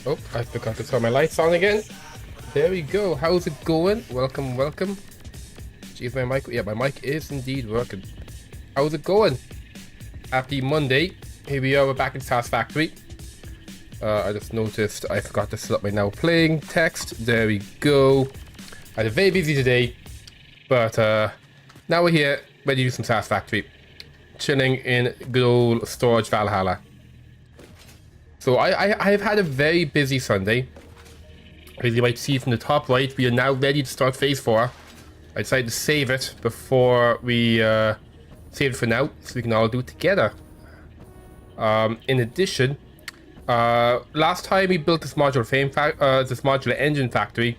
Oh, I forgot to turn my lights on again. There we go. How's it going? Welcome, welcome. Jeez, my mic. Yeah, my mic is indeed working. How's it going? Happy Monday. Here we are. We're back in Satisfactory. I just noticed I forgot to set up my now playing text. There we go. I had a very busy today, but now we're here, ready to do some Satisfactory. Chilling in good old Storage Valhalla. So I've had a very busy Sunday. As you might see from the top right, we are now ready to start phase 4. I decided to save it before we save it for now, so we can all do it together. In addition, last time we built this modular engine factory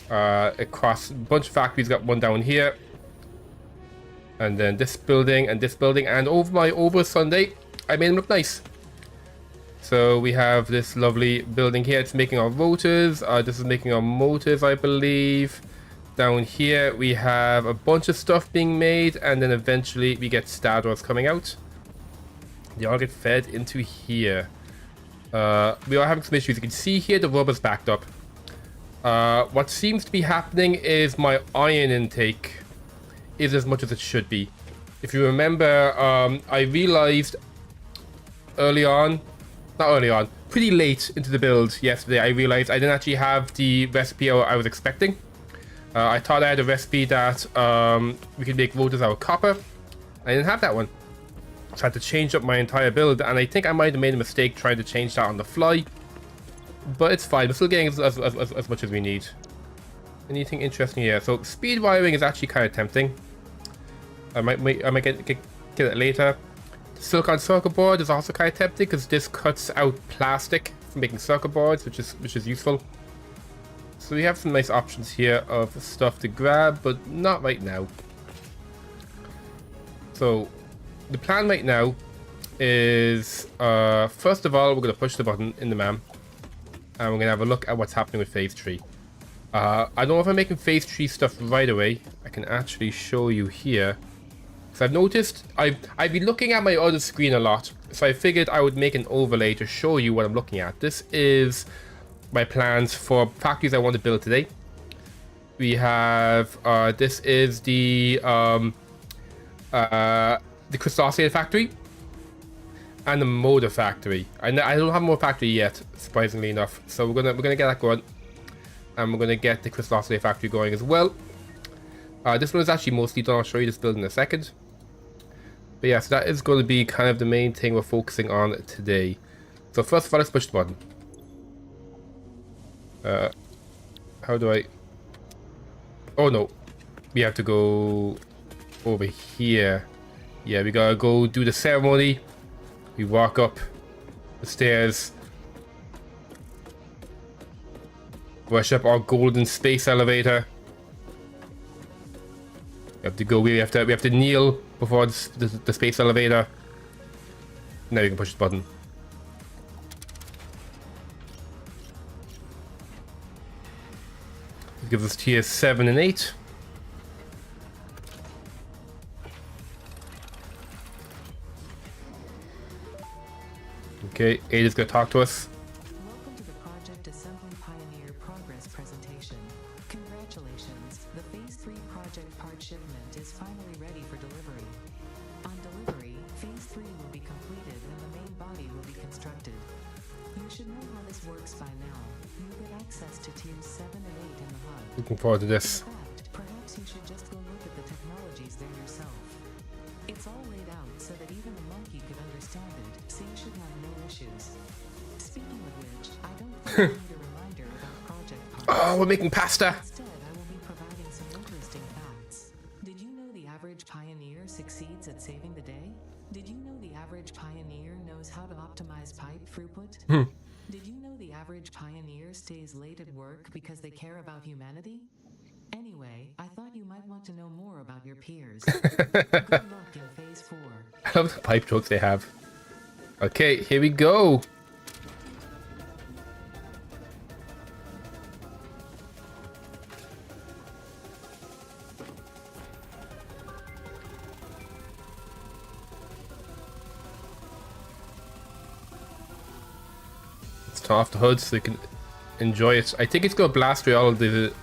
across a bunch of factories. Got one down here, and then this building and this building, and over Sunday I made them look nice. So we have this lovely building here. It's making our rotors. This is making our motors, I believe. Down here we have a bunch of stuff being made, and then eventually we get starters coming out. They all get fed into here. We are having some issues. You can see here the rubber's backed up. What seems to be happening is my iron intake is as much as it should be. If you remember, I realized pretty late into the build yesterday, I realized I didn't actually have the recipe I was expecting. I thought I had a recipe that we could make rotors out of copper. I didn't have that one. So I had to change up my entire build, and I think I might have made a mistake trying to change that on the fly. But it's fine, we're still getting as much as we need. Anything interesting here? So speed wiring is actually kind of tempting. I might get it later. Silicon circuit board is also kind of tempting because this cuts out plastic for making circuit boards, which is useful. So we have some nice options here of stuff to grab, but not right now. So the plan right now is first of all, we're going to push the button in the MAM, and we're going to have a look at what's happening with phase 3. I don't know if I'm making phase 3 stuff right away. I can actually show you here. So I've noticed I've been looking at my other screen a lot, so I figured I would make an overlay to show you what I'm looking at. This is my plans for factories I want to build today. We have this is the crystal oscillator factory and the motor factory. I don't have more factory yet, surprisingly enough. So we're gonna get that going, and we're gonna get the crystal oscillator factory going as well. This one is actually mostly done. I'll show you this build in a second. But yeah, so that is going to be kind of the main thing we're focusing on today. So first of all, let's push the button. How do I... Oh no. We have to go over here. Yeah, we gotta go do the ceremony. We walk up the stairs. Worship our golden space elevator. We have to go. We have to kneel before the space elevator. Now you can push the button. It gives us tiers 7 and 8. Okay, 8 is gonna talk to us. Welcome to the Project Assembly Pioneer Progress presentation. Congratulations, the Phase 3 project part shipment is finally ready for delivery. On delivery, Phase 3 will be completed and the main body will be constructed. You should know how this works by now. You get access to tiers 7 and 8 in the HUD. Looking forward to this. In fact, perhaps you should just go look at the technologies there yourself. It's all laid out so that even a monkey could understand it, so you should have no issues. Speaking of which, I don't think you need a reminder about project parts. Oh, we're making pasta. Instead, I will be providing some interesting facts. Did you know the average pioneer succeeds at saving the day? Did you know the average pioneer knows how to optimize pipe throughput? Did you know the average pioneer stays late at work because they care about humanity? Anyway, I thought you might want to know more about your peers. Good luck in phase 4. I love the pipe jokes they have. Okay, here we go. turn off the hood so you can enjoy it. I think it's gonna blast away all the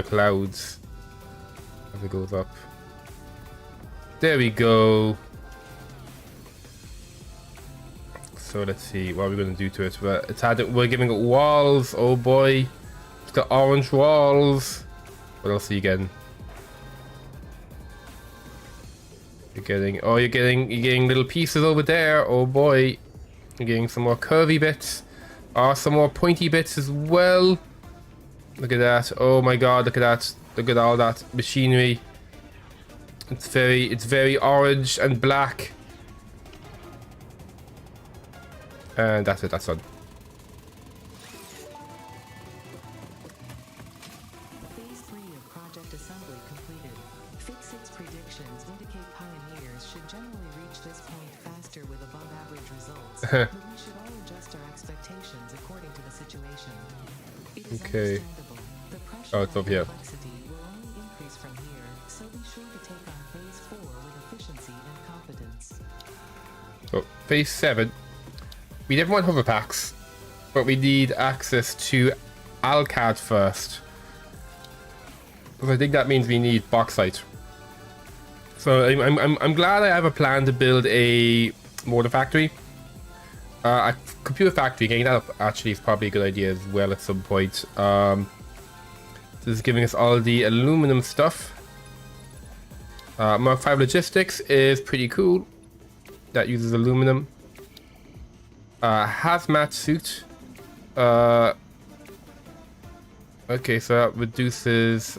clouds as it goes up. There we go. So let's see what we're gonna do to it. But we're giving it walls. Oh boy, it's got orange walls. What else are you getting? You're getting little pieces over there. Oh boy, you're getting some more curvy bits. Some more pointy bits as well. Look at that. Oh my god, look at that. Look at all that machinery. It's very orange and black. And that's it, that's done. Phase 3 of Project Assembly completed. Fix-It's predictions indicate pioneers should generally reach this point faster with above-average results, but we should all adjust our expectations according to the situation. It is Okay. understandable. The pressure It's and up here. complexity will only increase from here, so be sure to take on Phase 4 with efficiency and competence. So phase 7. We never want hover packs, but we need access to Alcad first. Because I think that means we need bauxite. So I'm glad I have a plan to build a mortar factory. A computer factory, getting that up actually is probably a good idea as well at some point. This is giving us all the aluminum stuff. Mark 5 Logistics is pretty cool. That uses aluminum. Hazmat suit. Okay, so that reduces.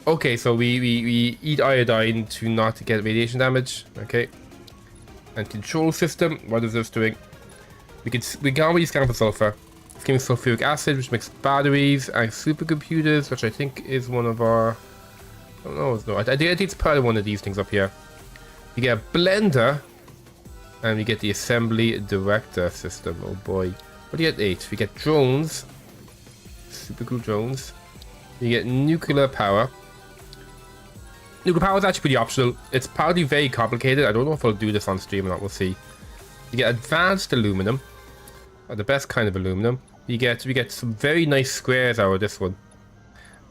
Okay, so we eat iodine to not get radiation damage. Okay. And control system. What is this doing? We can already scan for sulfur. It's giving sulfuric acid, which makes batteries and supercomputers, which I think is one of our. I don't know. No, I think it's part of one of these things up here. We get a blender. And we get the assembly director system. Oh boy. What do you get? 8. We get drones. Super cool drones. We get nuclear power. Nuclear power is actually pretty optional. It's probably very complicated. I don't know if I'll do this on stream or not. We'll see. You get advanced aluminum. The best kind of aluminum. We get some very nice squares out of this one.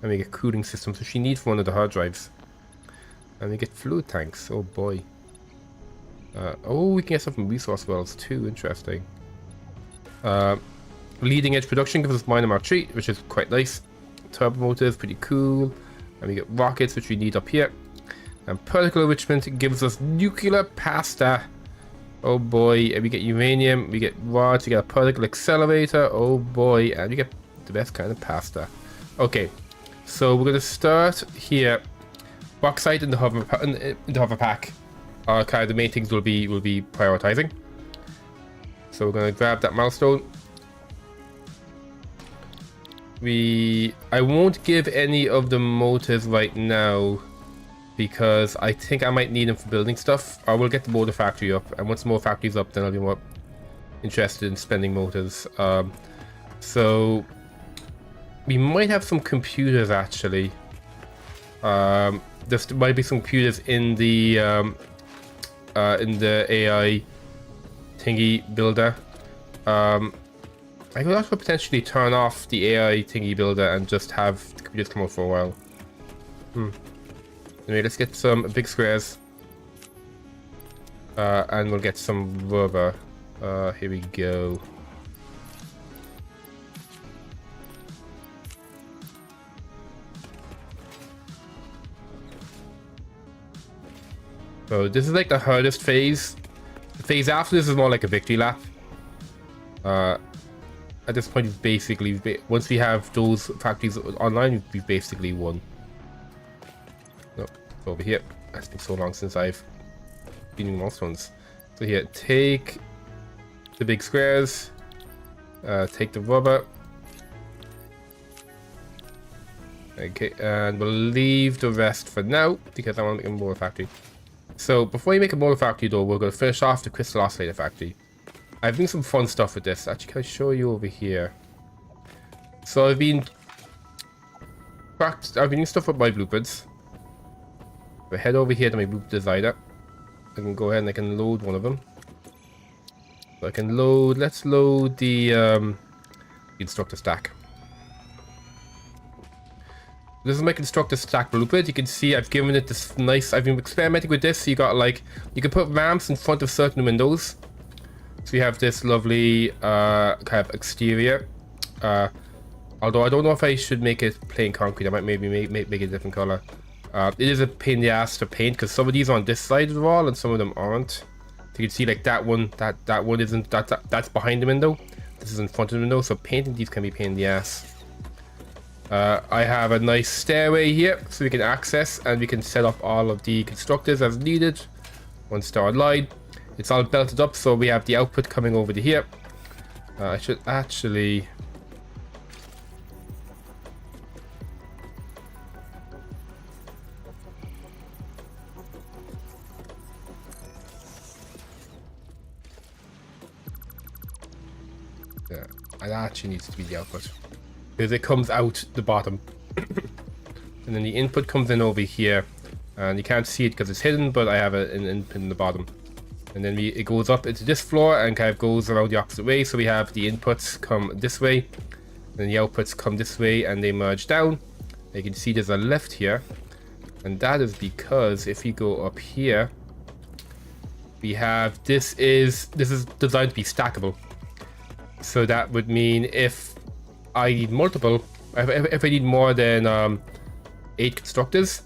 And we get cooling systems, which you need for one of the hard drives. And we get fluid tanks. Oh boy. Oh, we can get some from resource wells too. Interesting. Leading edge production gives us minor Mark 3, which is quite nice. Turbo motors, pretty cool. And we get rockets, which we need up here. And particle enrichment gives us nuclear pasta. Oh boy. And we get uranium, we get rods, we get a particle accelerator. Oh boy. And we get the best kind of pasta. Okay. So we're going to start here. Bauxite in the hover pack. Kind of the main things we'll be prioritizing. So we're gonna grab that milestone. I won't give any of the motors right now because I think I might need them for building stuff. I will get the motor factory up, and once the motor factory's up, then I'll be more interested in spending motors. So we might have some computers actually. There might be some computers in the AI thingy builder. I could also potentially turn off the AI thingy builder and just have the computers come out for a while. Anyway, let's get some big squares. And we'll get some rubber. Here we go. So this is like the hardest phase. The phase after this is more like a victory lap. At this point, we've basically, once we have those factories online, we've basically won. No, it's over here. It's been so long since I've been in milestones. So here, take the big squares, take the rubber. Okay, and we'll leave the rest for now because I want to make a motor factory. So before you make a motor factory though, we're going to finish off the crystal oscillator factory. I've done some fun stuff with this. Actually, can I show you over here? So I've been doing stuff with my blueprints. If I head over here to my blueprint designer, I can go ahead and I can load one of them. So I can load, let's load the constructor stack. This is my constructor stack blueprint. You can see I've given it this nice, I've been experimenting with this. So you got like, you can put ramps in front of certain windows. So you have this lovely kind of exterior. Although I don't know if I should make it plain concrete. I might maybe make it a different color. It is a pain in the ass to paint because some of these are on this side of the wall and some of them aren't. So you can see like that one isn't, that's behind the window. This is in front of the window. So painting these can be pain in the ass. I have a nice stairway here so we can access and we can set up all of the constructors as needed. 1 star line. It's all belted up so we have the output coming over to here. I should actually... Yeah, it actually needs to be the output. Because it comes out the bottom. And then the input comes in over here. And you can't see it because it's hidden, but I have an input in the bottom. And then it goes up into this floor and kind of goes around the opposite way. So we have the inputs come this way. And the outputs come this way and they merge down. You can see there's a lift here. And that is because if you go up here, we have this is designed to be stackable. So that would mean if I need multiple, if I need more than 8 constructors,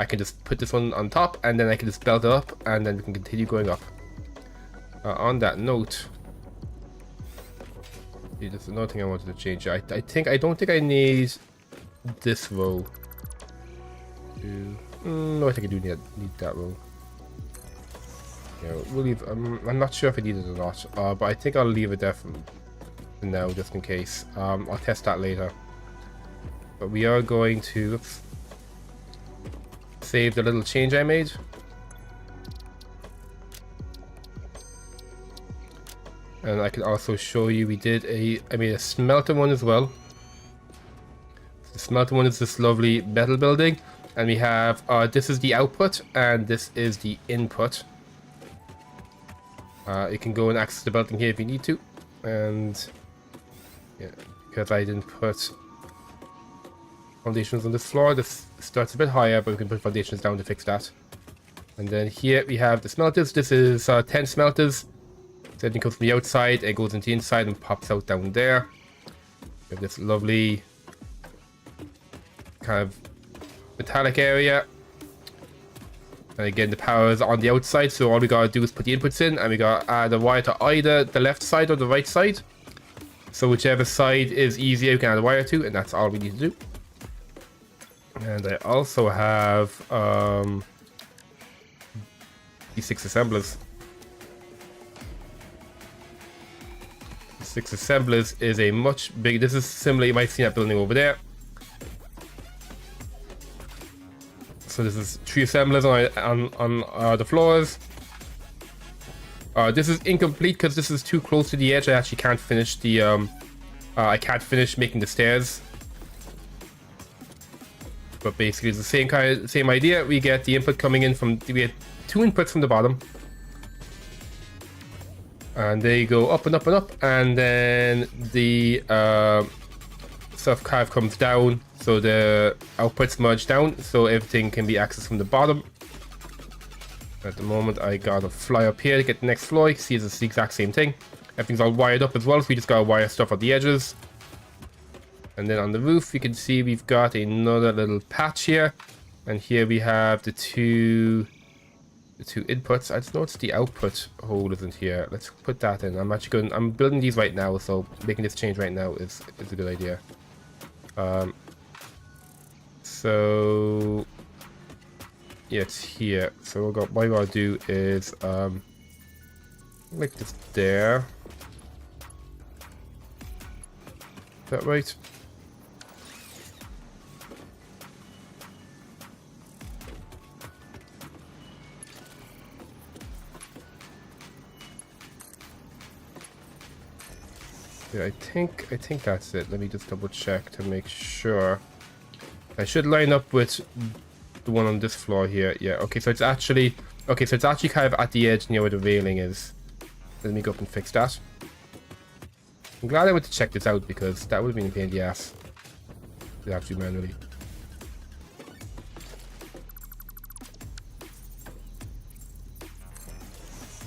I can just put this one on top and then I can just belt it up and then we can continue going up. On that note, there's another thing I wanted to change. I don't think I need this row. No, I think I do need that row. Yeah, we'll leave. I'm not sure if I need it or not, but I think I'll leave it there for now, just in case. I'll test that later. But we are going to save the little change I made. And I can also show you I made a smelter one as well. The smelter one is this lovely metal building. And we have, this is the output and this is the input. You can go and access the building here if you need to. And yeah, because I didn't put foundations on this floor, this starts a bit higher, but we can put foundations down to fix that. And then here we have the smelters. This is 10 smelters. So everything comes from the outside, it goes into the inside and pops out down there. We have this lovely kind of metallic area. And again, the power is on the outside, so all we gotta do is put the inputs in, and we gotta add a wire to either the left side or the right side. So whichever side is easier, you can add a wire to, and that's all we need to do. And I also have these 6 assemblers. 6 assemblers is a much bigger. This is similar. You might see that building over there. So this is 3 assemblers on the floors. This is incomplete because this is too close to the edge. I actually can't finish the. I can't finish making the stairs. But basically, it's the same idea. We get the input coming in from. We get 2 inputs from the bottom. And they go up and up and up, and then the stuff kind of comes down, so the outputs merge down, so everything can be accessed from the bottom. At the moment, I gotta fly up here to get the next floor. You can see it's the exact same thing. Everything's all wired up as well, so we just gotta wire stuff at the edges. And then on the roof, you can see we've got another little patch here, and here we have the two inputs. I just noticed the output hole isn't here. Let's put that in. I'm building these right now, so making this change right now is a good idea. So yeah, it's here. So what we gotta do is make this there. Is that right? Yeah, I think that's it. Let me just double check to make sure. I should line up with the one on this floor here. Yeah, okay, so it's actually kind of at the edge near where the railing is. Let me go up and fix that. I'm glad I went to check this out because that would have been a pain in the ass to have to do manually.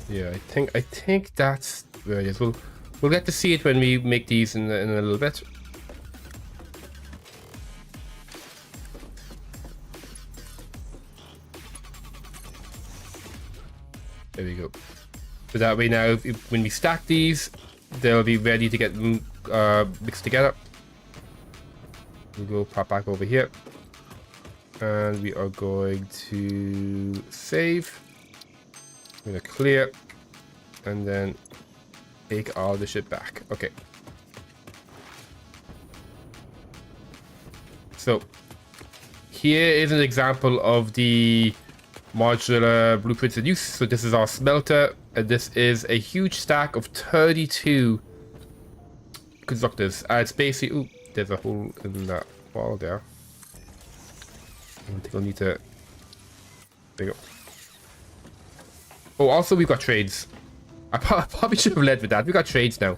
Yeah, I think that's where it is. We'll get to see it when we make these in a little bit. There we go. So that way now, when we stack these, they'll be ready to get mixed together. We'll go pop back over here. And we are going to save. We're going to clear. And then take all the shit back. Okay. So, here is an example of the modular blueprints in use. So this is our smelter, and this is a huge stack of 32 constructors. It's basically, ooh, there's a hole in that wall there. I think I'll need to, there you go. Oh, also we've got trades. I probably should have led with that. We got trades now.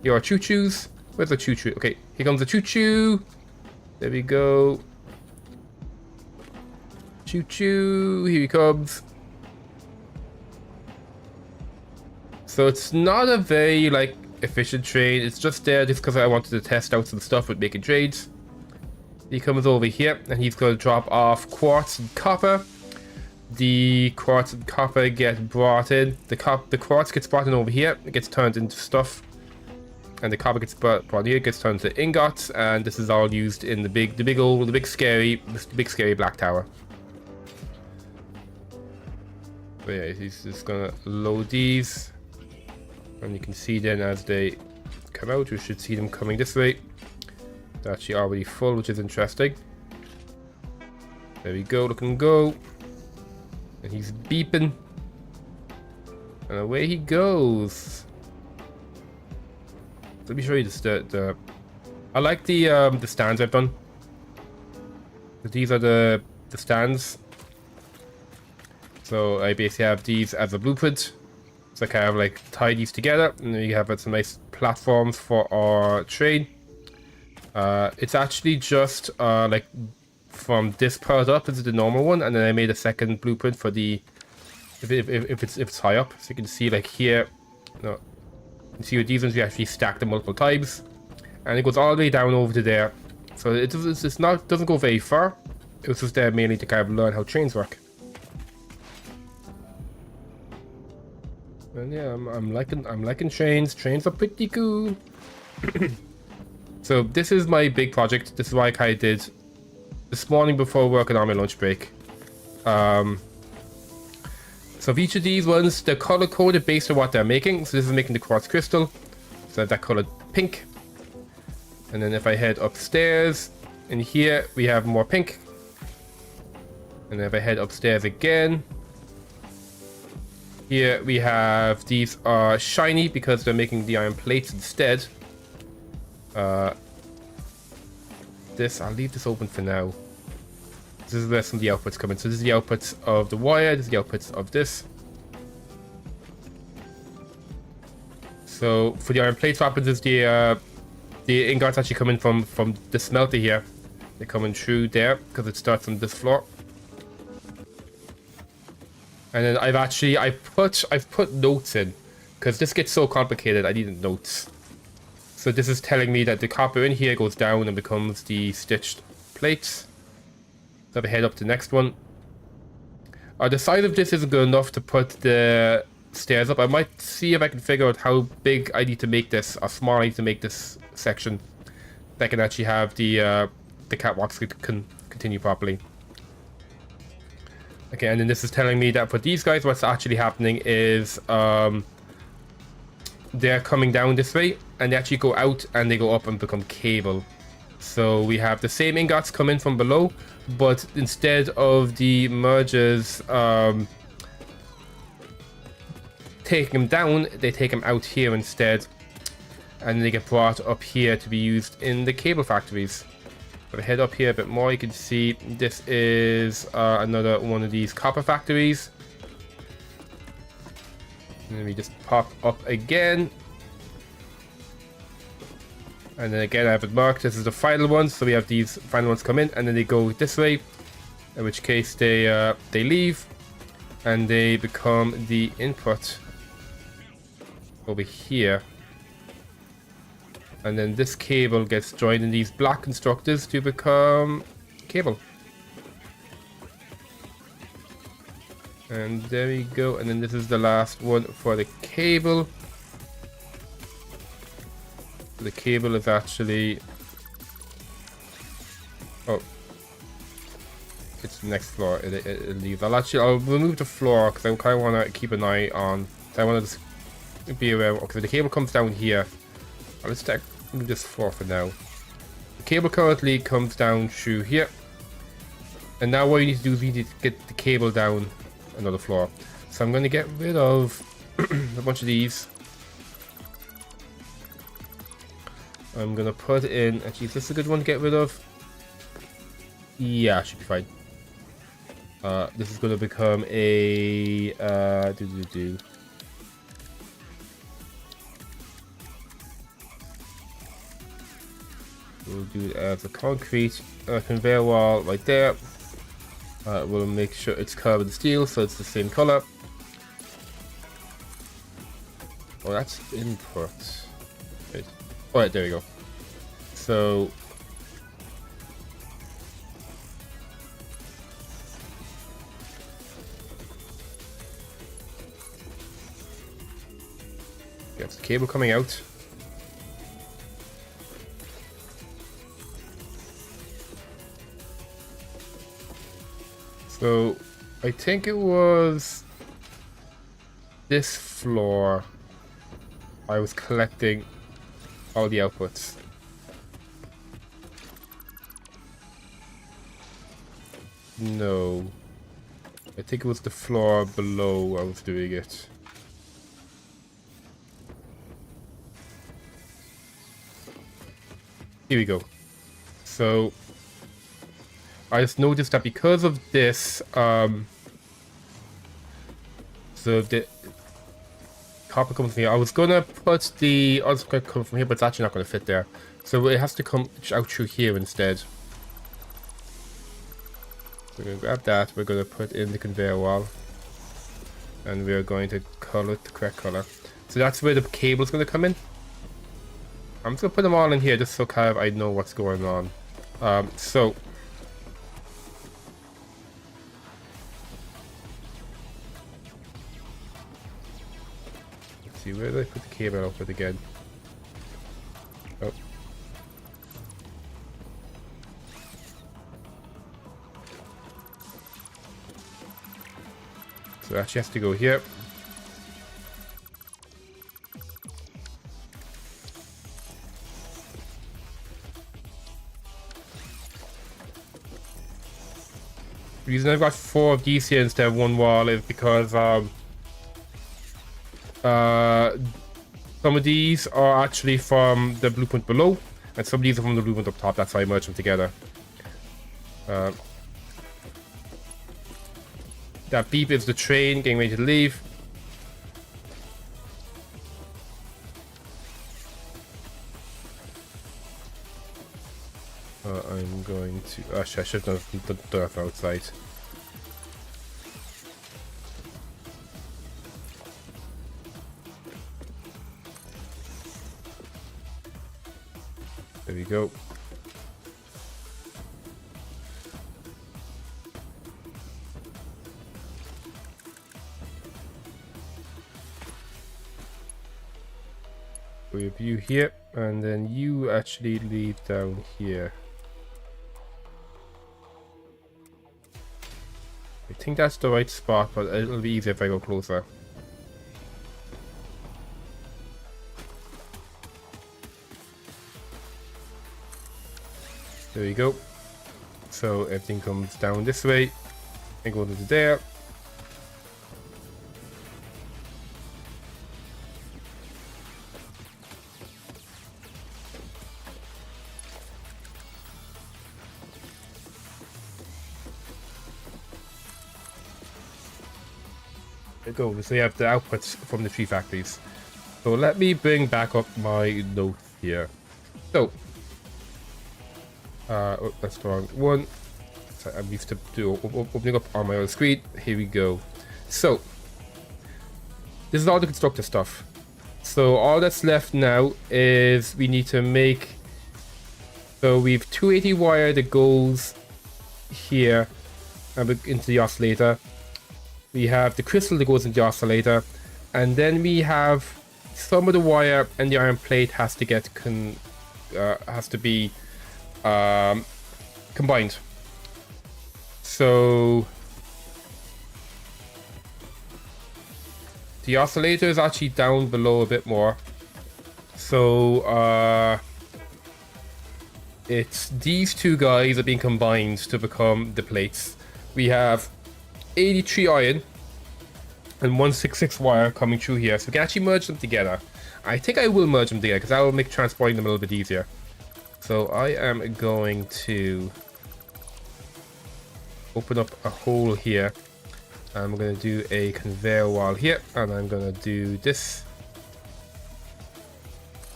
Here are choo-choos. Where's the choo-choo? Okay, here comes the choo-choo. There we go. Choo-choo, here he comes. So it's not a very, like, efficient trade. It's just there just because I wanted to test out some stuff with making trades. He comes over here, and he's going to drop off quartz and copper. The quartz and copper get brought in. The quartz gets brought in over here. It gets turned into stuff. And the copper gets brought here. It gets turned into ingots. And this is all used in the big scary black tower. But yeah, he's just gonna load these, and you can see then as they come out, you should see them coming this way. They're actually already full, which is interesting. There we go, look and go. And he's beeping, and away he goes. Let me show you the I like the stands I've done. These are the stands. So I basically have these as a blueprint. So I kind of like tie these together, and then you have some nice platforms for our train. It's actually just like from this part up is the normal one, and then I made a second blueprint for the if it's high up. So you can see like here, no, you can see with these ones we actually stack them multiple times, and it goes all the way down over to there. So doesn't go very far. It was just there mainly to kind of learn how trains work. And yeah, I'm liking trains. Trains are pretty cool. So this is my big project. This is what I kind of did this morning before working on my lunch break. So for each of these ones, they're color coded based on what they're making. So this is making the quartz crystal. So I have that colored pink. And then if I head upstairs, in here we have more pink. And then if I head upstairs again, here we have, these are shiny because they're making the iron plates instead. I'll leave this open for now. This is where some of the outputs come in. So this is the outputs of the wire, this is the outputs of this. So for the iron plates, what happens is the ingots actually come in from the smelter here. They're coming through there because it starts on this floor. And then I've put notes in because this gets so complicated. I needed notes. So this is telling me that the copper in here goes down and becomes the stitched plates. So if I head up to the next one. The size of this isn't good enough to put the stairs up. I might see if I can figure out how big I need to make this, or small I need to make this section, that can actually have the catwalks continue properly. Okay, and then this is telling me that for these guys, what's actually happening is they're coming down this way, and they actually go out and they go up and become cable. So we have the same ingots come in from below, but instead of the mergers taking them down, they take them out here instead, and they get brought up here to be used in the cable factories. If I head up here a bit more, you can see this is another one of these copper factories. And then we just pop up again. And then again, I have it marked. This is the final one, so we have these final ones come in, and then they go this way. In which case they leave, and they become the input over here. And then this cable gets joined in these black constructors to become cable. And there we go. And then this is the last one for the cable. The cable is actually... Oh. It's the next floor. It leaves. I'll remove the floor because I kind of want to keep an eye on... I want to be aware... Okay, the cable comes down here. Let's move this floor for now. The cable currently comes down through here. And now what you need to do is you need to get the cable down another floor. So I'm going to get rid of a bunch of these. I'm going to put in... Actually, is this a good one to get rid of? Yeah, should be fine. This is going to become a... We'll do it as a concrete conveyor wall right there. We'll make sure it's carbon steel so it's the same color. Oh, that's input. Wait. Alright, there we go. So... That's the cable coming out. So, I think it was this floor I was collecting all the outputs. No. I think it was the floor below I was doing it. Here we go. So... I just noticed that because of this, so the copper comes from here. I was gonna put the other square come from here, but it's actually not gonna fit there. So it has to come out through here instead. We're gonna grab that. We're gonna put in the conveyor wall, and we're going to color it the correct color. So that's where the cable's gonna come in. I'm just gonna put them all in here just so kind of I know what's going on. So. Where did I put the cable output again? Oh. So that actually has to go here. The reason I've got 4 of these here instead of one wall is because some of these are actually from the blueprint below, and some of these are from the blueprint up top. That's why I merged them together. That beep is the train getting ready to leave. I'm going to... Actually, I should have done that outside. There we go. We have you here, and then you actually lead down here. I think that's the right spot, but it'll be easier if I go closer. There we go. So everything comes down this way and goes into there. go. So we have the outputs from the 3 factories. So let me bring back up my note here. So, oh, that's the wrong one. So I'm used to opening up on my own screen. Here we go. So, this is all the constructor stuff. So all that's left now is we need to make. So we've 280 wire that goes here into the oscillator. We have the crystal that goes into the oscillator, and then we have some of the wire and the iron plate has to get be combined. So the oscillator is actually down below a bit more. So it's these two guys are being combined to become the plates. We have 83 iron and 166 wire coming through here, so we can actually merge them together. I think I will merge them together because that will make transporting them a little bit easier. So I am going to open up a hole here. I'm going to do a conveyor wall here, and I'm going to do this.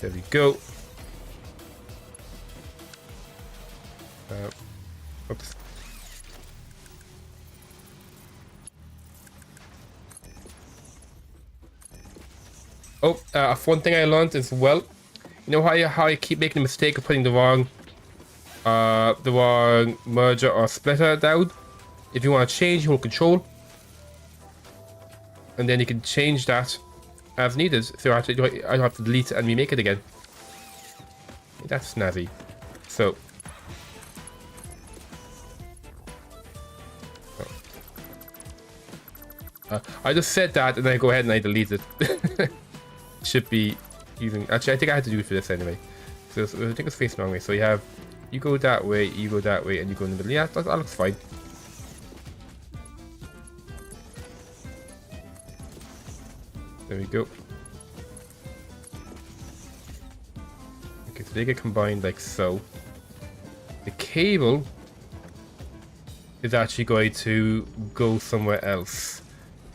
There we go. Oops. Oh, one thing I learned as well. You know how I keep making the mistake of putting the wrong merger or splitter down? If you want to change, you hold Control, and then you can change that as needed. So I don't have to delete it and remake it again. That's snazzy. So. I just said that and then I go ahead and I delete it. Should be using. Actually, I think I had to do it for this anyway. So I think it's facing the wrong way. So you go that way, you go that way, and you go in the middle. Yeah, that looks fine. There we go. Okay, so they get combined like so. The cable is actually going to go somewhere else.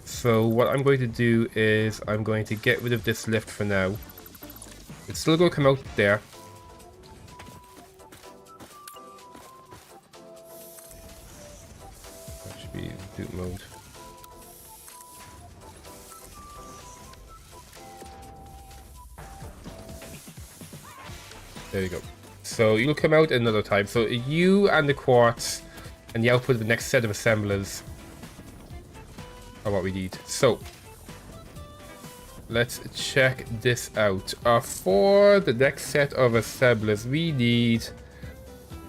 So what I'm going to do is I'm going to get rid of this lift for now. It's still going to come out there. That should be boot mode. There we go. So you'll come out another time. So you and the quartz and the output of the next set of assemblers are what we need. So let's check this out. For the next set of assemblers, we need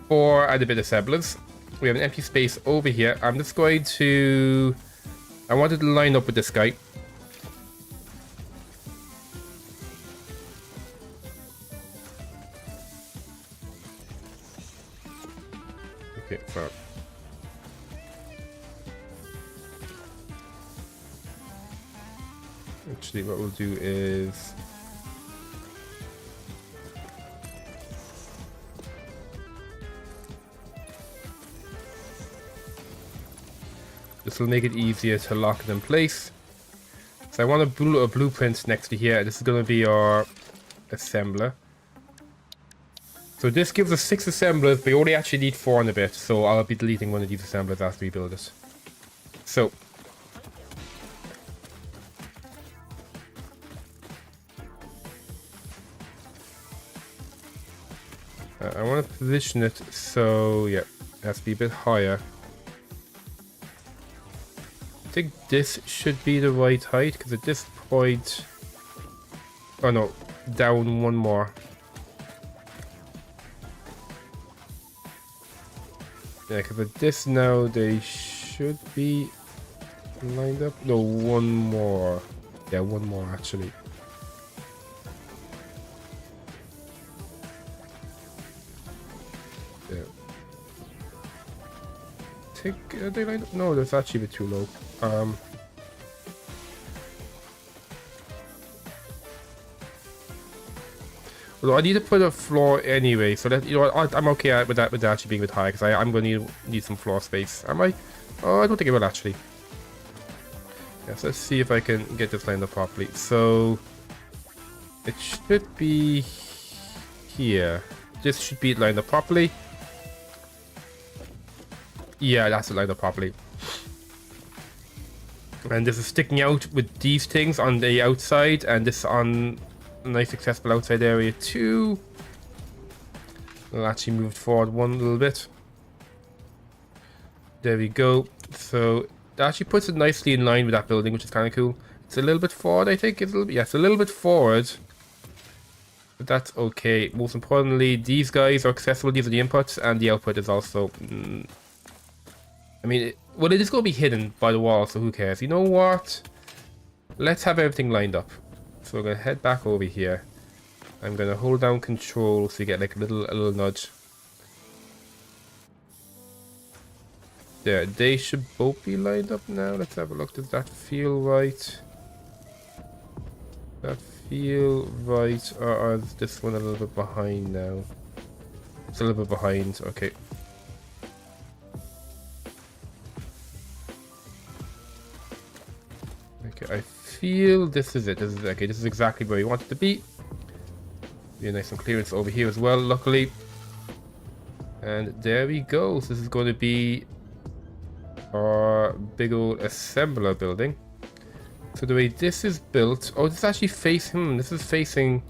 4 and a bit assemblers. We have an empty space over here. I'm just going to. I wanted to line up with this guy. Okay, so. Actually, what we'll do is this will make it easier to lock it in place. So I want a blueprint next to here. This is going to be our assembler. So this gives us 6 assemblers, but we only actually need 4 and a bit. So I'll be deleting one of these assemblers after we build it. So I want to position it so, yeah, it has to be a bit higher. I think this should be the right height, because at this point... Oh no, down one more. Yeah, because at this now, they should be lined up. No, one more. Yeah, one more actually. Are they lined up? No, that's actually a bit too low. Although I need to put a floor anyway, so that, you know what, I'm okay with that actually being a bit high, because I'm going to need some floor space. Am I? Oh, I don't think I will actually. Yes, let's see if I can get this lined up properly. So it should be here. This should be lined up properly. Yeah, that's lined up properly. And this is sticking out with these things on the outside, and this on a nice accessible outside area too. I'll actually move forward one little bit. There we go. So that actually puts it nicely in line with that building, which is kind of cool. It's a little bit forward, I think. It's a little bit, yeah, it's a little bit forward. But that's okay. Most importantly, these guys are accessible. These are the inputs, and the output is also... I mean, well, it is going to be hidden by the wall, so who cares? You know what? Let's have everything lined up. So we're going to head back over here. I'm going to hold down control so you get like a little nudge. There, they should both be lined up now. Let's have a look. Does that feel right? Does that feel right? Or is this one a little bit behind now? It's a little bit behind. Okay. Okay, I feel this is it. This is okay. This is exactly where we want it to be. Be a nice and clearance over here as well, luckily. And there we go. So this is going to be our big old assembler building. So the way this is built, oh, this is actually facing. This is facing.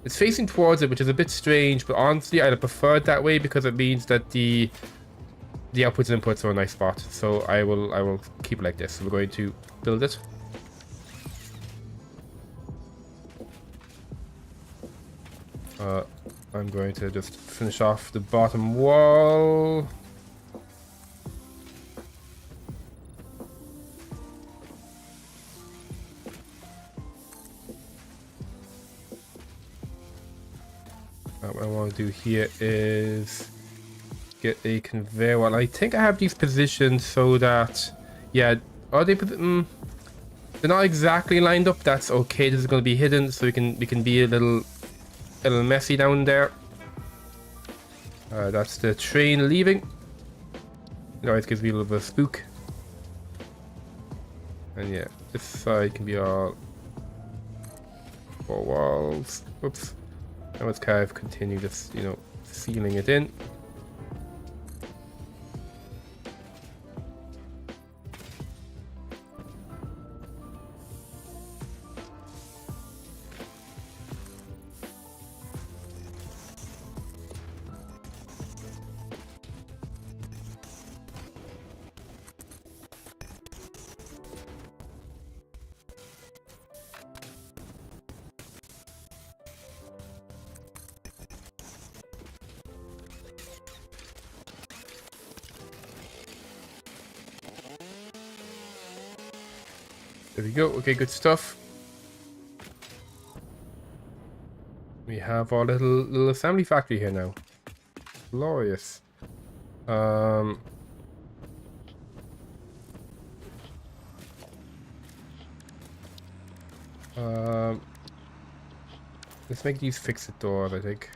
It's facing towards it, which is a bit strange. But honestly, I'd prefer it that way because it means that the outputs and inputs are a nice spot. So I will keep it like this. So we're going to build it. I'm going to just finish off the bottom wall. What I want to do here is get a conveyor. Well, I think I have these positioned so that, yeah, are they? They're not exactly lined up. That's okay. This is going to be hidden, so we can be a little messy down there. That's the train leaving. It always gives me a little bit of spook. And yeah, this side can be all 4 walls. Oops. Now let's kind of continue just, you know, sealing it in. There we go. Okay, good stuff. We have our little assembly factory here now. Glorious. Let's make these fixed doors, I think.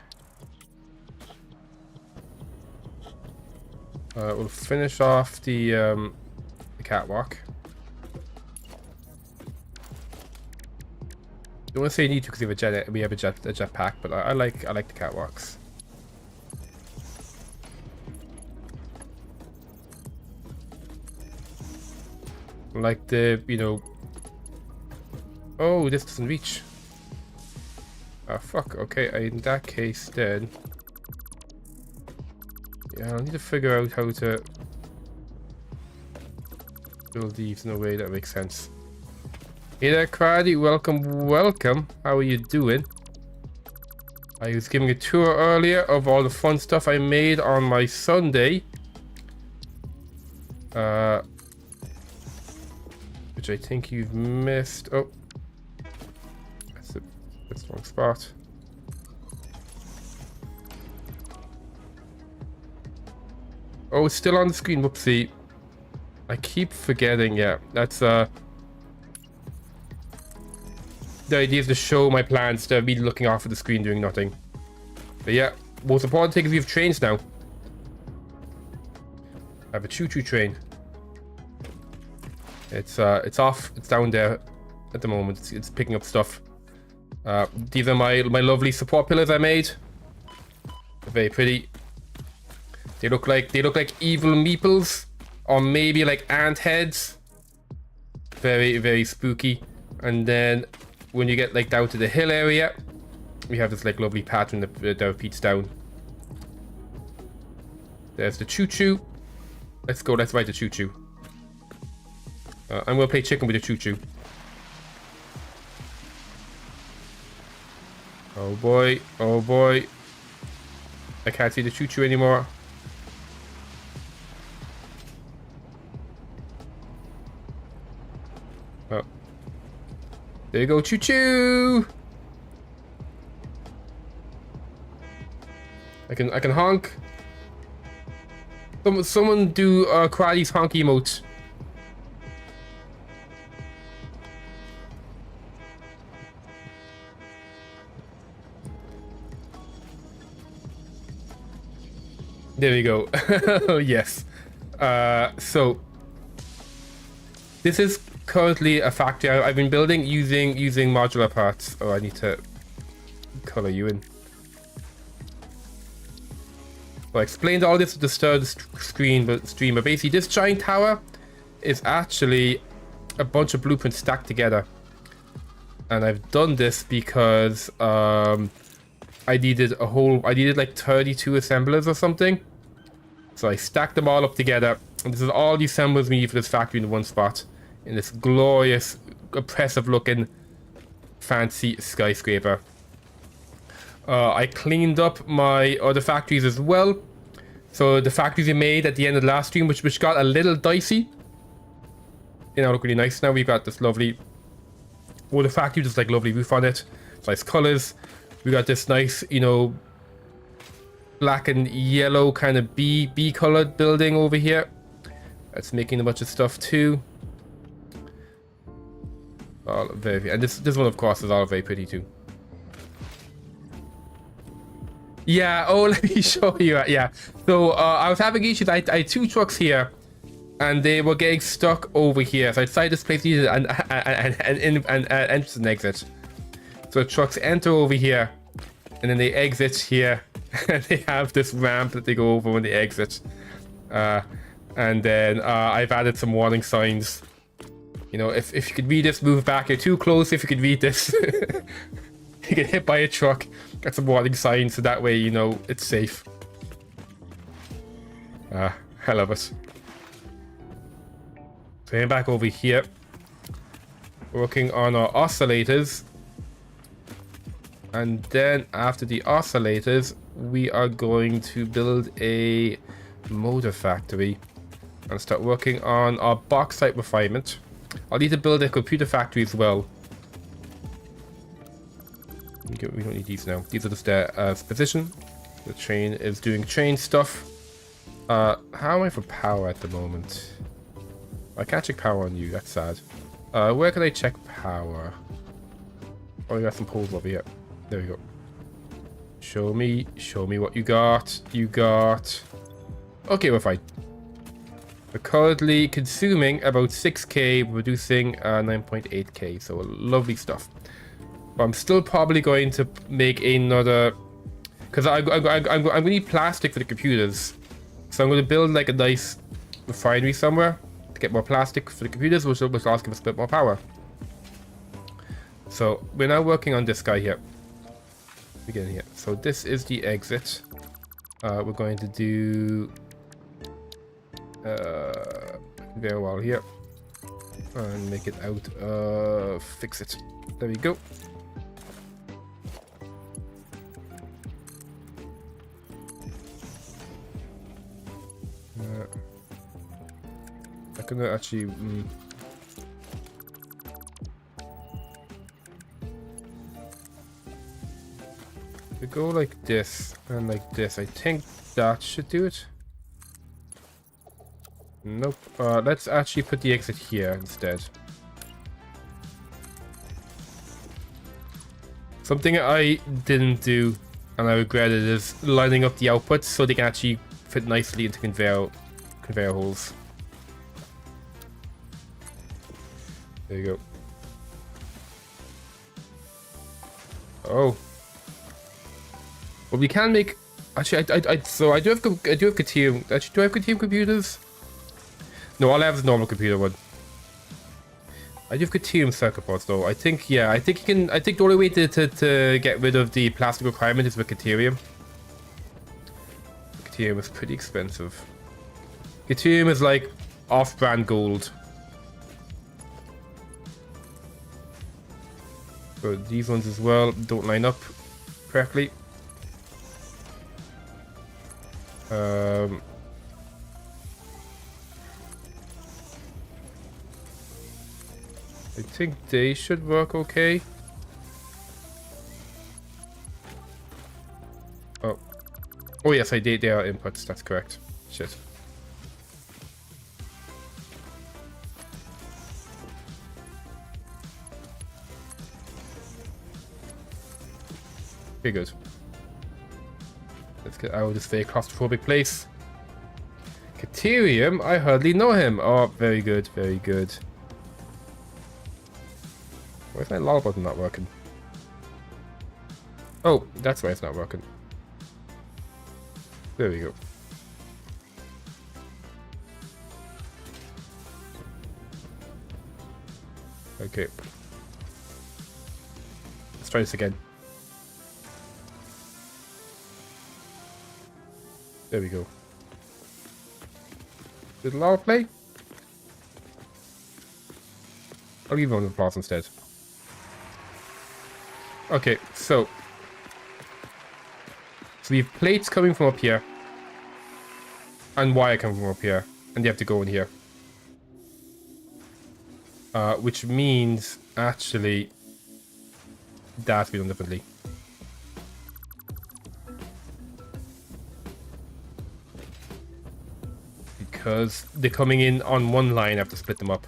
We'll finish off the catwalk. I don't want to say need to because we have a jetpack, but I like the catwalks. Like the, you know. Oh, this doesn't reach. Oh fuck. Okay, in that case then. Yeah, I'll need to figure out how to build these in a way that makes sense. Hey there, Crowdy. Welcome. How are you doing? I was giving a tour earlier of all the fun stuff I made on my Sunday. Which I think you've missed. Oh. That's the wrong spot. Oh, it's still on the screen. Whoopsie. I keep forgetting. Yeah, that's the idea is to show my plans instead of me looking off at the screen doing nothing. But yeah, most important thing is we have trains now. I have a choo-choo train. It's off. It's down there at the moment. It's picking up stuff. These are my lovely support pillars I made. They're very pretty. They look like evil meeples, or maybe like ant heads. Very, very spooky. And then when you get like down to the hill area, we have this like lovely pattern that repeats down. There's the choo-choo. Let's go. Let's ride the choo-choo. I'm gonna play chicken with the choo-choo. Oh boy, oh boy. I can't see the choo-choo anymore. Oh. There you go, choo-choo! I can honk. Someone do Karate's honk emote. There we go. Yes. So this is currently a factory I've been building using modular parts. Oh, I need to color you in. Well, I explained all this at the start of the stream, but basically this giant tower is actually a bunch of blueprints stacked together. And I've done this because I needed like 32 assemblers or something. So I stacked them all up together. And this is all the assemblers we need for this factory in one spot. In this glorious, oppressive looking, fancy skyscraper. I cleaned up my other factories as well. So the factories we made at the end of the last stream, which got a little dicey. They now look really nice now. We've got this lovely water factory, just like lovely roof on it. Nice colors. We got this nice, you know, black and yellow kind of bee colored building over here. That's making a bunch of stuff too. All very, and this one of course is all very pretty too. Yeah, oh, let me show you. Yeah, so I was having issues. I had two trucks here, and they were getting stuck over here. So I decided this place needed an entrance and exit. So trucks enter over here, and then they exit here, and they have this ramp that they go over when they exit. And then I've added some warning signs. You know, if you could read this, move back. You're too close. If you could read this, you get hit by a truck. Got some warning signs, so that way you know it's safe. I love it. So I'm back over here, working on our oscillators, and then after the oscillators, we are going to build a motor factory and start working on our bauxite refinement. I'll need to build a computer factory as well. We don't need these now. These are just there as position. The train is doing train stuff. How am I for power at the moment? I can't check power on you. That's sad. Where can I check power? Oh, you got some poles over here. There we go. Show me what you got. You got. Okay, we're fine. We're currently consuming about 6k, producing 9.8k. So lovely stuff. But I'm still probably going to make another, because I'm going to need plastic for the computers. So I'm going to build like a nice refinery somewhere to get more plastic for the computers, which will also give us a bit more power. So we're now working on this guy here. Begin here. So this is the exit. We're going to do very well here and make it out. Fix it. There we go. I can actually we go like this and like this. I think that should do it. Nope. Let's actually put the exit here instead. Something I didn't do and I regretted is lining up the outputs so they can actually fit nicely into conveyor holes. There you go. Oh. Well, we can make. Actually, so I do have Katium. Actually, do I have Katium computers? No, all I have is normal computer one. I do have Katium circuit boards though. I think, yeah, I think you can. I think the only way to get rid of the plastic requirement is with Katium. Katium is pretty expensive. Katium is like off-brand gold. So these ones as well don't line up correctly. I think they should work okay. Oh. Oh yes, I did. They are inputs. That's correct. Shit. Okay, good. Let's get out of this very claustrophobic place. Caterium? I hardly know him. Oh, very good, very good. Why is my lol button not working? Oh, that's why it's not working. There we go. Okay. Let's try this again. There we go. Did lol play? I'll leave on the applause instead. Okay, so we have plates coming from up here and wire coming from up here, and they have to go in here. Which means actually that has to be done differently. Because they're coming in on one line, I have to split them up.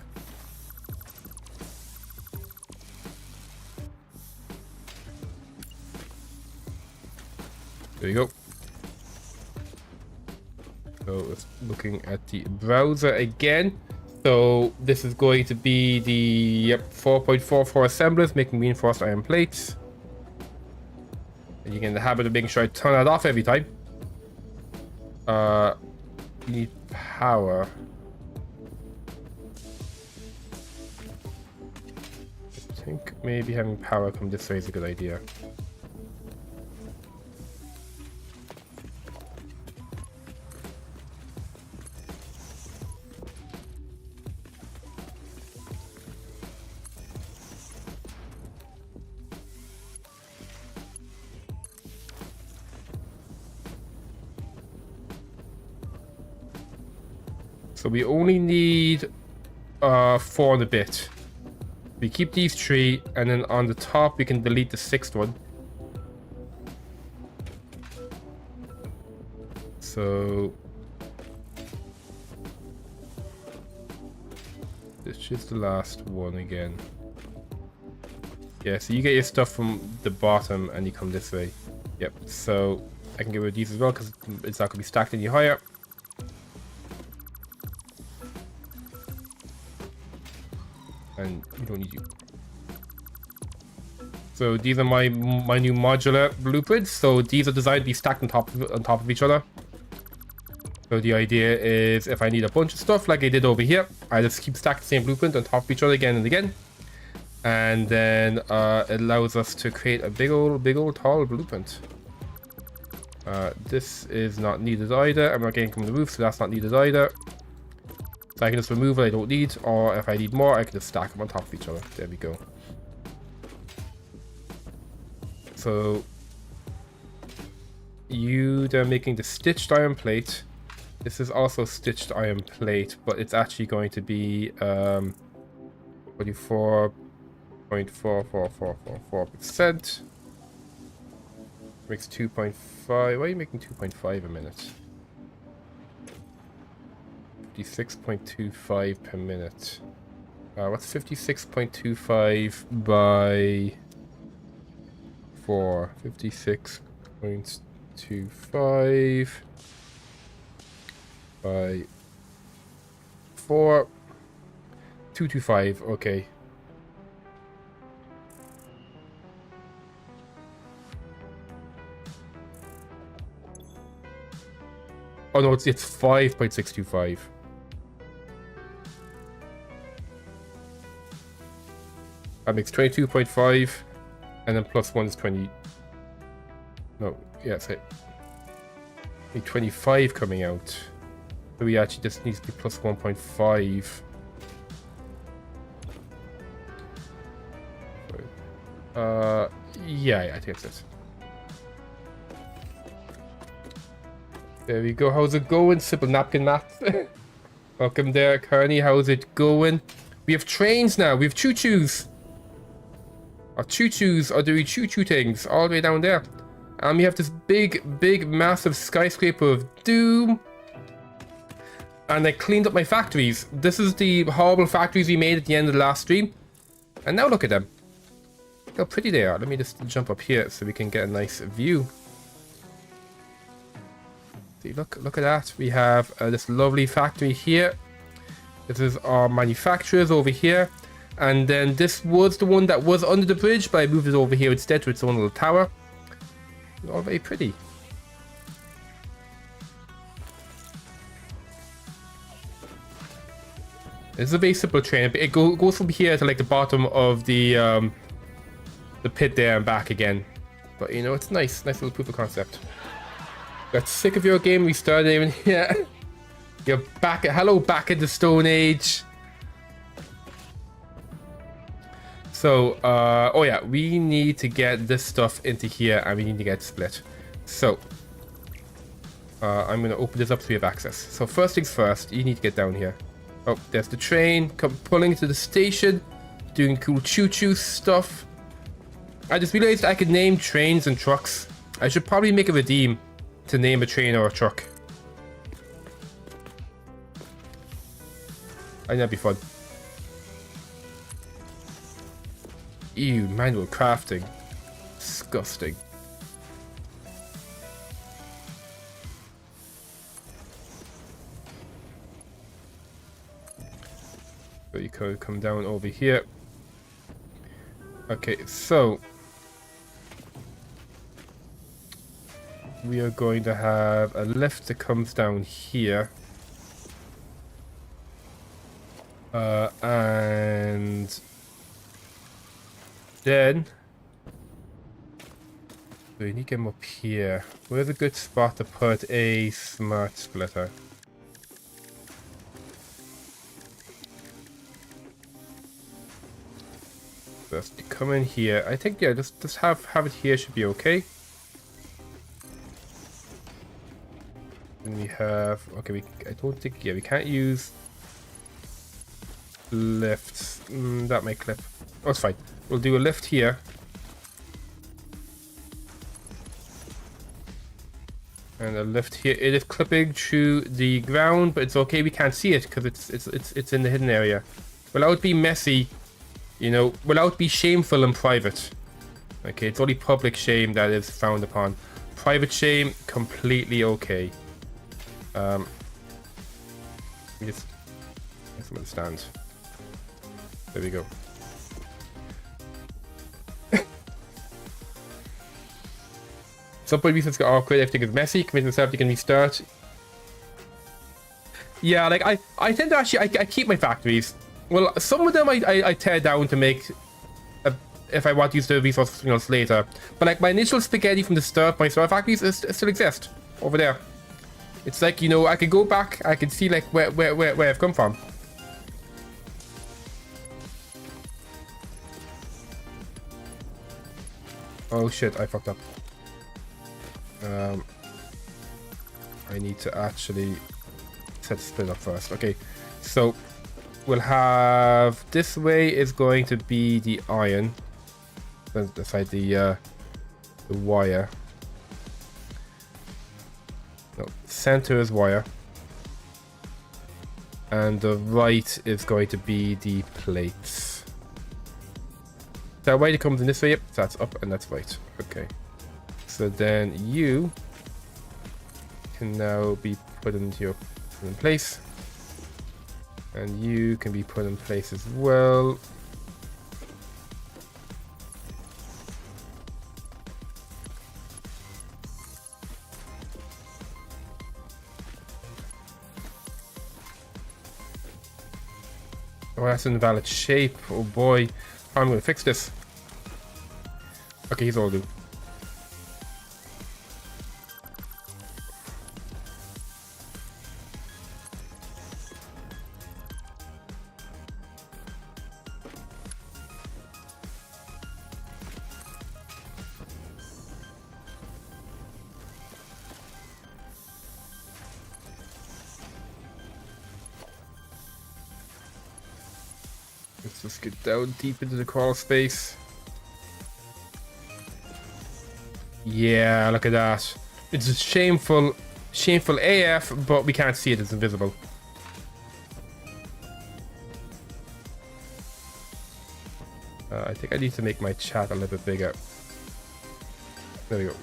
There you go. So it's looking at the browser again. So this is going to be the 4.44 assemblers making reinforced iron plates. And you get in the habit of making sure I turn that off every time. You need power. I think maybe having power come this way is a good idea. So we only need 4 and a bit. We keep these 3, and then on the top we can delete the 6th one. So this is the last one again. Yeah, so you get your stuff from the bottom and you come this way. Yep, so I can get rid of these as well because it's not going to be stacked any higher. And we don't need you. So these are my new modular blueprints. So these are designed to be stacked on top of each other. So the idea is if I need a bunch of stuff like I did over here, I just keep stacking the same blueprint on top of each other again and again. And then it allows us to create a big old tall blueprint. This is not needed either. I'm not getting from the roof, so that's not needed either. So I can just remove what I don't need, or if I need more, I can just stack them on top of each other. There we go. So they're making the stitched iron plate. This is also stitched iron plate, but it's actually going to be 44.44444%. Makes 2.5. Why are you making 2.5 a minute? 56.25 per minute. What's 56.25 by 4? 56.25 by 4. 225. Okay. Oh no, it's 5.625. That makes 22.5, and then plus 1 is 20. No, yeah, it's 25 coming out. So we actually just needs to be plus 1.5. Yeah, I think that's it. There we go. How's it going? Simple napkin math. Welcome there, Kearney. How's it going? We have trains now. We have choo-choos. Our choo-choos are doing choo-choo things all the way down there. And we have this big, massive skyscraper of doom. And I cleaned up my factories. This is the horrible factories we made at the end of the last stream. And now look at them. Look how pretty they are. Let me just jump up here so we can get a nice view. See, look at that. We have this lovely factory here. This is our manufacturers over here. And then this was the one that was under the bridge, but I moved it over here instead to its own little tower. All very pretty. This is a very simple train. It goes from here to like the bottom of the pit there and back again. But you know, it's nice little proof of concept. Got sick of your game restarted even here. You're back hello back in the Stone Age. So, oh yeah, we need to get this stuff into here and we need to get split. So, I'm going to open this up so we have access. So first things first, you need to get down here. Oh, there's the train, pulling to the station, doing cool choo-choo stuff. I just realized I could name trains and trucks. I should probably make a redeem to name a train or a truck. I think that'd be fun. Ew, manual crafting. Disgusting. So you can come down over here. Okay, so we are going to have a lift that comes down here. And then we need to get him up here. Where's a good spot to put a smart splitter? Just come in here. I think, yeah, just have it here should be okay. And we have, okay, I don't think, yeah, we can't use lifts. That may clip. Oh, it's fine. We'll do a lift here. And a lift here. It is clipping through the ground, but it's okay. We can't see it because it's in the hidden area. Without being messy, you know, without being shameful and private. Okay, it's only public shame that is frowned upon. Private shame, completely okay. We just get some of the stands. There we go. Some point reasons got awkward, everything is messy, commit yourself, you can restart. Yeah, like I tend to actually I keep my factories. Well, some of them I tear down to make if I want to use the resource for something else later. But like my initial spaghetti from the start, my star factories still exist over there. It's like, you know, I can go back, I can see like where I've come from. Oh shit, I fucked up. I need to actually set the split up first. Okay, so we'll have this way is going to be the iron. Beside the wire. No, center is wire. And the right is going to be the plates. That way it comes in this way, yep, that's up and that's right. Okay. So then you can now be put into in place. And you can be put in place as well. Oh, that's in invalid shape. Oh boy. How am I gonna fix this? Okay, he's all do. Let's just get down deep into the crawl space. Yeah, look at that. It's just shameful AF, but we can't see it, it's invisible. I think I need to make my chat a little bit bigger. There we go.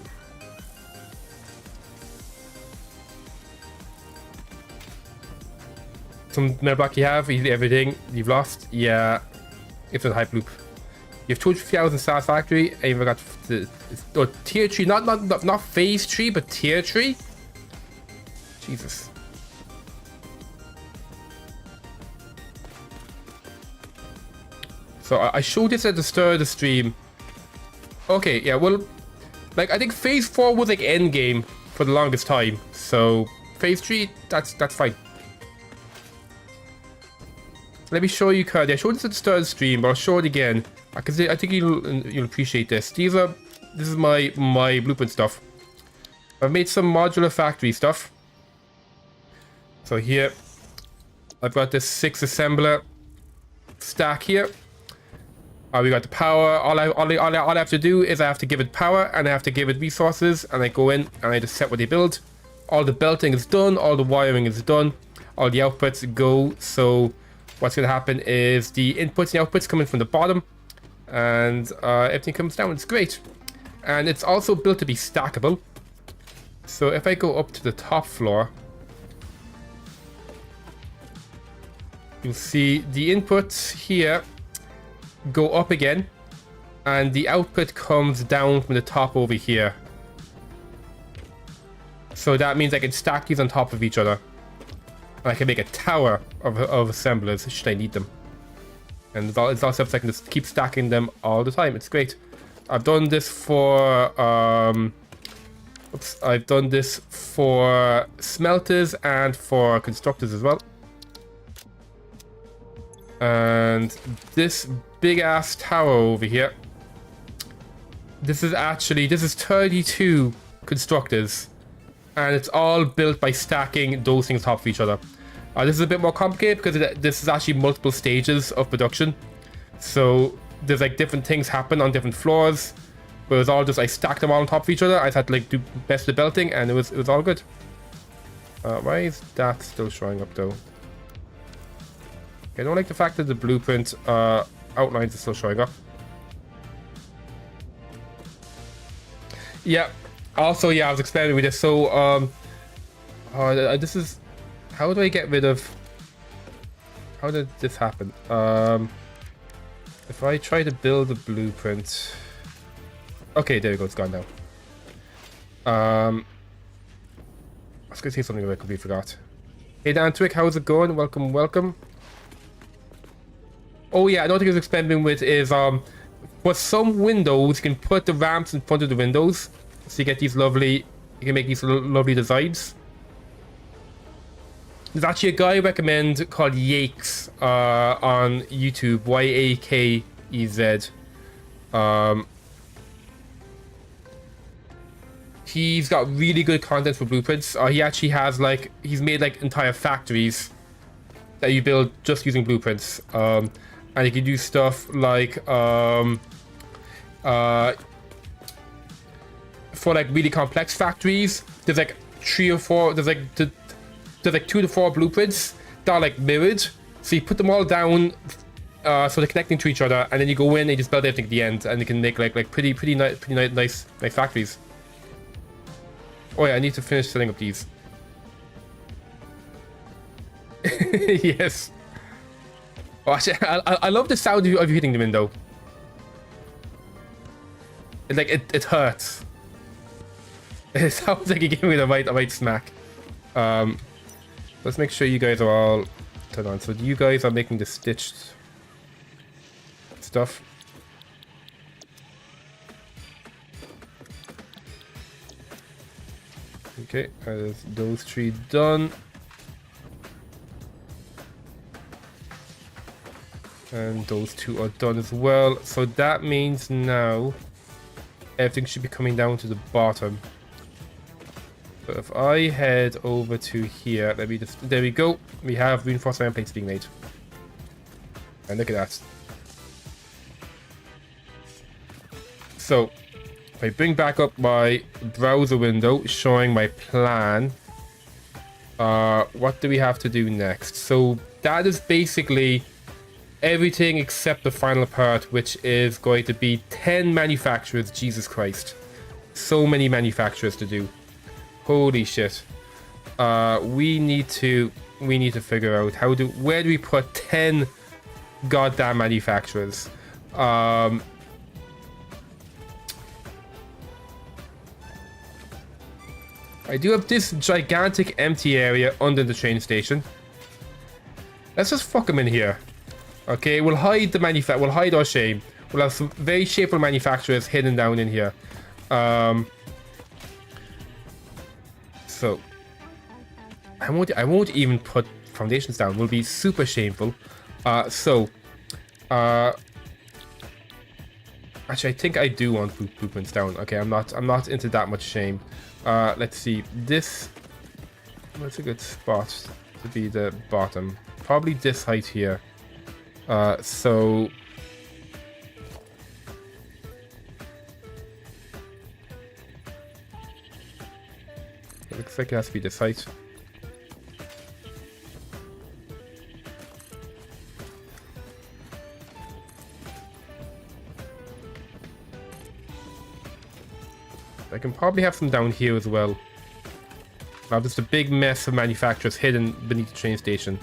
Some metal you have, everything you've lost. Yeah, it's a hype loop. You have 250,000 Satisfactory, and you've got the tier 3, not phase 3, but tier 3. Jesus. So I showed this at the start of the stream. Okay, yeah, well, like I think phase 4 was like end game for the longest time. So phase 3, that's fine. Let me show you card. I showed this at the start of the stream, but I'll show it again. I think you'll appreciate this. This is my blueprint stuff. I've made some modular factory stuff. So here, I've got this 6 assembler stack here. We got the power. All I have to do is I have to give it power and I have to give it resources, and I go in and I just set what they build. All the belting is done. All the wiring is done. All the outputs go. So what's going to happen is the inputs and outputs coming from the bottom, and everything comes down. It's great. And it's also built to be stackable. So if I go up to the top floor, you'll see the inputs here go up again, and the output comes down from the top over here. So that means I can stack these on top of each other. I can make a tower of assemblers should I need them. And it's all stuff so I can just keep stacking them all the time. It's great. I've done this for I've done this for smelters and for constructors as well. And this big ass tower over here, this is 32 constructors. And it's all built by stacking those things on top of each other. This is a bit more complicated because this is actually multiple stages of production. So there's like different things happen on different floors. But it was all just, I stacked them all on top of each other. I just had to like do best of the belting, and it was all good. Why is that still showing up though? I don't like the fact that the blueprint outlines are still showing up. Yeah. Also, yeah, I was experimenting with this. So, this is... How do I get rid of... How did this happen? If I try to build a blueprint... Okay, there we go. It's gone now. I was going to say something that I completely forgot. Hey, Dan Twick, how's it going? Welcome, welcome. Oh, yeah, another thing I was experimenting with is... for some windows, you can put the ramps in front of the windows. So you get these lovely, you can make these lovely designs. There's actually a guy I recommend called Yakes on YouTube, Yakez. He's got really good content for blueprints. He actually has like, he's made like entire factories that you build just using blueprints. And you can do stuff like for like really complex factories, there's like 3 or 4, there's like 2 to 4 blueprints that are like mirrored. So you put them all down so they're connecting to each other, and then you go in and you just build everything at the end, and you can make like pretty nice factories. Oh yeah, I need to finish setting up these. Yes. Oh, actually, I love the sound of you hitting the window. It hurts. It sounds like you gave me the right smack. Let's make sure you guys are all turn on. So you guys are making the stitched stuff. Okay, those 3 done. And those 2 are done as well. So that means now everything should be coming down to the bottom. So if I head over to here, let me just, there we go. We have reinforced iron plates being made. And look at that. So if I bring back up my browser window showing my plan, what do we have to do next? So that is basically everything except the final part, which is going to be 10 manufacturers. Jesus Christ. So many manufacturers to do. Holy shit. We need to figure out where do we put 10 goddamn manufacturers. I do have this gigantic empty area under the train station. Let's just fuck them in here. Okay, we'll hide we'll hide our shame. We'll have some very shapeful manufacturers hidden down in here. So I won't even put foundations down. We'll be super shameful. Actually, I think I do want blueprints down. Okay, I'm not into that much shame. Let's see. What's a good spot to be the bottom? Probably this height here. So it looks like it has to be this height. I can probably have some down here as well. Now just a big mess of manufacturers hidden beneath the train station.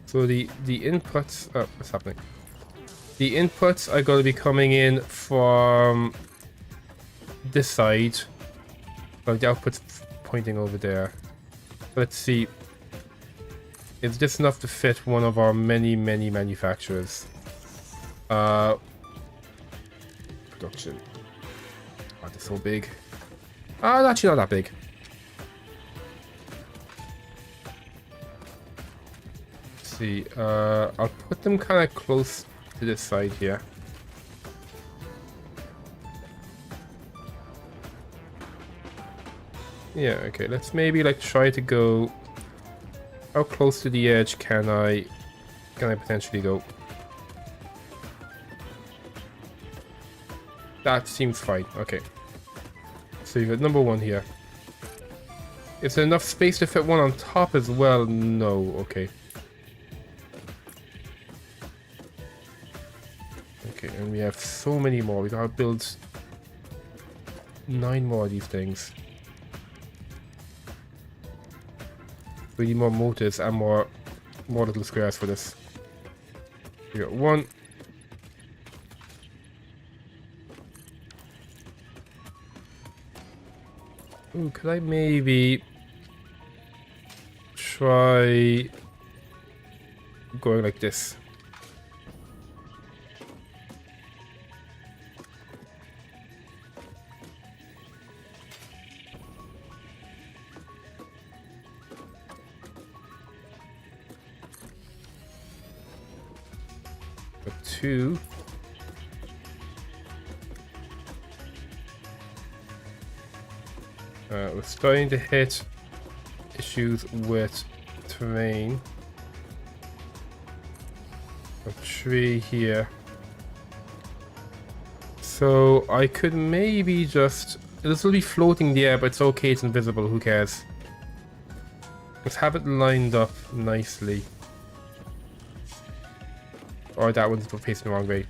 So the inputs, oh, what's happening? The inputs are going to be coming in from this side. Well, the output's pointing over there. Let's see. Is this enough to fit one of our many manufacturers? Production. Oh, they're so big. Oh, actually not that big. See, I'll put them kind of close to this side here. Yeah, okay, let's maybe like try to go. How close to the edge can I potentially go? That seems fine. Okay. So you've got number 1 here. Is there enough space to fit one on top as well? No, okay. Okay, and we have so many more. We gotta build 9 more of these things. We need more motors and more little squares for this. We got 1. Ooh, could I maybe try going like this? Got 2. We're starting to hit issues with terrain. A tree here. So I could maybe just... This will be floating in the air, but it's okay, it's invisible, who cares? Let's have it lined up nicely. Or that one's facing the wrong way.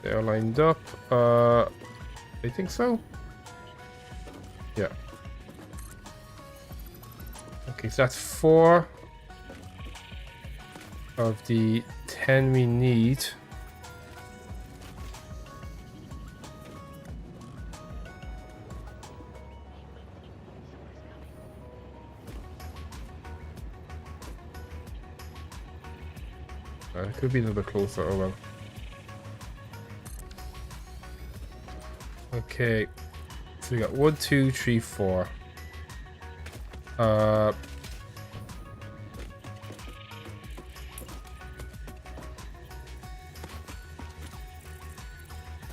They're lined up. I think so. Yeah. Okay, so that's 4 of the 10 we need. It could be a little bit closer. Oh well. Okay, so we got 1, 2, 3, 4.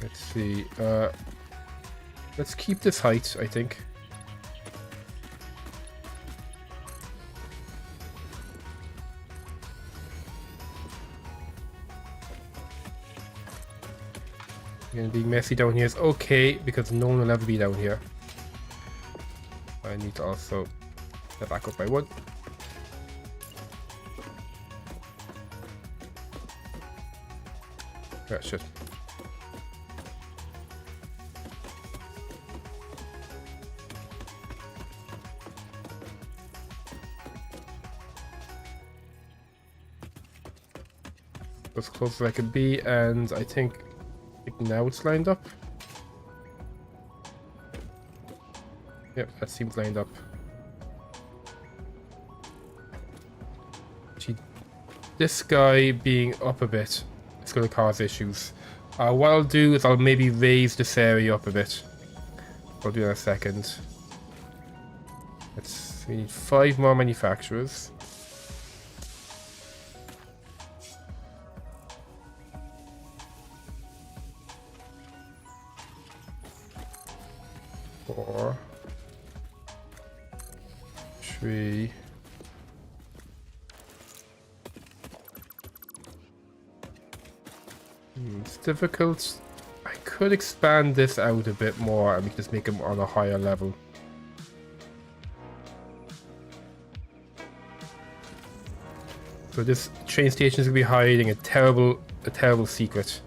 Let's see. Let's keep this height, I think. Again, being messy down here is okay because no one will ever be down here. I need to also step back up by 1. Yeah, shit. As close as I can be, and I think now it's lined up. Yep, that seems lined up. Gee, this guy being up a bit is going to cause issues. What I'll do is I'll maybe raise this area up a bit. I'll do that in a second. We need 5 more manufacturers. Four, 3. It's difficult. I could expand this out a bit more and we can just make them on a higher level. So this train station is going to be hiding a terrible secret.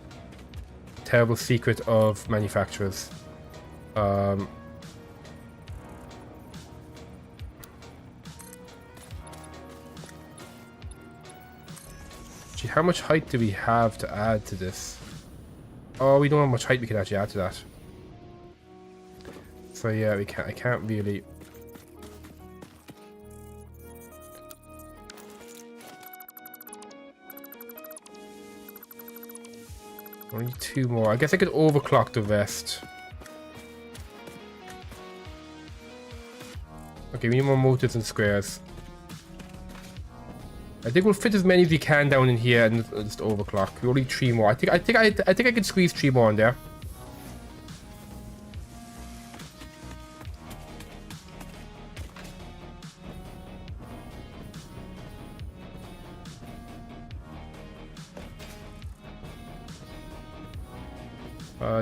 A terrible secret of manufacturers. Gee, how much height do we have to add to this? Oh, we don't have much height we can actually add to that. So yeah, I can't really. Only 2 more. I guess I could overclock the rest. Okay, we need more motors and squares. I think we'll fit as many as we can down in here and just overclock. We only 3 more. I think I can squeeze 3 more in there.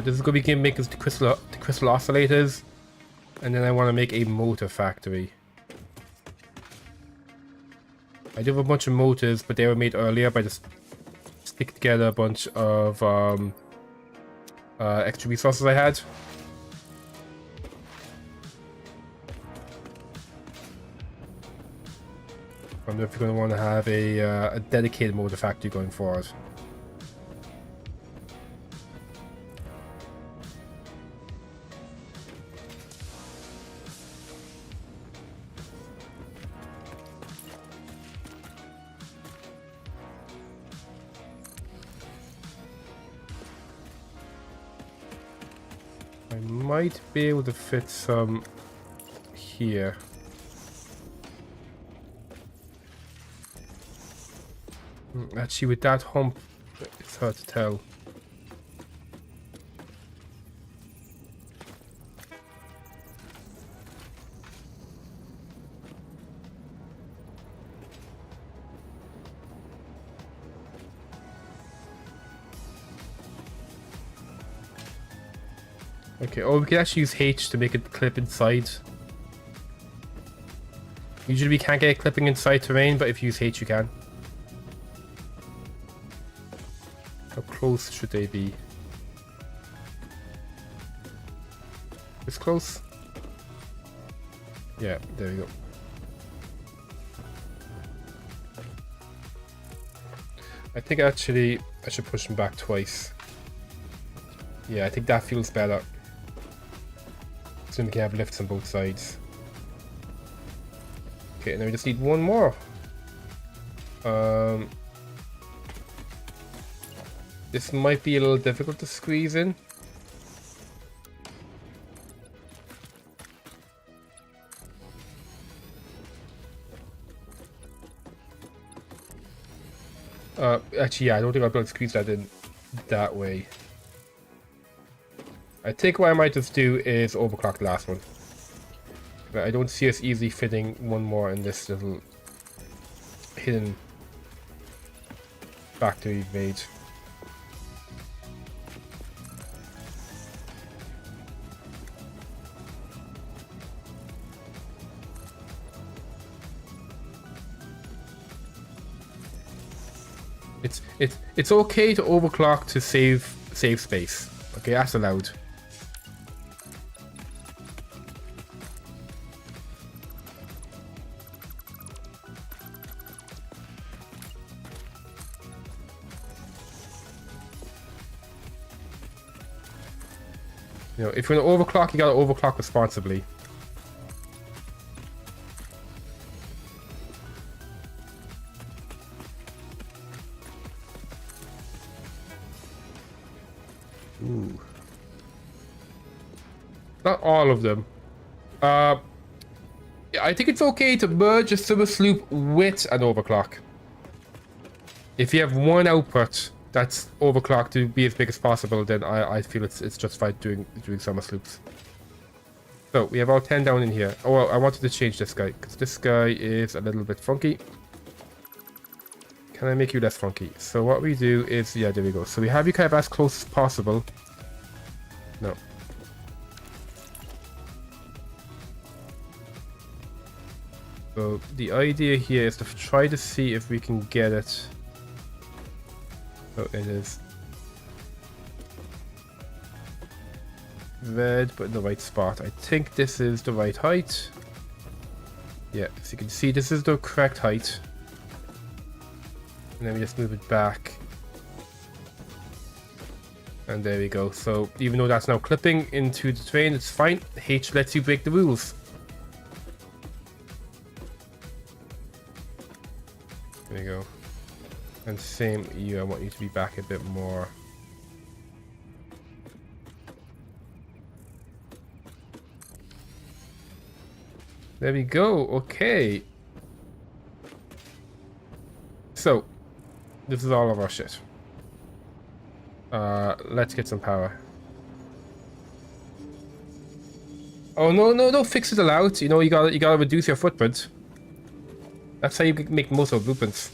This is going to be making the crystal oscillators, and then I want to make a motor factory. I do have a bunch of motors, but they were made earlier by just stick together a bunch of extra resources I had. I wonder if you're going to want to have a dedicated motor factory going forward. I might be able to fit some here. Actually, with that hump, it's hard to tell. Okay, oh, we can actually use H to make it clip inside. Usually we can't get clipping inside terrain, but if you use H you can. How close should they be? This close? Yeah, there we go. I think actually I should push them back twice. Yeah, I think that feels better. So we can have lifts on both sides. Okay, now we just need one more. This might be a little difficult to squeeze in. Actually, yeah, I don't think I'll be able to squeeze that in that way. I think what I might just do is overclock the last one. I don't see us easily fitting one more in this little hidden factory made. It's okay to overclock to save space. Okay, that's allowed. You know, if you're gonna overclock, you gotta overclock responsibly. Ooh. Not all of them. Yeah, I think it's okay to merge a silver loop with an overclock. If you have one output that's overclocked to be as big as possible, then I feel it's justified doing summer sloops. So we have all 10 down in here. Oh, well, I wanted to change this guy because this guy is a little bit funky. Can I make you less funky? So what we do is, yeah, there we go. So we have you kind of as close as possible. No. So the idea here is to try to see if we can get it. Oh, it is red, but in the right spot. I think this is the right height. Yeah, as you can see, this is the correct height. And then we just move it back. And there we go. So even though that's now clipping into the terrain, it's fine. H lets you break the rules. There you go. And same you, I want you to be back a bit more. There we go. Okay. So this is all of our shit. Let's get some power. Oh no, fixes allowed. You know, you gotta reduce your footprint. That's how you make most of blueprints.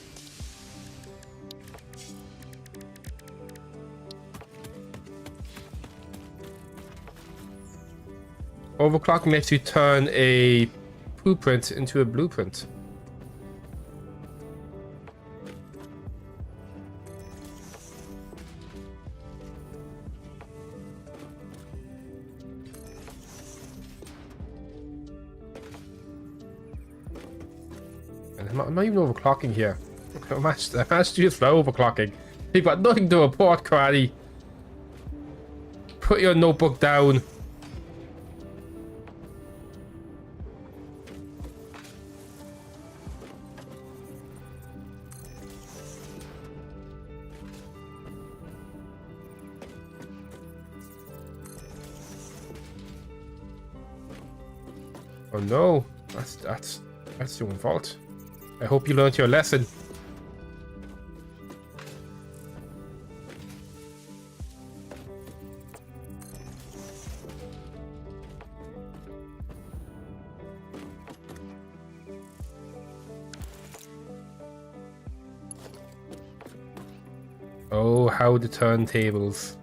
Overclocking lets you turn a blueprint into a blueprint. I'm not even overclocking here. I managed to just overclocking. You've got nothing to report, Karate. Put your notebook down. Oh no, that's your own fault. I hope you learned your lesson. Oh, how the turntables.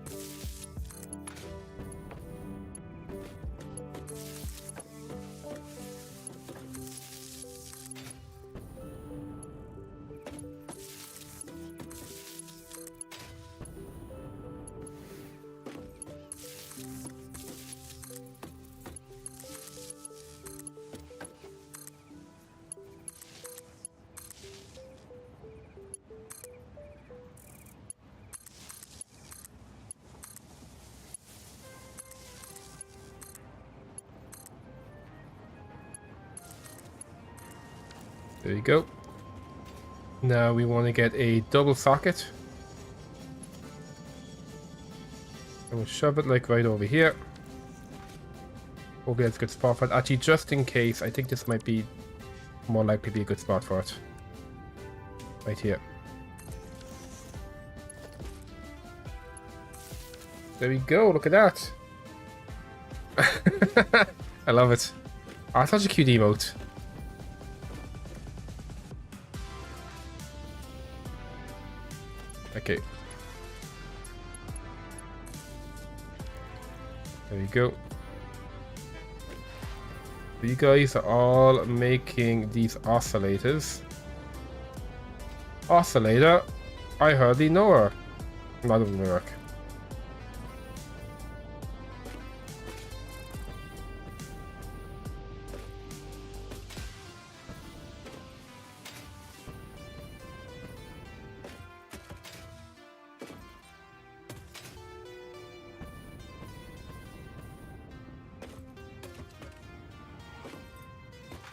There you go. Now we want to get a double socket. And we'll shove it like right over here. Hopefully that's a good spot for it. Actually, just in case, I think this might be more likely to be a good spot for it. Right here. There we go, look at that. I love it. Oh, such a cute emote. Okay. There we go. You guys are all making these oscillators. Oscillator? I hardly know her. That doesn't work.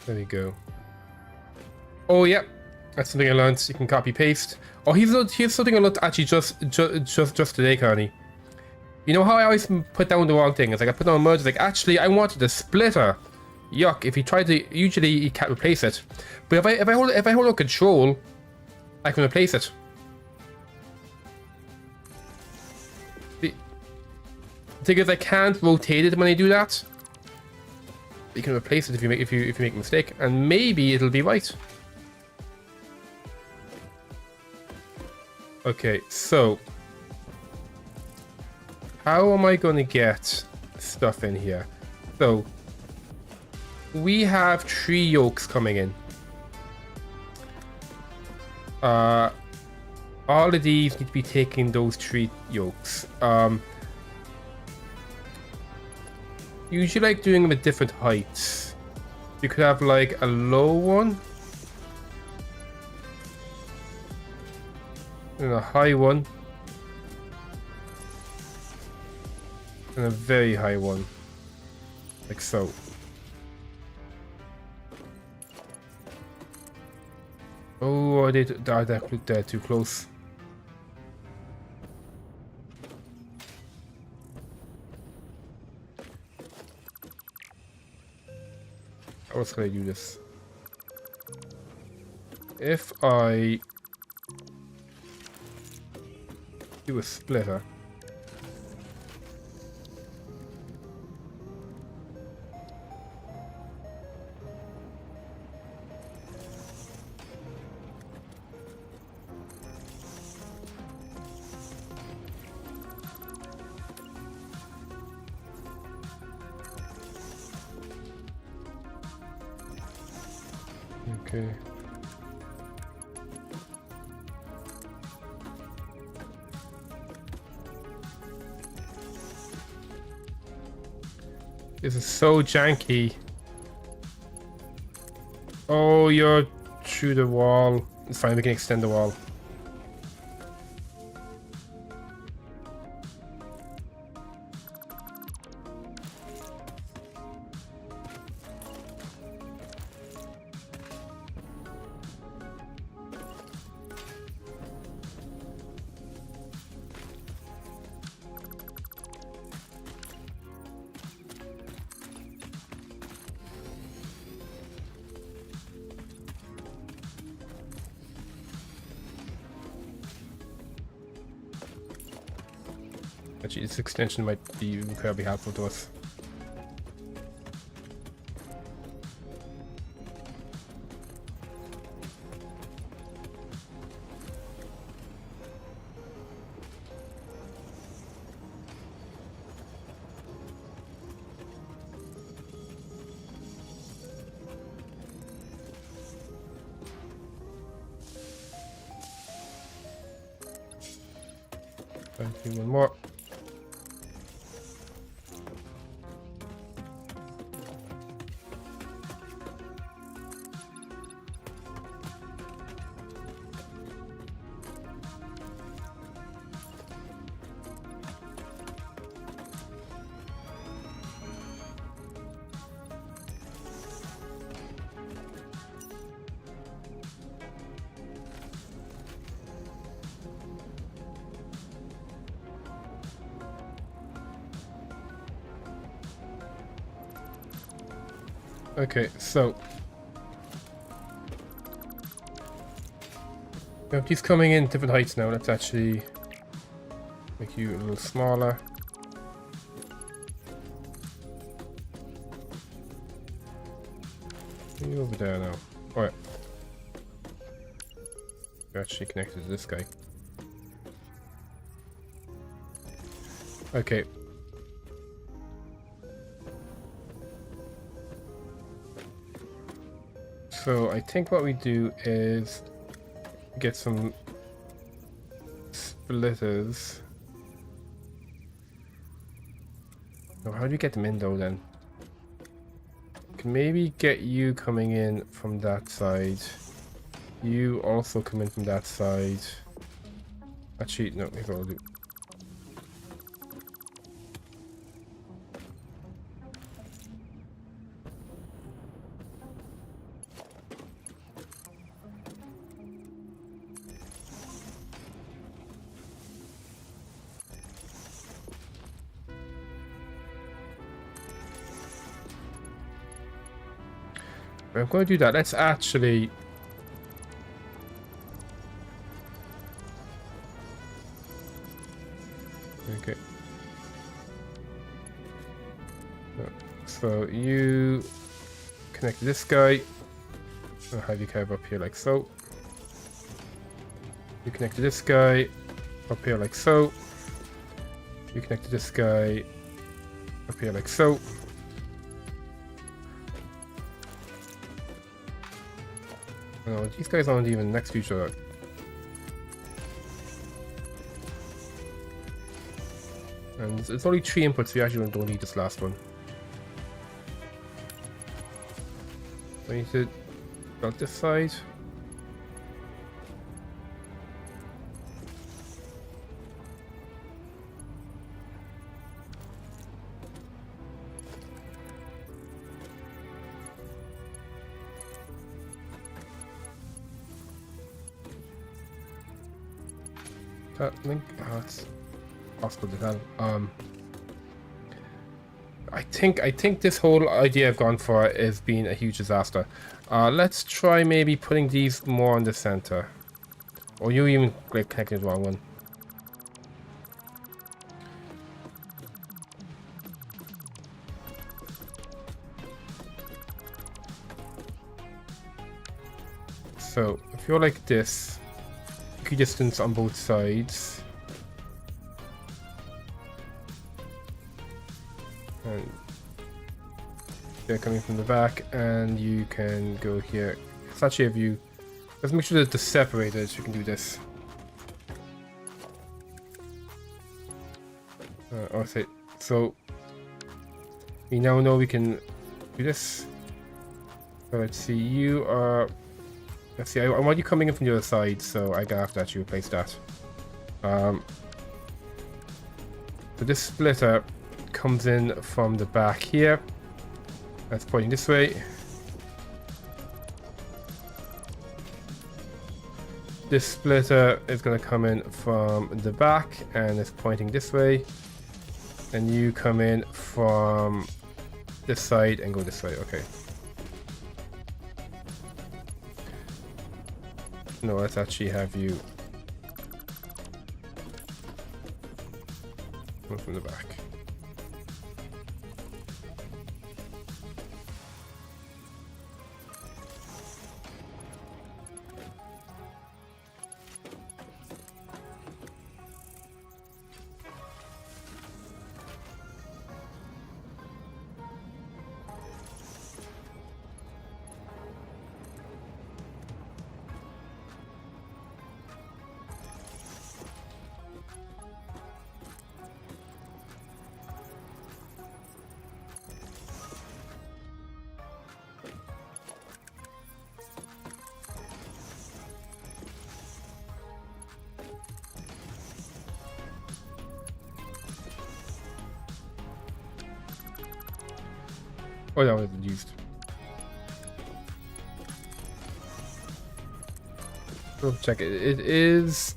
There we go. Oh yeah, that's something I learned. You can copy paste. Oh, here's something I learned actually just today, Carney. You know how I always put down the wrong thing? It's like I put down a merge. It's like actually I wanted a splitter. Yuck! If you try to, usually you can't replace it. But if I hold on control, I can replace it. The thing is, I can't rotate it when I do that. You can replace it if you make a mistake, and maybe it'll be right. Okay, so how am I going to get stuff in here? So we have 3 yolks coming in. All of these need to be taking those 3 yolks. Usually like doing them at different heights. You could have like a low one. And a high one. And a very high one. Like so. Oh, they're too close. How else can I do this? If I do a splitter. Okay. This is so janky. Oh, you're through the wall. It's fine, we can extend the wall. Actually, this extension might be incredibly helpful to us. One more. Okay, so he's coming in different heights now. Let's actually make you a little smaller. You over there now. Oh yeah. You're actually connected to this guy. Okay. So I think what we do is get some splitters. Oh, how do you get them in though then? Can maybe get you coming in from that side. You also come in from that side. Actually, no, here's what I'll do. I'm going to do that. Let's actually... Okay. So you connect to this guy. I'll have you curve up here like so. You connect to this guy up here like so. You connect to this guy up here like so. No, these guys aren't even next to each other. And it's only 3 inputs, we actually don't need this last one. I need to build this side. That link, oh, it's possible to tell. I think this whole idea I've gone for is being a huge disaster. Let's try maybe putting these more on the center. Or you even connected the wrong one. So if you're like this, equidistance on both sides. And they're coming from the back, and you can go here. It's actually a view. Let's make sure that they're separated so you can do this. Okay, so we now know we can do this. So let's see, you are... Let's see, I want you coming in from the other side, so I gotta have to actually replace that. So this splitter comes in from the back here. That's pointing this way. This splitter is going to come in from the back and it's pointing this way. And you come in from this side and go this way. Okay. No, let's actually have you come from the back. Oh, that wasn't used. We'll check it. It is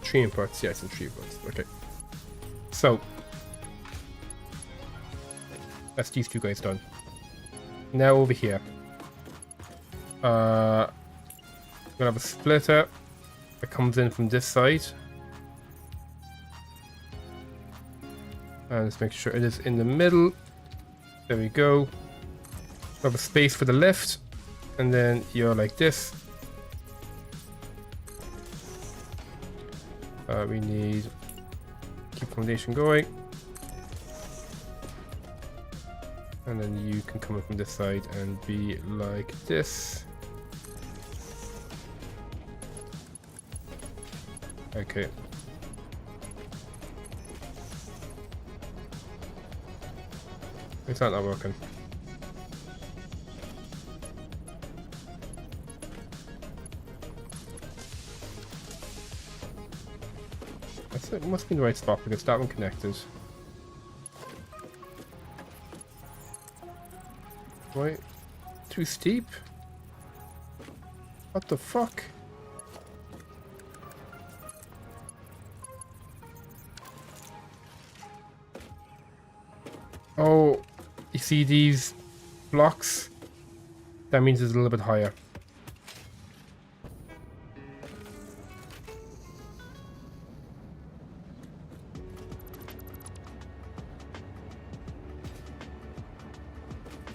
3 inputs. Yeah, it's in 3 inputs. Okay. So that's these two guys done. Now over here. We're gonna have a splitter that comes in from this side. And let's make sure it is in the middle. There we go. We have a space for the left. And then you're like this. We need keep foundation going. And then you can come in from this side and be like this. Okay. It's not working. It must be in the right spot because that one connected. Wait, too steep? What the fuck? Oh, you see these blocks? That means it's a little bit higher.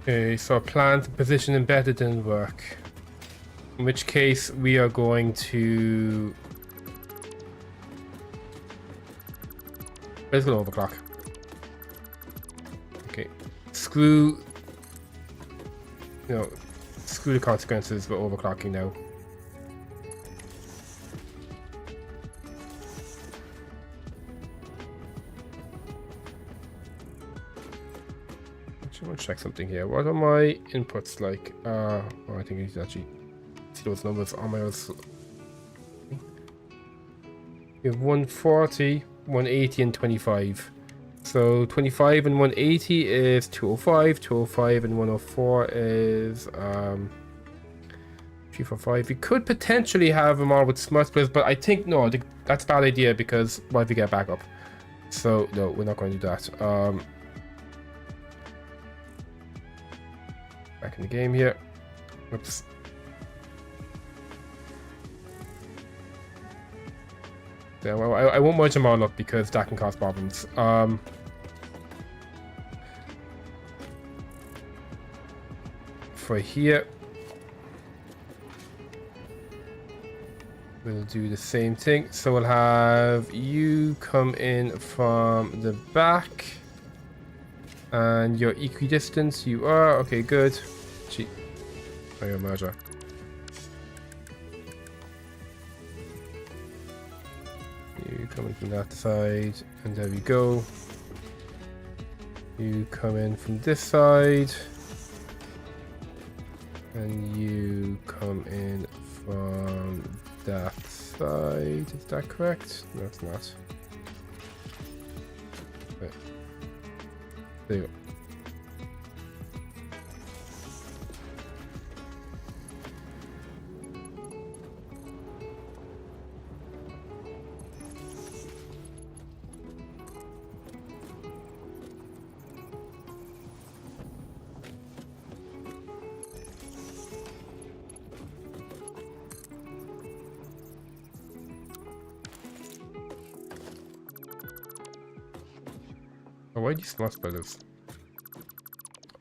Okay, so our plan to position embedded didn't work. In which case we are going to... Let's go overclock. Okay. Screw... You know, screw the consequences for overclocking now. I want to check something here. What are my inputs like? Oh, I think I need to actually see those numbers on my own. We have 140, 180, and 25. So 25 and 180 is 205. 205 and 104 is 345. We could potentially have them all with smart splits, but I think no, that's a bad idea because what if we get back up? So no, we're not going to do that. Back in the game here. Oops. Yeah, well, I won't merge them all up because that can cause problems. For here, we'll do the same thing. So we'll have you come in from the back. And your equidistance, you are. Okay, good. Gee. Oh, your merger. You come in from that side, and there we go. You come in from this side. And you come in from that side. Is that correct? No, it's not. Okay. There you go. Oh, why do you smart splitters?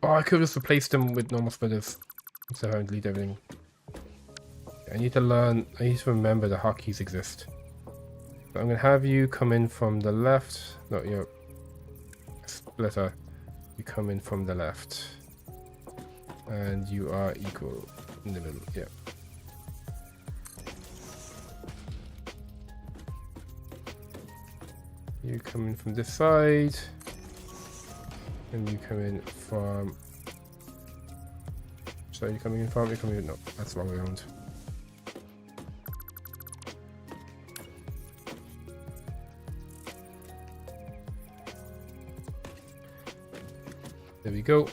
Oh, I could have just replaced them with normal splitters instead of having to delete everything. I need to learn, I need to remember the hotkeys exist. So I'm going to have you come in from the left. No, your splitter. You come in from the left. And you are equal in the middle. Yeah. You come in from this side. And you come in from... So you're coming in from... You're coming in... No, that's the wrong way around. There we go.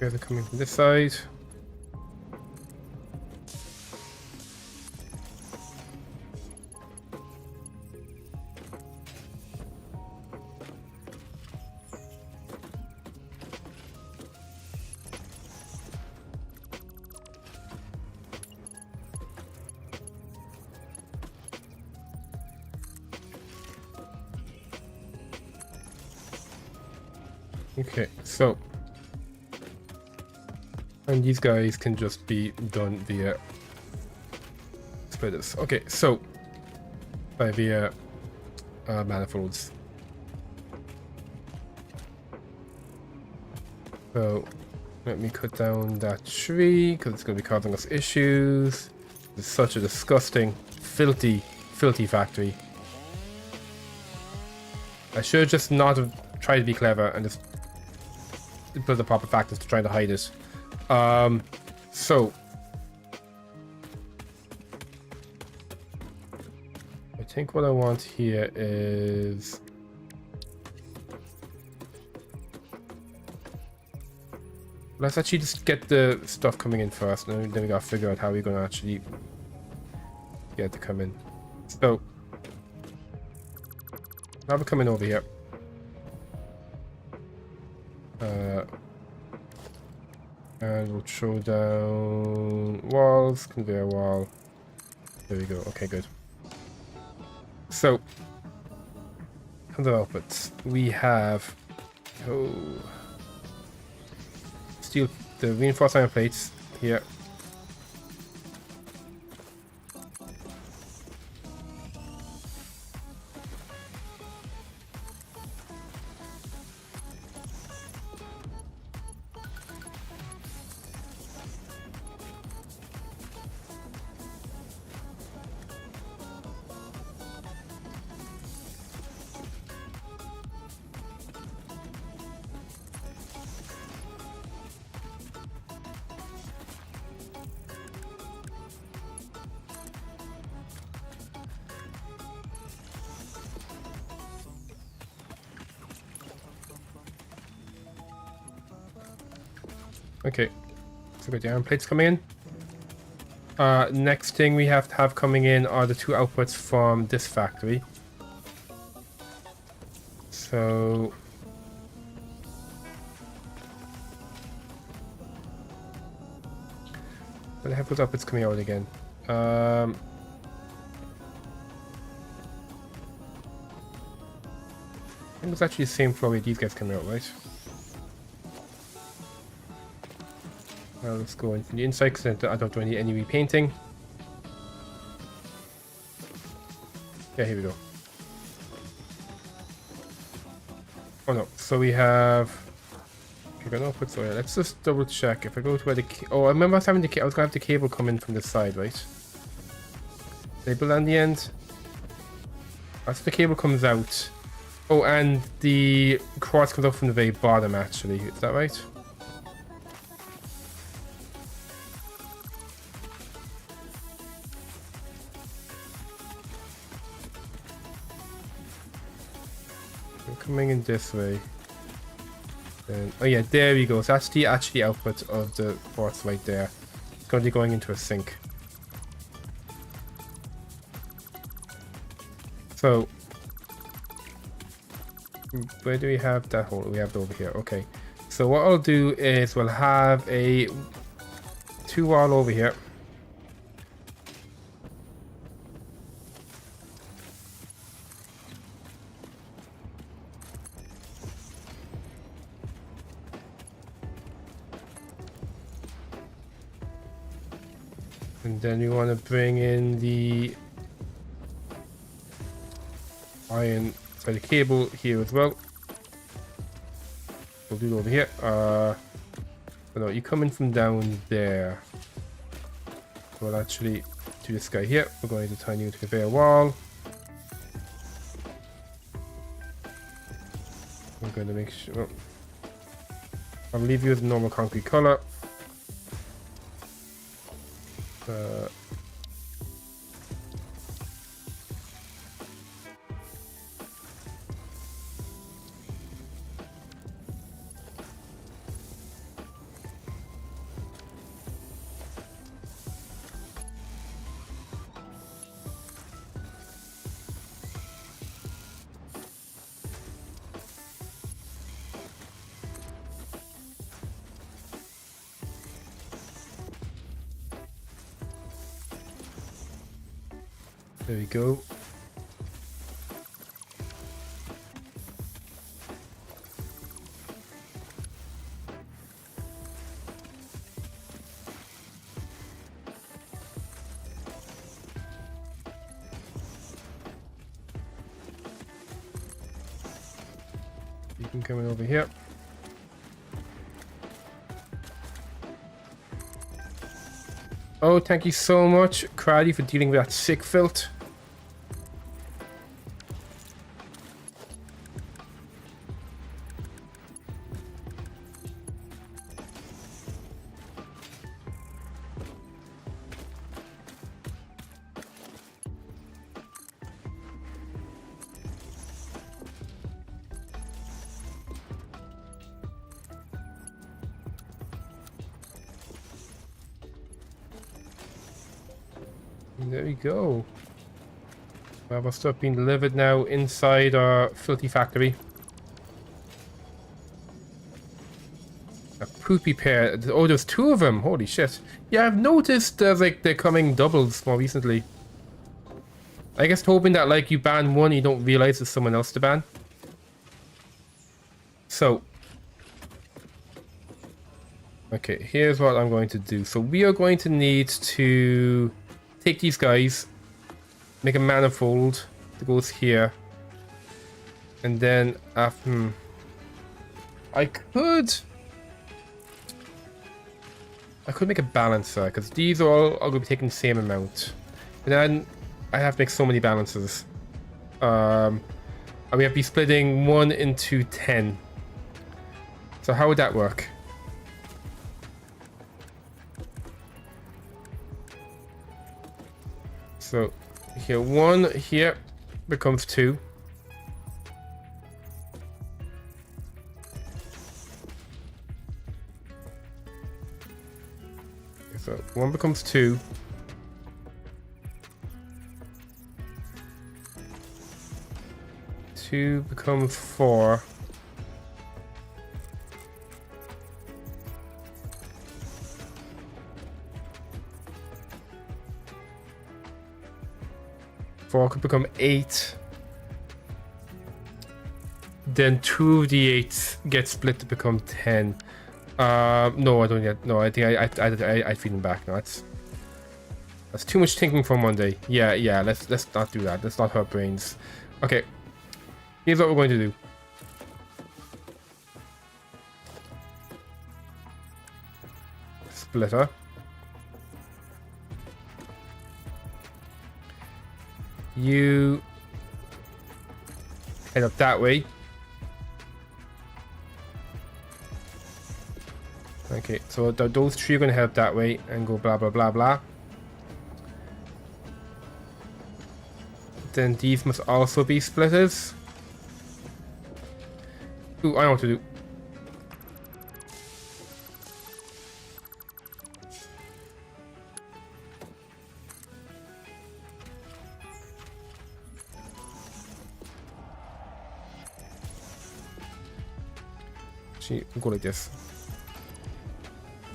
Guys are coming from this side. Okay, so, and these guys can just be done via splitters. Okay, so via manifolds. So let me cut down that tree because it's going to be causing us issues. It's such a disgusting, filthy factory. I should just not have tried to be clever and just put the proper factors to try to hide it. So I think what I want here is let's actually just get the stuff coming in first, and then we gotta figure out how we're gonna actually get it to come in. So now we're coming over here. And we'll throw down walls, conveyor wall. There we go. Okay, good. So, on the outputs, we have steel, the reinforced iron plates here. Okay, so we got the iron plates coming in. Next thing we have to have coming in are the two outputs from this factory. So where the heck was outputs coming out again? I think it's actually the same floor where these guys coming out, right? Well, let's go into the inside because I don't need any repainting. Yeah, here we go. Oh no, so we have... Okay, no output, so yeah, let's just double check. If I go to where the... Oh, I remember I was having the... I was going to have the cable come in from this side, right? Label on the end. That's the cable comes out. Oh, and the quartz comes out from the very bottom, actually. Is that right? Coming in this way. And, oh yeah, there we go. So that's the actual output of the quartz right there. It's going to be going into a sink. So where do we have that hole? We have it over here. Okay. So what I'll do is we'll have a 2 wall over here. And then we want to bring in the iron, so the cable here as well. We'll do it over here. No, you come in from down there. We'll actually do this guy here. We're going to tiny into the conveyor wall. I'm going to make sure. I'll leave you with normal concrete color. There we go. You can come in over here. Oh, thank you so much, Crowdy, for dealing with that sick filth. There we go. We have our stuff being delivered now inside our filthy factory. A poopy pair. Oh, there's two of them. Holy shit. Yeah, I've noticed there's like they're coming doubles more recently. I guess hoping that like you ban one, you don't realize there's someone else to ban. So. Okay, here's what I'm going to do. So we are going to need to take these guys, make a manifold that goes here, and then I could make a balancer because these are all going to be taking the same amount, and then I have to make so many balancers. And we have to be splitting 1 into 10. So how would that work? So here 1 here becomes 2. So 1 becomes 2. 2 becomes 4. 4 could become 8. Then 2 of the 8s get split to become 10. No, I don't yet. No, I think I feed them back. No, that's too much thinking for Monday. Yeah. Let's not do that. Let's not hurt brains. Okay. Here's what we're going to do. Splitter. You head up that way. Okay, so those 3 are going to head up that way and go blah blah blah blah. Then these must also be splitters. Ooh, I know what to do. Actually, we'll go like this.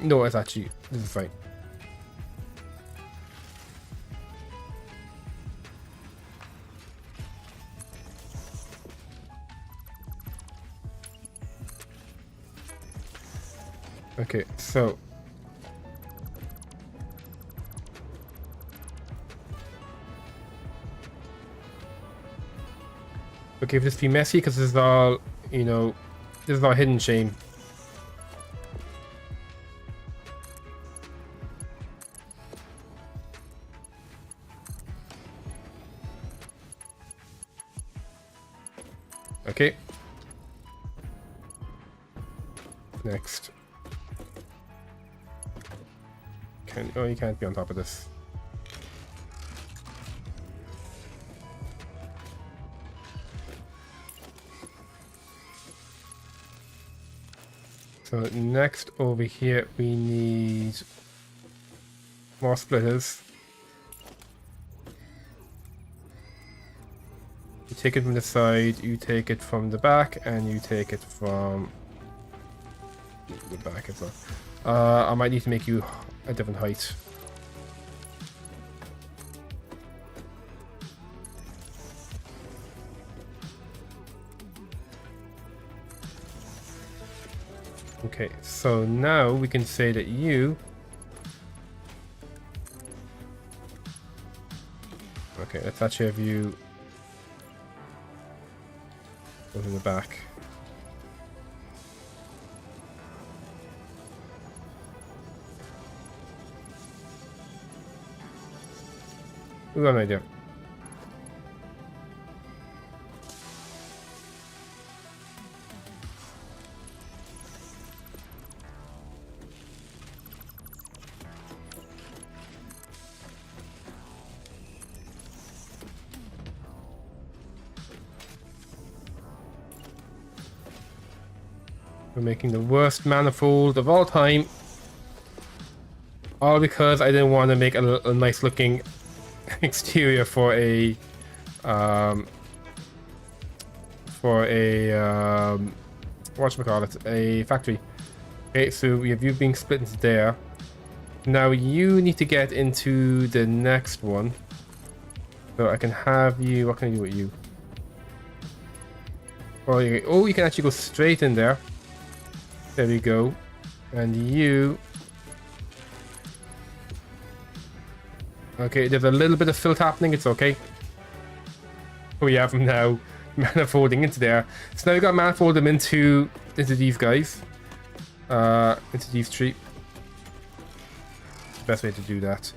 No, it's actually, this is fine. Okay, so okay, if this be messy because this is all, you know, this is all hidden shame. Okay. Next. Oh, you can't be on top of this. So next over here we need more splitters. You take it from the side, you take it from the back, and you take it from the back as well. I might need to make you a different height. Okay, so now we can say that you... Okay, let's actually have you go in the back. We got an idea. We're making the worst manifold of all time. All because I didn't want to make a nice looking exterior for a whatchamacallit, a factory. Okay, so we have you being split into there. Now you need to get into the next one. So I can have you, what can I do with you? Oh, you can actually go straight in there. There we go. And you... Okay, there's a little bit of filth happening, it's okay. We have them now manifolding into there. So now we got to manifold them into these guys. Into these three. It's the best way to do that.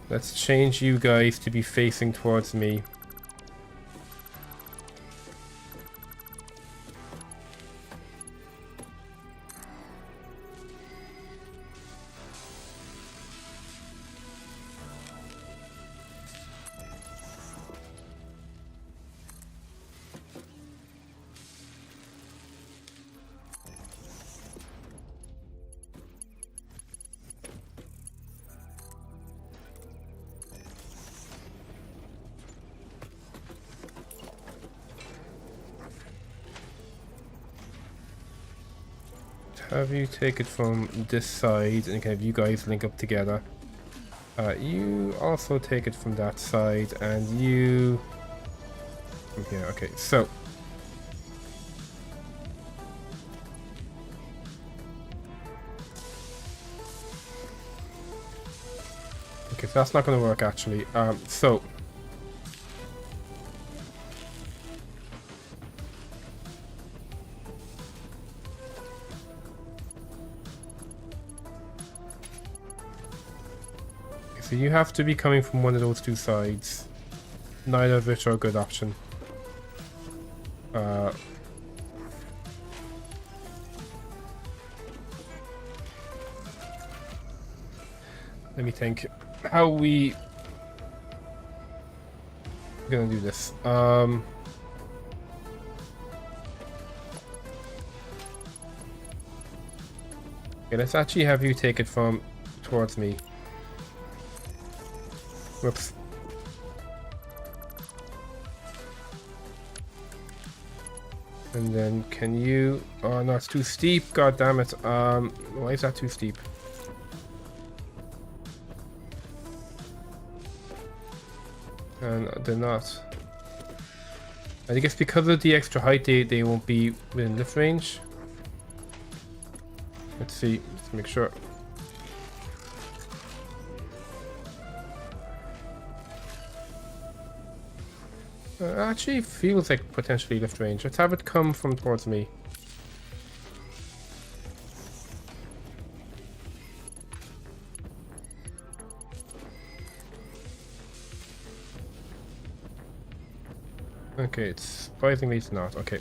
Let's change you guys to be facing towards me. Have you take it from this side and have you guys link up together. You also take it from that side and you from here. Okay, so okay, so that's not going to work actually. So you have to be coming from one of those two sides. Neither of which are a good option. Let me think. How we gonna do this? Okay, let's actually have you take it from towards me. Whoops. And then can you... Oh no, it's too steep. God damn it. Why is that too steep? And they're not. I guess because of the extra height, they won't be within lift range. Let's see. Let's make sure. Actually feels like potentially lift range. Let's have it come from towards me. Okay, it's surprisingly it's not. Okay.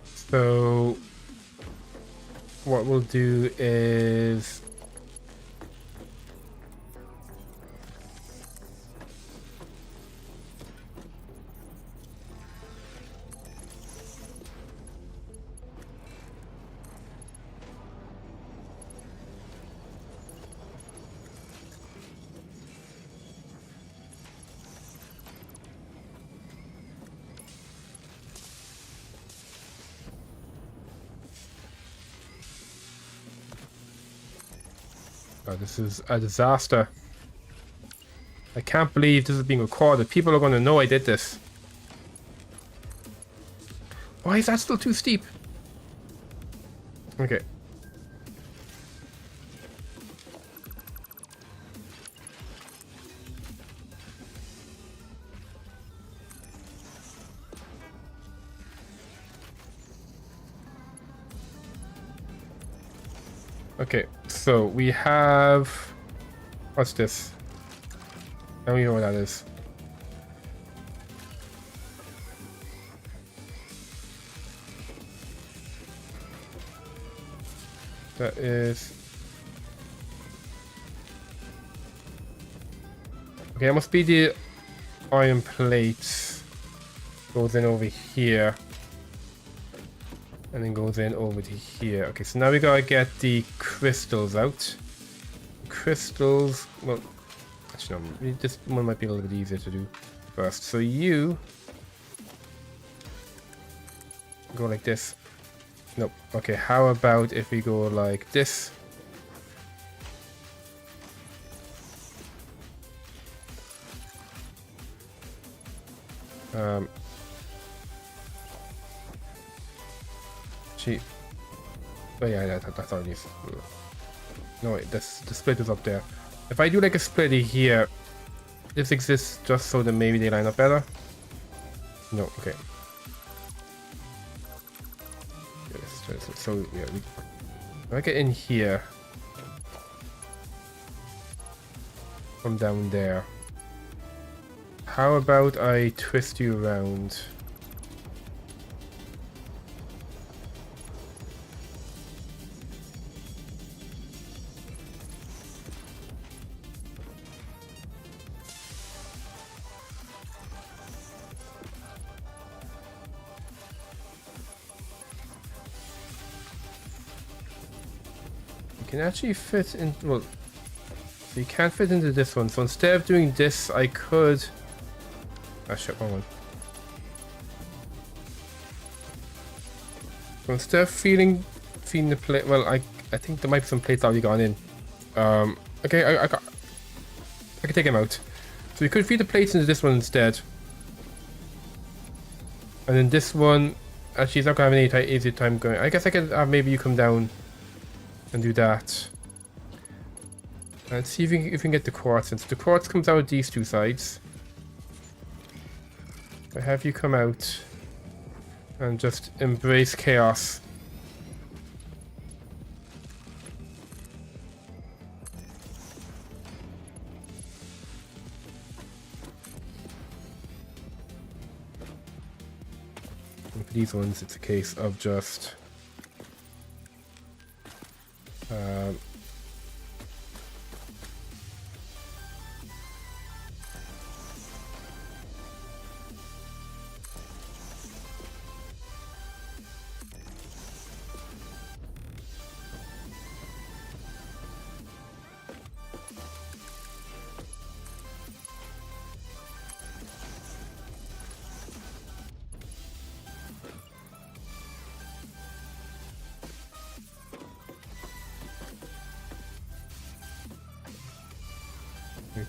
So what we'll do is oh, this is a disaster. I can't believe this is being recorded. People are going to know I did this. Why is that still too steep? Okay. Okay, so we have... What's this? I don't even know what that is. That is... Okay, that must be the iron plates. Goes in over here. And then goes in over to here. Okay, so now we gotta get the crystals out. Crystals... Well, actually no, this one might be a little bit easier to do first. So you... Go like this. Nope. Okay, how about if we go like this? Gee. Oh yeah, that's all it is. No wait, the split is up there. If I do like a split here, this exists just so that maybe they line up better. No, okay. So yeah, I get in here from down there. How about I twist you around? Can actually fit in, well, so you can't fit into this one, so instead of doing this I could, ah shit, wrong one. So instead of feeding the plate, well I think there might be some plates already gone in. Okay, I can take him out. So we could feed the plates into this one instead. And then this one, actually it's not gonna have any easy time going. I guess I could have maybe you come down and do that. And see if we can get the quartz. Since the quartz comes out these two sides, I have you come out and just embrace chaos. And for these ones, it's a case of just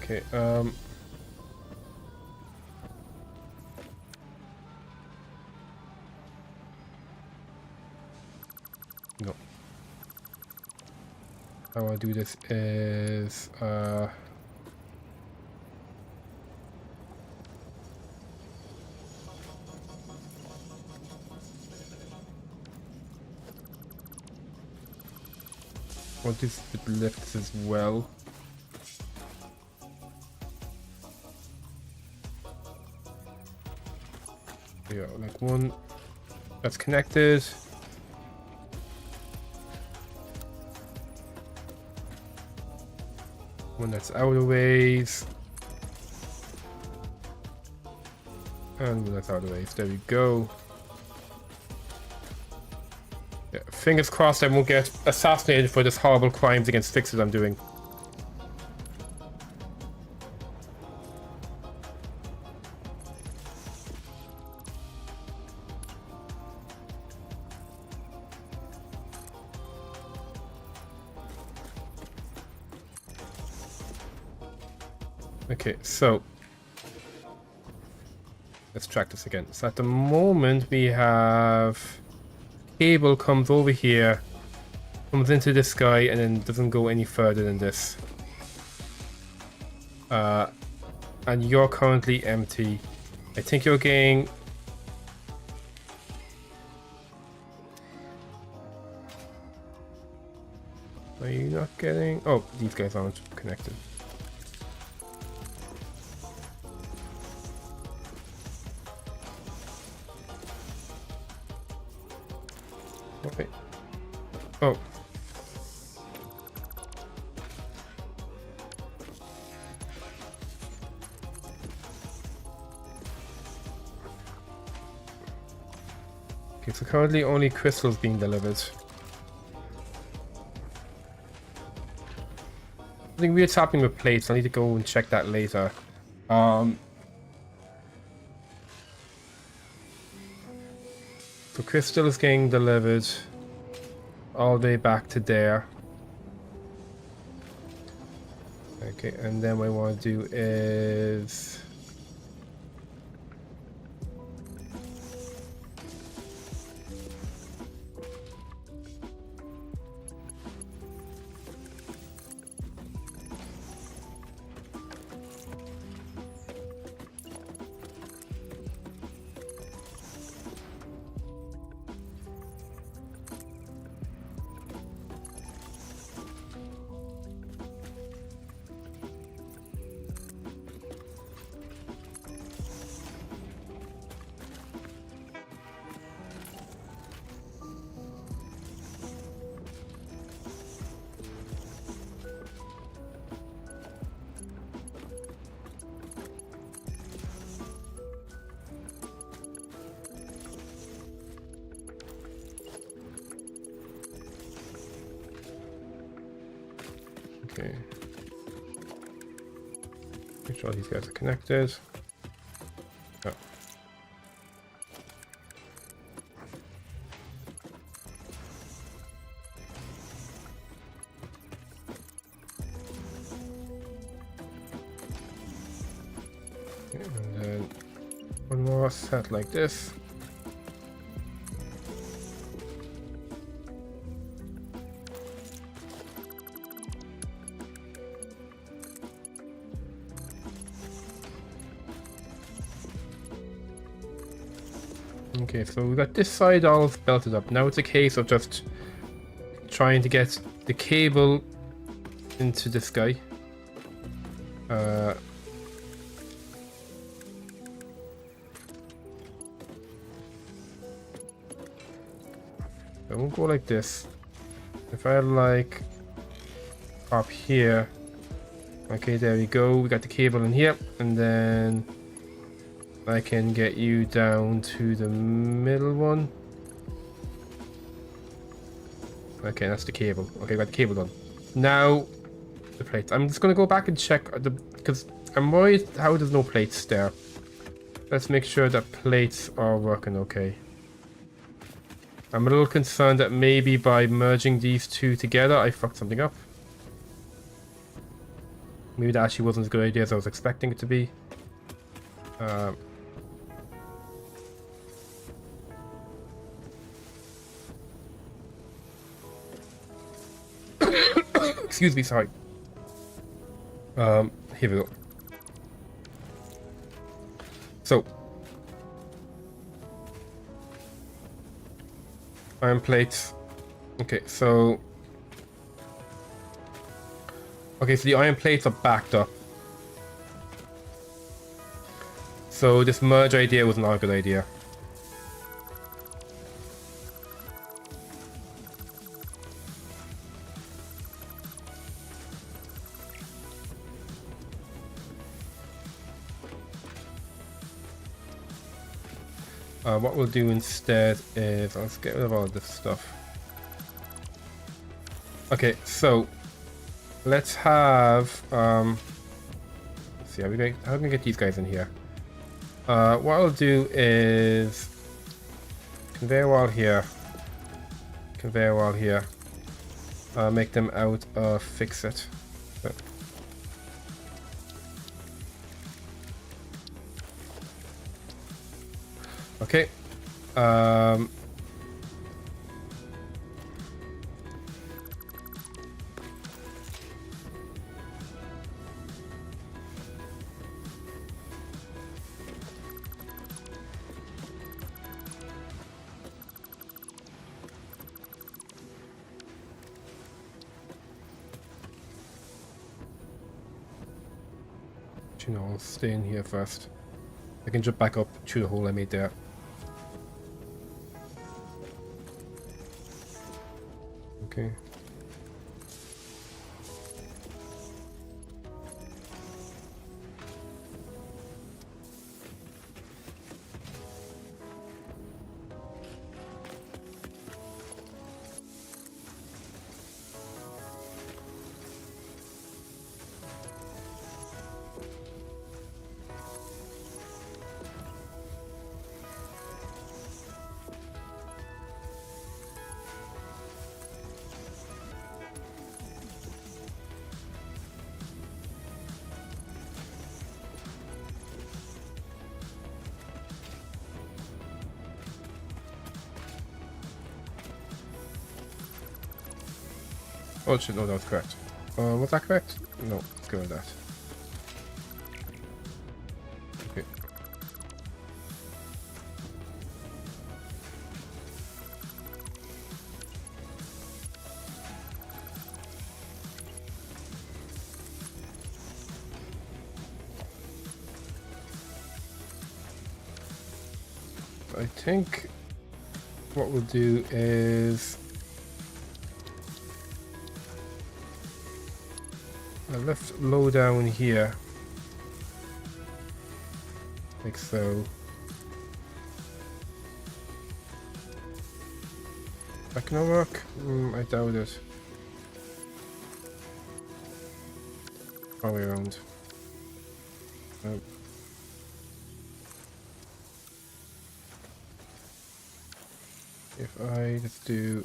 okay, no. How I do this is, want this bit left as well. Yeah, like one that's connected. One that's out of ways. And one that's out of ways. There we go. Yeah, fingers crossed I won't get assassinated for this horrible crimes against fixes I'm doing. Okay, so Let's track this again. So at the moment we have cable comes over here, comes into this guy, and then doesn't go any further than this. And you're currently empty. I think you're getting... Are you not getting... Oh, these guys aren't connected. Okay. Oh. Okay, so currently only crystals being delivered. I think we're tapping with plates. I need to go and check that later. So crystal is getting delivered all the way back to there. Okay, and then what I want to do is... Okay. Make sure these guys are connected. Oh. Okay, and then one more set like this. Okay, so we got this side all belted up. Now it's a case of just trying to get the cable into this guy. I won't go like this. If I like up here, okay, there we go. We got the cable in here, and then I can get you down to the middle one. Okay, that's the cable. Okay, got the cable done. Now, the plates. I'm just gonna go back and check because I'm worried how there's no plates there. Let's make sure that plates are working okay. I'm a little concerned that maybe by merging these two together, I fucked something up. Maybe that actually wasn't as good an idea as I was expecting it to be. Excuse me, sorry. Here we go. So, iron plates. Okay, so the iron plates are backed up. So this merge idea was not a good idea. What we'll do instead is let's get rid of all this stuff. Okay, so let's have let's see how do we get these guys in here. What I'll do is conveyor wall here, conveyor wall here. Make them out of fix it. So. Okay. You know, I'll stay in here first. I can jump back up through the hole I made there. Okay. Oh shit, no, that was correct. Was that correct? No, let's go with that. Okay. I think what we'll do is I left low down here, like so. That can work? I doubt it. Wrong way around. Nope. If I just do,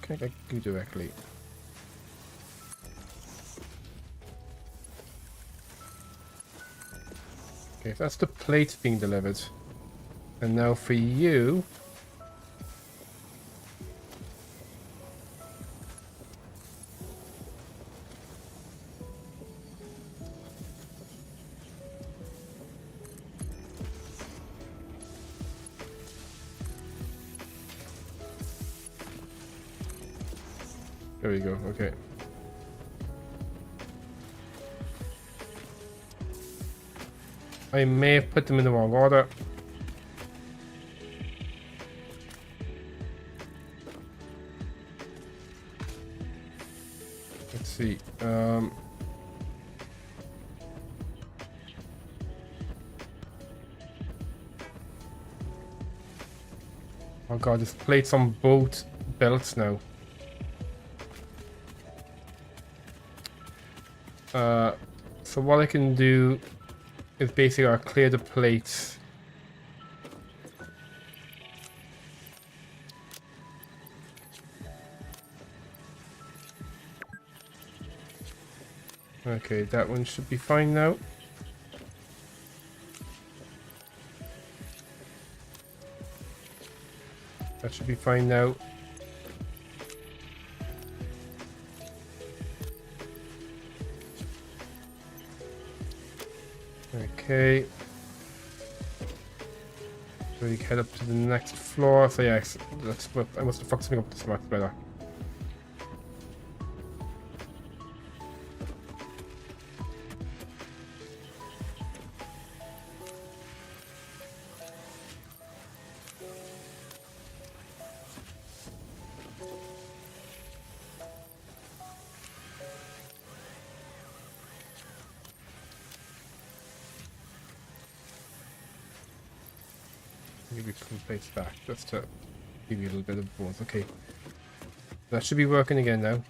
can I go directly? Okay, if that's the plate being delivered. And now for you. There we go, okay. I may have put them in the wrong order. Let's see. Oh god, there's plates on both belts now. So what I can do is basically I'll clear the plates. Okay, that one should be fine now. That should be fine now. Okay. So we head up to the next floor. So yes, that's what I must have fucked something up this much better. Maybe pull plates back just to give you a little bit of both. Okay, that should be working again now.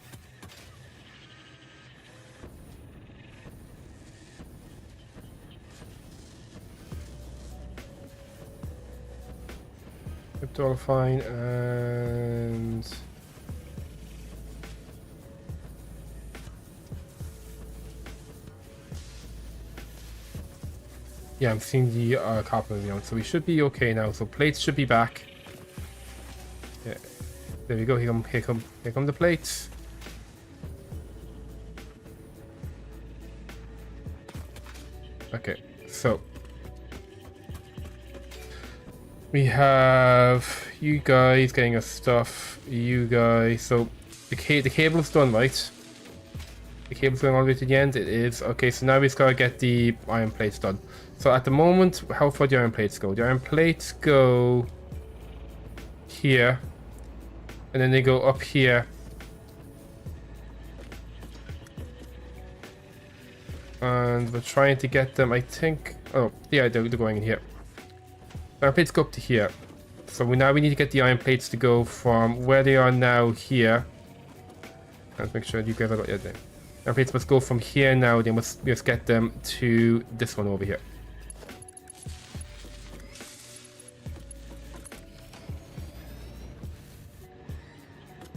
It's all fine, and Yeah, I'm seeing the copper moving on, so we should be okay now. So plates should be back. Yeah, there we go. Here come the plates. Okay, so we have you guys getting us stuff. You guys, so the cable's done, right? The cable's going all the way to the end. It is okay. So now we just gotta get the iron plates done. So at the moment, how far do the iron plates go? The iron plates go here, and then they go up here. And we're trying to get them, I think. Oh, yeah, they're going in here. Iron plates go up to here. So now we need to get the iron plates to go from where they are now here. Let's make sure you guys are there. Iron plates must go from here now. They must just get them to this one over here.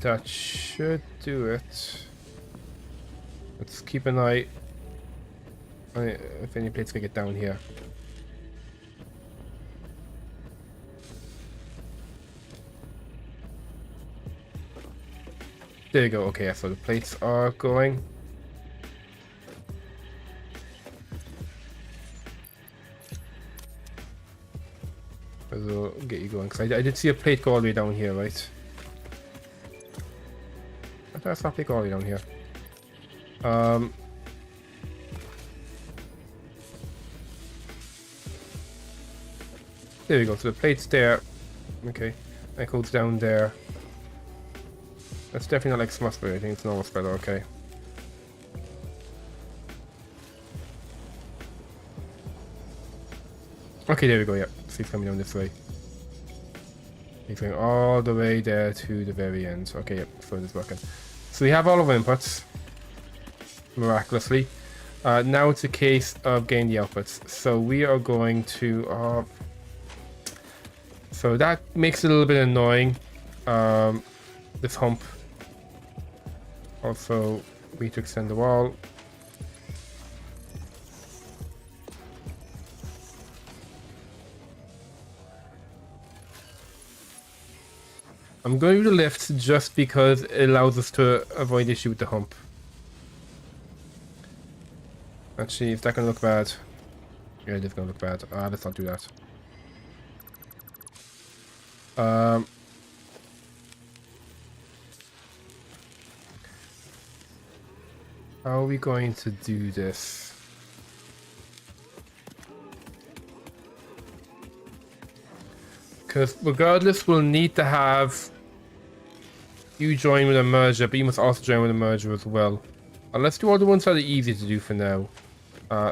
That should do it. Let's keep an eye on if any plates can get down here. There you go. Okay, so the plates are going. I'll get you going, because I did see a plate go all the way down here, right? That's not plate go all the way down here. There we go, so the plate's there. Okay, that goes down there. That's definitely not like smart spread, I think it's normal spreader, okay. Okay, there we go, yeah. See it's coming down this way. He's going all the way there to the very end. Okay, yep, so it's working. So we have all of our inputs, miraculously. Now it's a case of getting the outputs. So we are going to... so that makes it a little bit annoying, this hump. Also, we need to extend the wall. I'm going to do the lift just because it allows us to avoid the issue with the hump. Actually, is that going to look bad? Yeah, it is going to look bad. Let's not do that. How are we going to do this? Because regardless, we'll need to have you join with a merger, but you must also join with a merger as well. Let's do all the ones that are easy to do for now.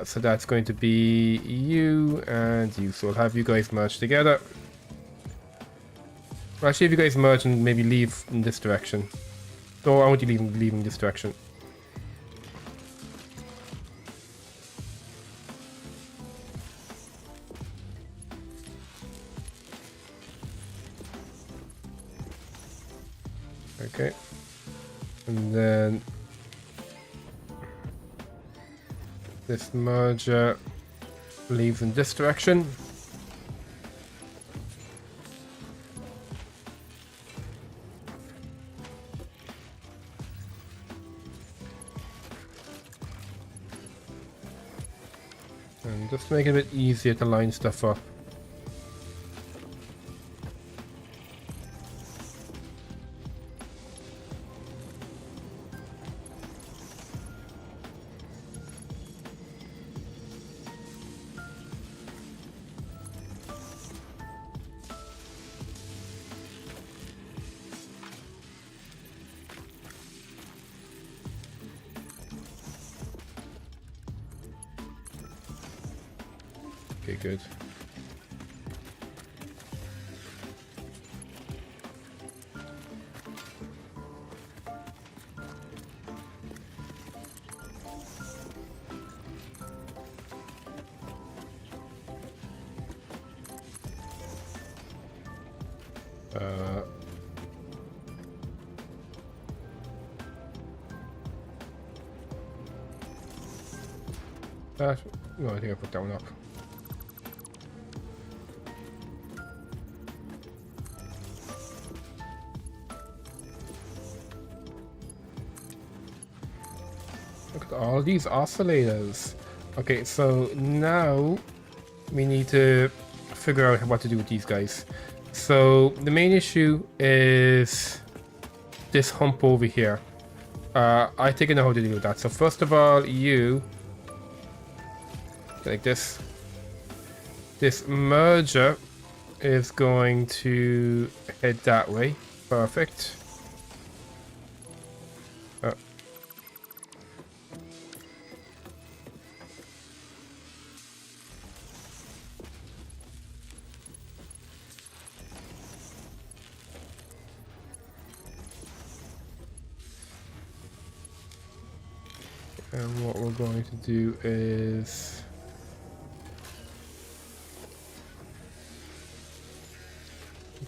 So that's going to be you and you. So we'll have you guys merge together. Actually, if you guys merge and maybe leave in this direction. No, I want you leaving this direction. Okay. And then this merger leaves in this direction. And just make it a bit easier to line stuff up. Okay, good. No, I think I put that one up. Look at all these oscillators. Okay, so now we need to figure out what to do with these guys. So the main issue is this hump over here. I think I know how to deal with that. So first of all, you like this. This merger is going to head that way. Perfect. And what we're going to do is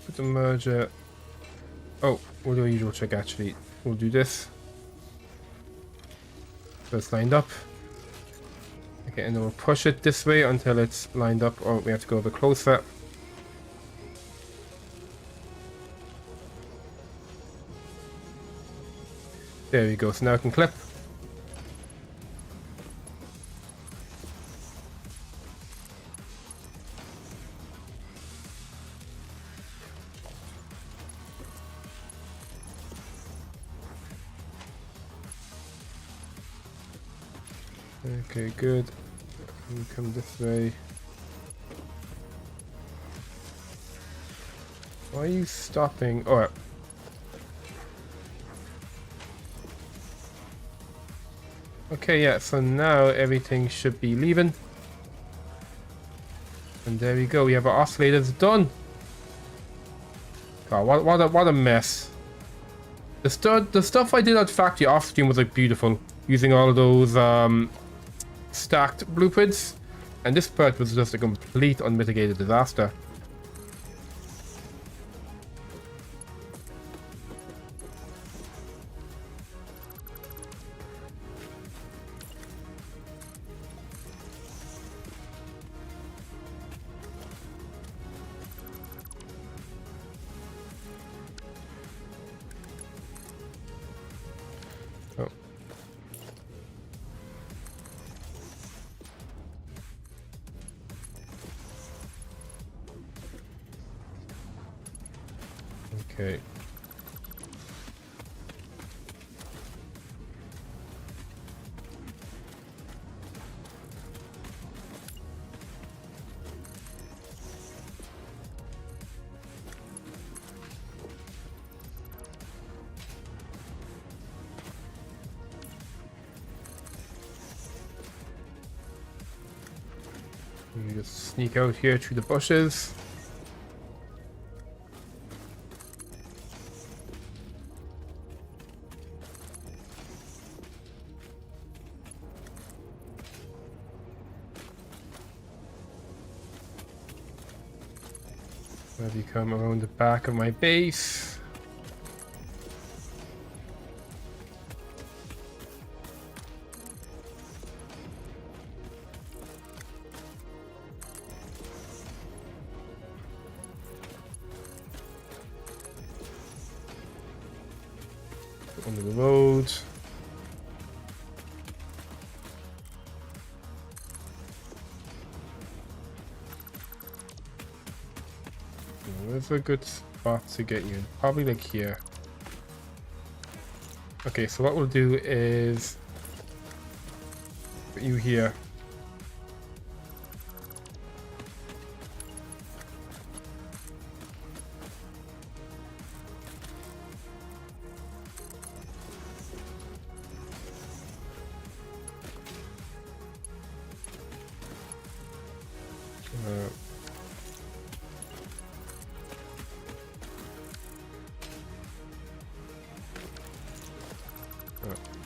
put the merger. Oh, we'll do a usual check actually. We'll do this. So it's lined up. Okay, and then we'll push it this way until it's lined up, or we have to go a bit closer. There we go. So now I can clip. Okay, good. And come this way. Why are you stopping? Alright. Okay, yeah, so now everything should be leaving. And there we go, we have our oscillators done. God, what a mess. The stuff I did at Factory off stream was like beautiful. Using all of those stacked blueprints. And this part was just a complete unmitigated disaster. Oh. Okay. You just sneak out here through the bushes. Have you come around the back of my base? Under the road. Where's a good spot to get you? Probably like here. Okay, so what we'll do is put you here.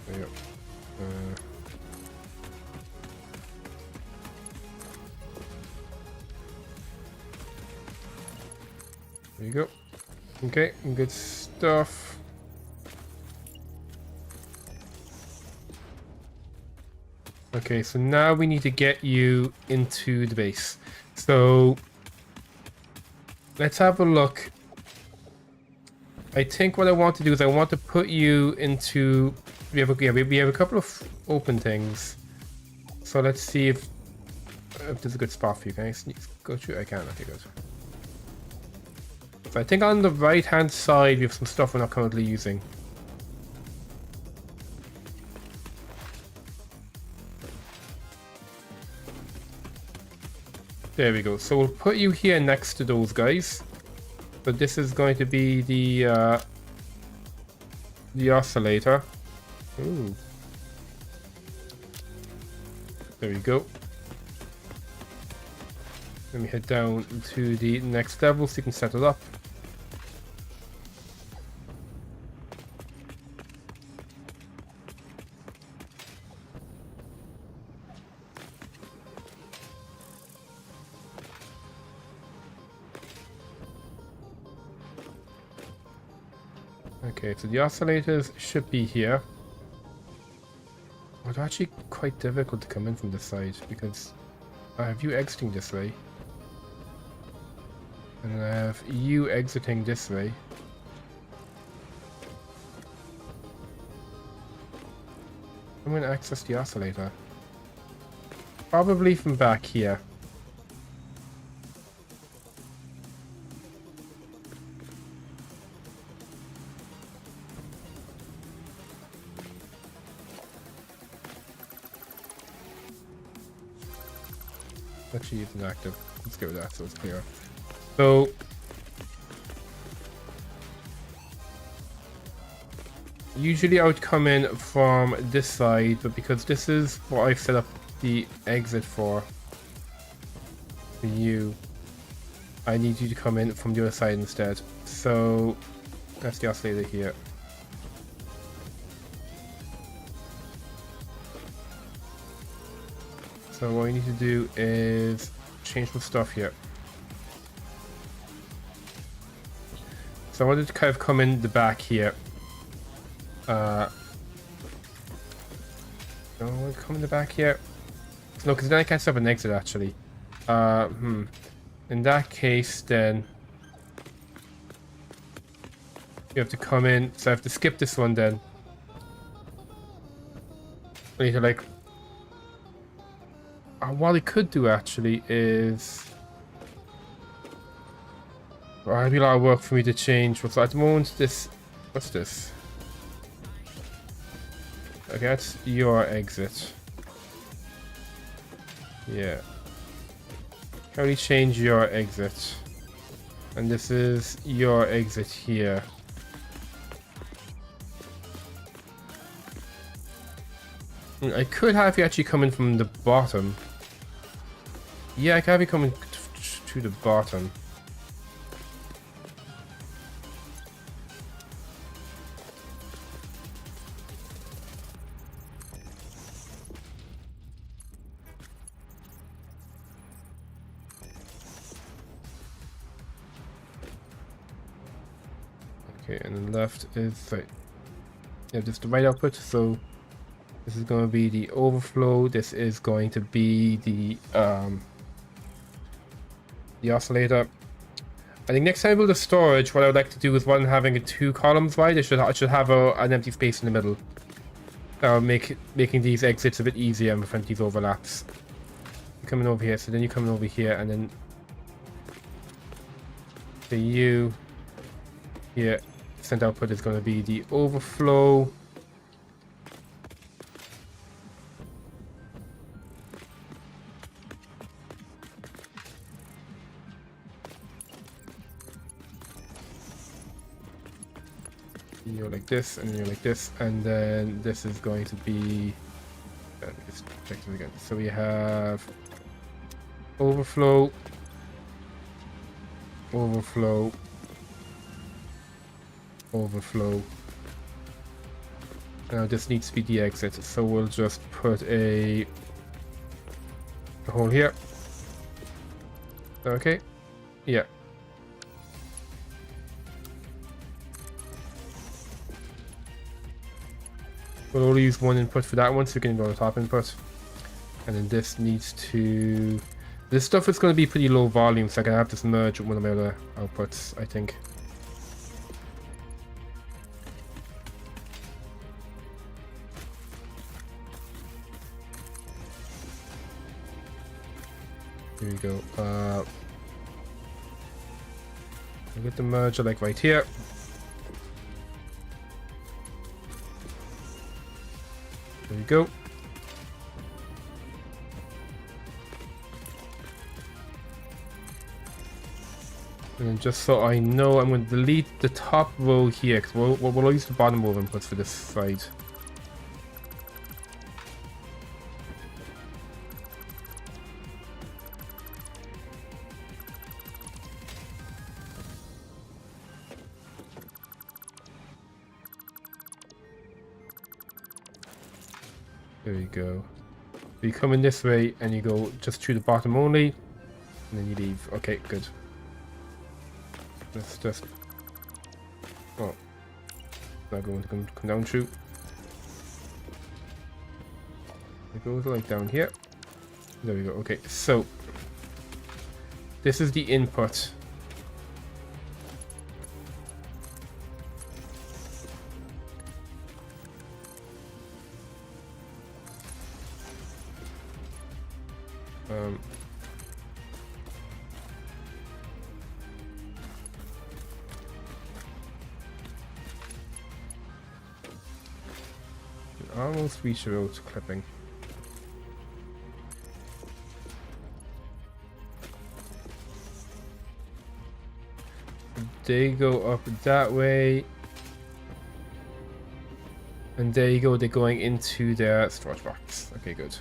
There you go. There you go. Okay, good stuff. Okay, so now we need to get you into the base. So let's have a look. I think what I want to do is I want to put you into we have a couple of open things. So let's see if there's a good spot for you. Can I go through? I can. Okay, good. So I think on the right hand side we have some stuff we're not currently using. There we go. So we'll put you here next to those guys. So this is going to be the oscillator. Ooh. There we go. Let me head down to the next level so you can set it up. Okay, so the oscillators should be here. It's actually quite difficult to come in from this side because I have you exiting this way. And I have you exiting this way. I'm going to access the oscillator. Probably from back here. Actually, it's inactive. Let's go with that so it's clear. So usually I would come in from this side, but because this is what I've set up the exit for you, I need you to come in from the other side instead. So that's the oscillator here. So what we need to do is change some stuff here. So I wanted to kind of come in the back here. No, I want to come in the back here. No, because then I can't stop an exit actually. In that case, then you have to come in. So I have to skip this one then. I need to like. What I could do actually is. Well, it'd be a lot of work for me to change. So at the moment, this. What's this? Okay, that's your exit. Yeah. Can we change your exit? And this is your exit here. I could have you actually come in from the bottom. Yeah, I can have you coming to the bottom. Okay, and then left is sorry. Yeah, just the right output. So this is going to be the overflow. This is going to be the oscillator. I think next time with the storage, what I would like to do is rather than having it 2 columns wide, I should have an empty space in the middle. Making these exits a bit easier and prevent these overlaps. You're coming over here, so then you're coming over here, and then the U here. Sent output is going to be the overflow. You're like this, and you're like this, and then this is going to be. Let me just check this again. So we have overflow, overflow, overflow. Now this needs to be the exit, so we'll just put a hole here. Okay, yeah. We'll only use one input for that one, so we can go to top input. And then this needs to. This stuff is going to be pretty low volume, so I can have this merge with one of my other outputs, I think. Here we go. I'll get the merger like right here. There we go. And just so I know, I'm going to delete the top row here, because we'll use the bottom row inputs for this side. There you go. So you come in this way and you go just through the bottom only, and then you leave. Okay, good. Let's just... Oh. Not going to come down through. It goes like down here. There we go. Okay, so... This is the input. Almost reach the road to clipping. They go up that way. And there you go, they're going into their storage box. Okay, good.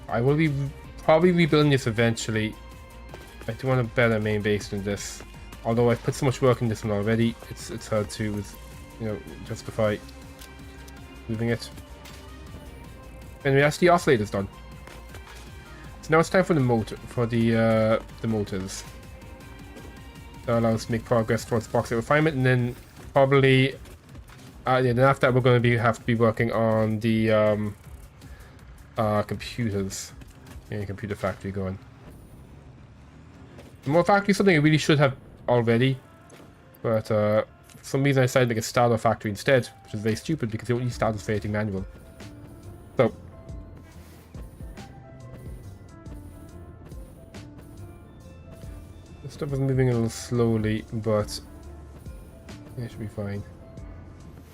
I will be probably rebuilding this eventually. I do want a better main base than this. Although I've put so much work in this one already, it's hard to, you know, justify moving it. Anyway, that's the oscillator's done. So now it's time for the motor, for the motors. That allows us to make progress towards bauxite refinement, and then probably, yeah, then after that we're going to have to be working on the computers. Yeah, computer factory going. The more factory is something I really should have already, but for some reason I decided to make a starter factory instead, which is very stupid because it only starts with manual. So this stuff is moving a little slowly, but it should be fine.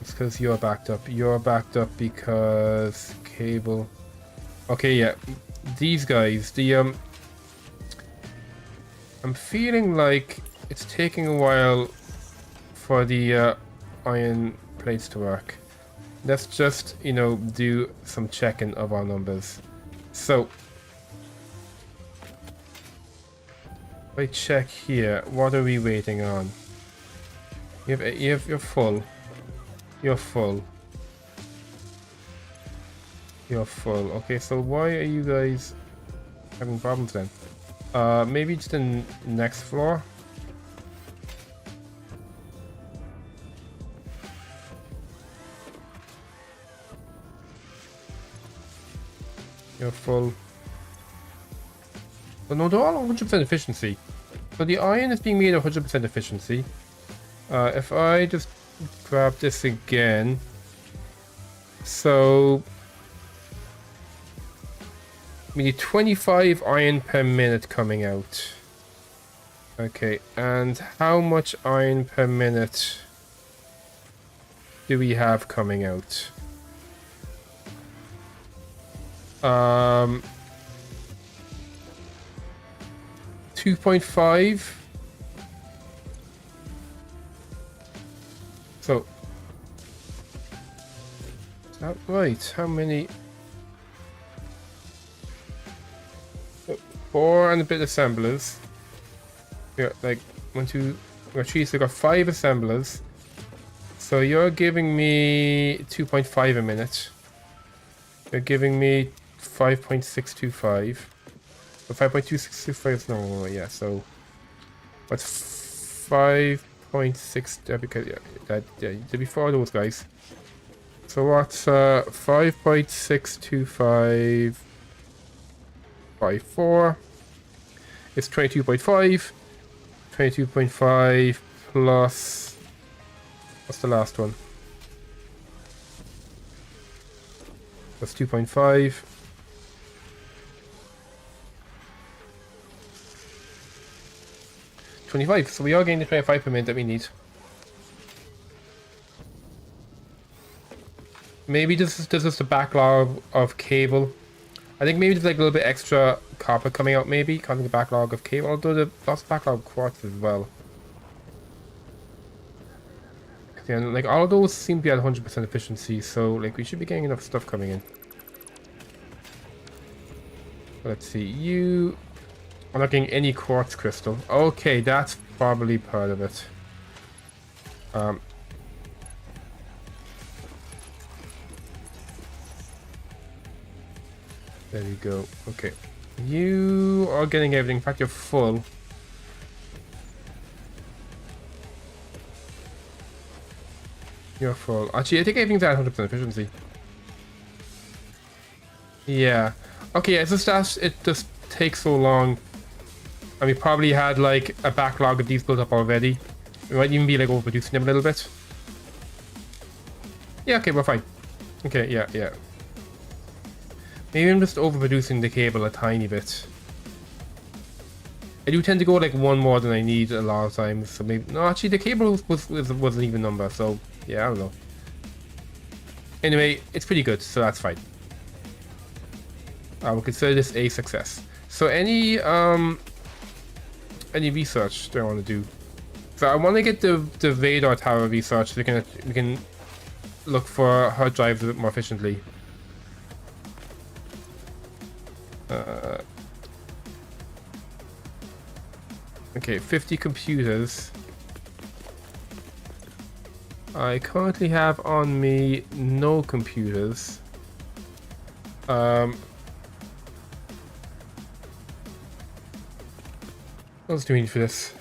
It's because you're backed up. You're backed up because cable. Okay, yeah, these guys. The I'm feeling like it's taking a while for the iron plates to work. Let's just, you know, do some checking of our numbers. So, if I check here, what are we waiting on? You're full. You're full. You're full. Okay, so why are you guys having problems then? Maybe just the next floor. You're full. But no, they're all 100% efficiency. So the iron is being made 100% efficiency. If I just grab this again. So we need 25 iron per minute coming out. Okay, and how much iron per minute do we have coming out? 2.5. So, is that right? How many? 4 and a bit assemblers. Yeah, like 1, 2, 3. So I got 5 assemblers. So you're giving me 2.5 a minute. You're giving me 5.625. So 5.2625. No, yeah. So what's 5.6? Because yeah, to be 4 of those guys. So what's 5.625 by 4? It's 22.5. 22.5 plus, what's the last one? That's 2.5. $25. So we are getting the 25 per minute that we need. Maybe this is just a backlog of cable. I think maybe there's like a little bit extra copper coming out, maybe causing a backlog of cable. Although there's lots of backlog of quartz as well. Yeah, like all of those seem to be at 100% efficiency, so like we should be getting enough stuff coming in. Let's see, you are not getting any quartz crystal. Okay, that's probably part of it. There you go. Okay, you are getting everything. In fact, you're full. You're full. Actually, I think everything's at 100% efficiency. Yeah. Okay, yeah, it's just that it just takes so long. And we probably had like a backlog of these built up already. We might even be like overproducing them a little bit. Yeah, okay, we're fine. Okay, yeah, yeah. Maybe I'm just overproducing the cable a tiny bit. I do tend to go like one more than I need a lot of times. So maybe no, actually the cable was an even number. So yeah, I don't know. Anyway, it's pretty good, so that's fine. I will consider this a success. So any research that I want to do? So I want to get the radar tower research. So we can look for hard drives a bit more efficiently. Okay, 50 computers. I currently have on me no computers. What else do we need for this?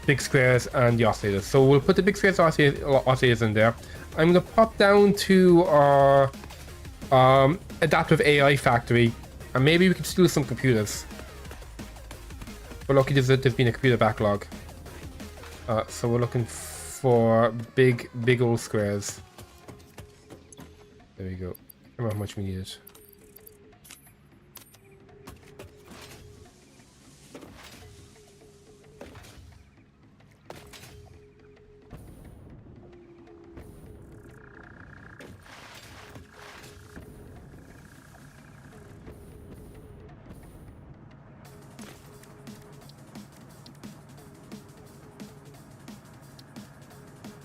Big squares and the oscillators. So we'll put the big squares oscillators in there. I'm gonna pop down to our adaptive AI factory, and maybe we can steal some computers. We're lucky there's been a computer backlog. So we're looking for big old squares. There we go. I don't know how much we needed.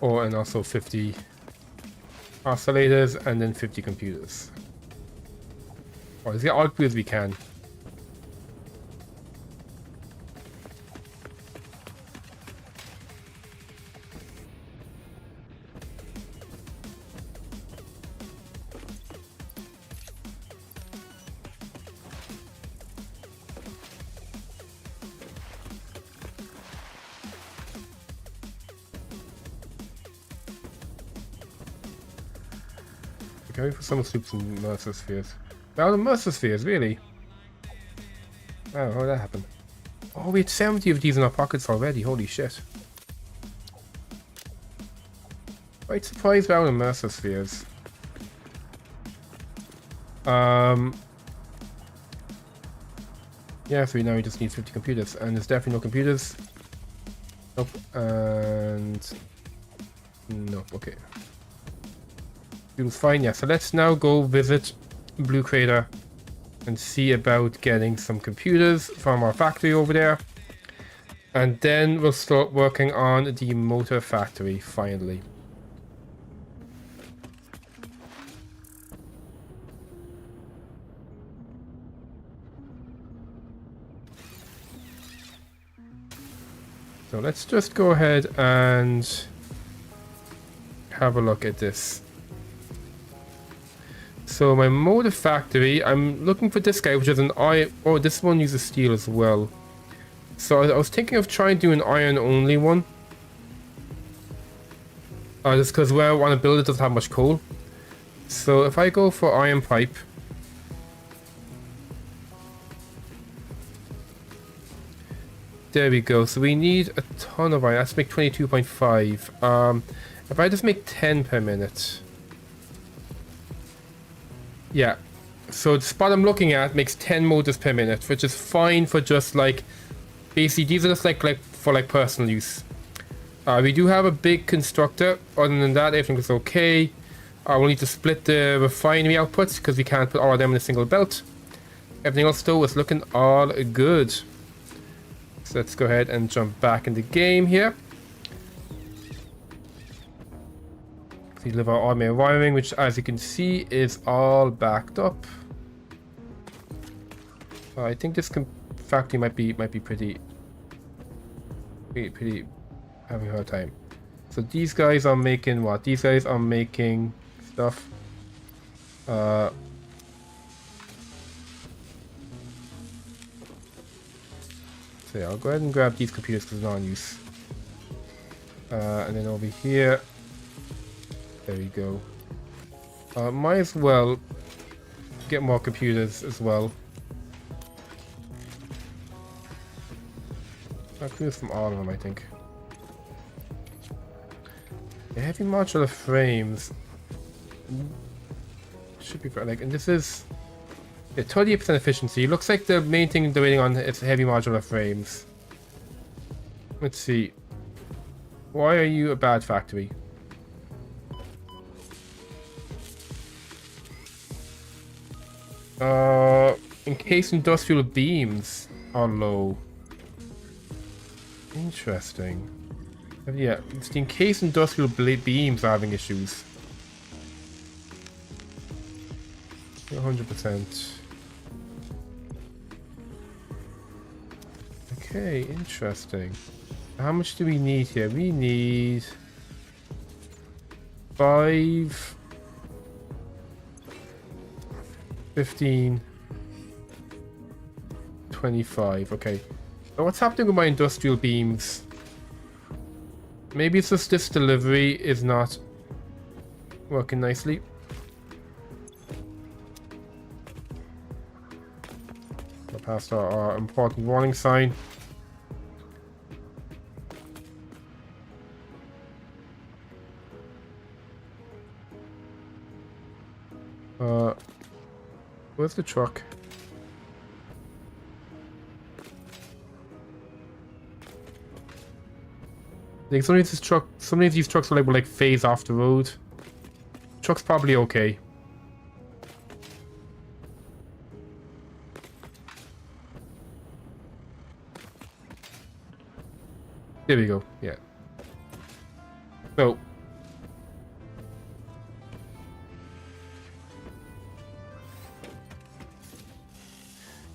Oh, and also 50 oscillators and then 50 computers. Oh, let's get all computers we can. Going for some soups and Mercer spheres. Now the Mercer spheres, really? Oh, how did that happen? Oh, we had 70 of these in our pockets already. Holy shit. Quite surprised about the Mercer spheres. Yeah, so now we just need 50 computers, and there's definitely no computers. Nope, and nope. Okay. It was fine, yeah. So let's now go visit Blue Crater and see about getting some computers from our factory over there. And then we'll start working on the motor factory, finally. So let's just go ahead and have a look at this. So my motor factory, I'm looking for this guy, which is an iron. Oh, this one uses steel as well. So I was thinking of trying to do an iron only one. Just because where I want to build it doesn't have much coal. So if I go for iron pipe. There we go. So we need a ton of iron. Let's make 22.5. If I just make 10 per minute. Yeah. So the spot I'm looking at makes 10 motors per minute, which is fine for just like, basically these are just like for like personal use. We do have a big constructor. Other than that, everything is okay. We'll need to split the refinery outputs because we can't put all of them in a single belt. Everything else though is looking all good. So let's go ahead and jump back in the game here. We deliver our automated wiring, which as you can see is all backed up. I think this factory might be pretty having a hard time. So these guys are making what? These guys are making stuff. So yeah, I'll go ahead and grab these computers because they're not in use. And then over here, there we go. Might as well get more computers as well. I'll do this from all of them, I think. The heavy modular frames should be like, and this is 28% efficiency. Looks like the main thing they're waiting on is heavy modular frames. Let's see. Why are you a bad factory? In case industrial beams are low. Interesting. Yeah, it's in case industrial beams are having issues. 100%. Okay, interesting. How much do we need here? We need 5, 15, 25. Okay. So what's happening with my industrial beams? Maybe it's just this delivery is not working nicely. Go past our important warning sign. Where's the truck? I think some of these trucks will like phase off the road. Truck's probably okay. There we go. Yeah. So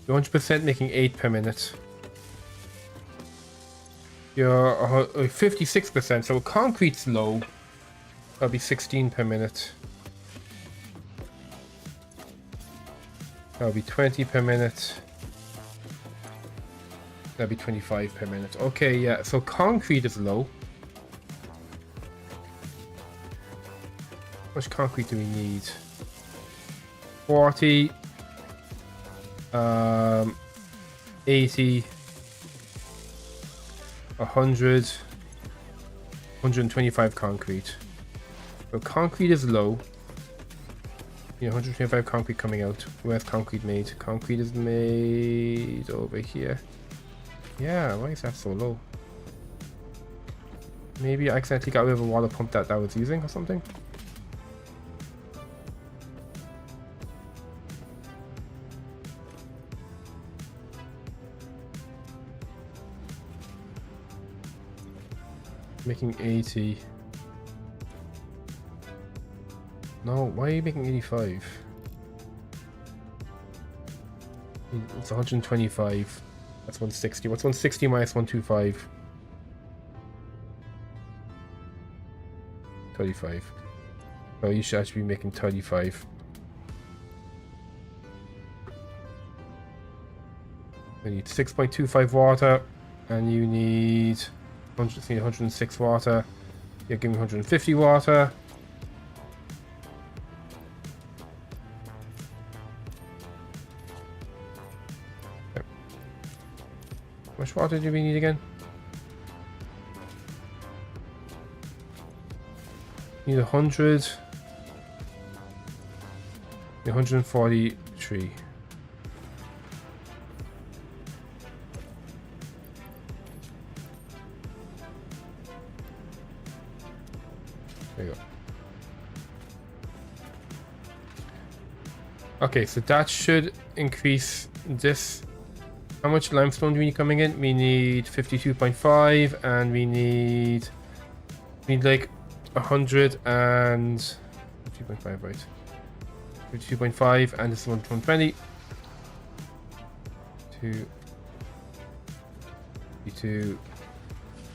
100% making 8 per minute. You're 56%, so concrete's low. That'll be 16 per minute. That'll be 20 per minute. That'll be 25 per minute. Okay, yeah, so concrete is low. How much concrete do we need? 40. 80. 100. 125 concrete. So concrete is low. Yeah, 125 concrete coming out. Where's concrete made? Concrete is made over here. Yeah, why is that so low? Maybe I accidentally got rid of a water pump that I was using or something? Making 80. No, why are you making 85? It's 125. That's 160. What's 160 minus 125? 35. Oh, you should actually be making 35. You need 6.25 water, and you need 106 water. You're giving 150 water. Yep. How much water do we need again? Need 100. 143. There you go. Okay, so that should increase this. How much limestone do we need coming in? We need 52.5 and we need like 100 and 2.5, right? 52.5 and this is 120. 2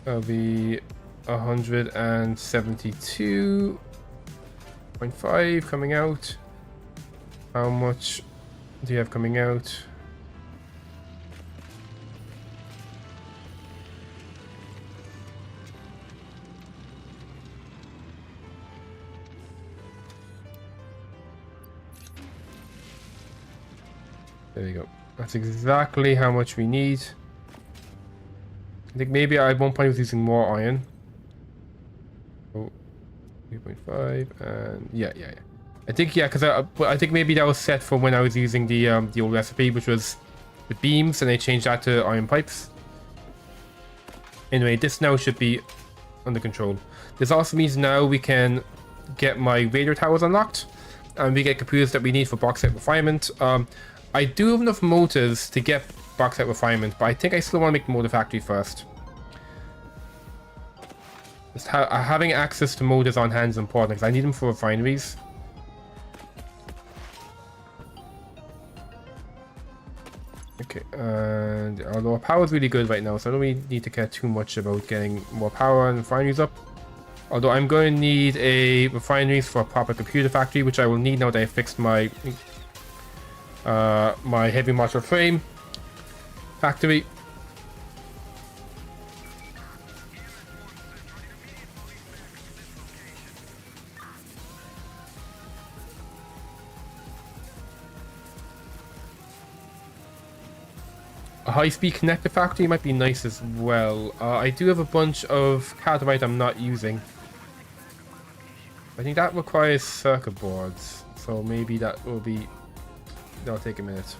that'll be 172.5 coming out. How much do you have coming out? There you go. That's exactly how much we need. I think maybe at one point I was using more iron. Oh, 3.5 and yeah. I think because I think maybe that was set for when I was using the old recipe, which was the beams, and they changed that to iron pipes. Anyway, this now should be under control. This also means now we can get my radar towers unlocked, and we get computers that we need for bauxite refinement. I do have enough motors to get bauxite refinement, but I think I still want to make the motor factory first. Just having access to motors on hand is important because I need them for refineries. Okay, and although our power is really good right now, so I don't really need to care too much about getting more power and refineries up. Although I'm going to need a refineries for a proper computer factory, which I will need now that I fixed my my heavy modular frame factory. A high-speed connector factory might be nice as well. I do have a bunch of catamite I'm not using. I think that requires circuit boards, so maybe that'll take a minute.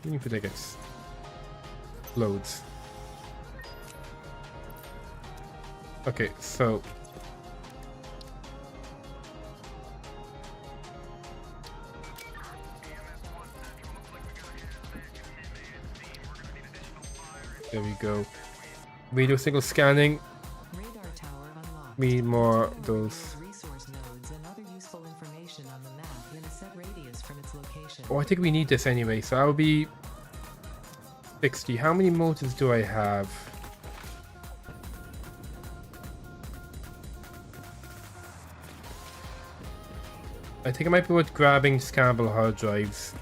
Even if it gets loads. Okay, so there we go. Radio signal scanning. Radar tower unlocked. We need more of those. Resource nodes and other useful information on the map in a set radius from its location. Oh, I think we need this anyway, so I'll be 60. How many motors do I have? I think I might be worth grabbing scannable hard drives.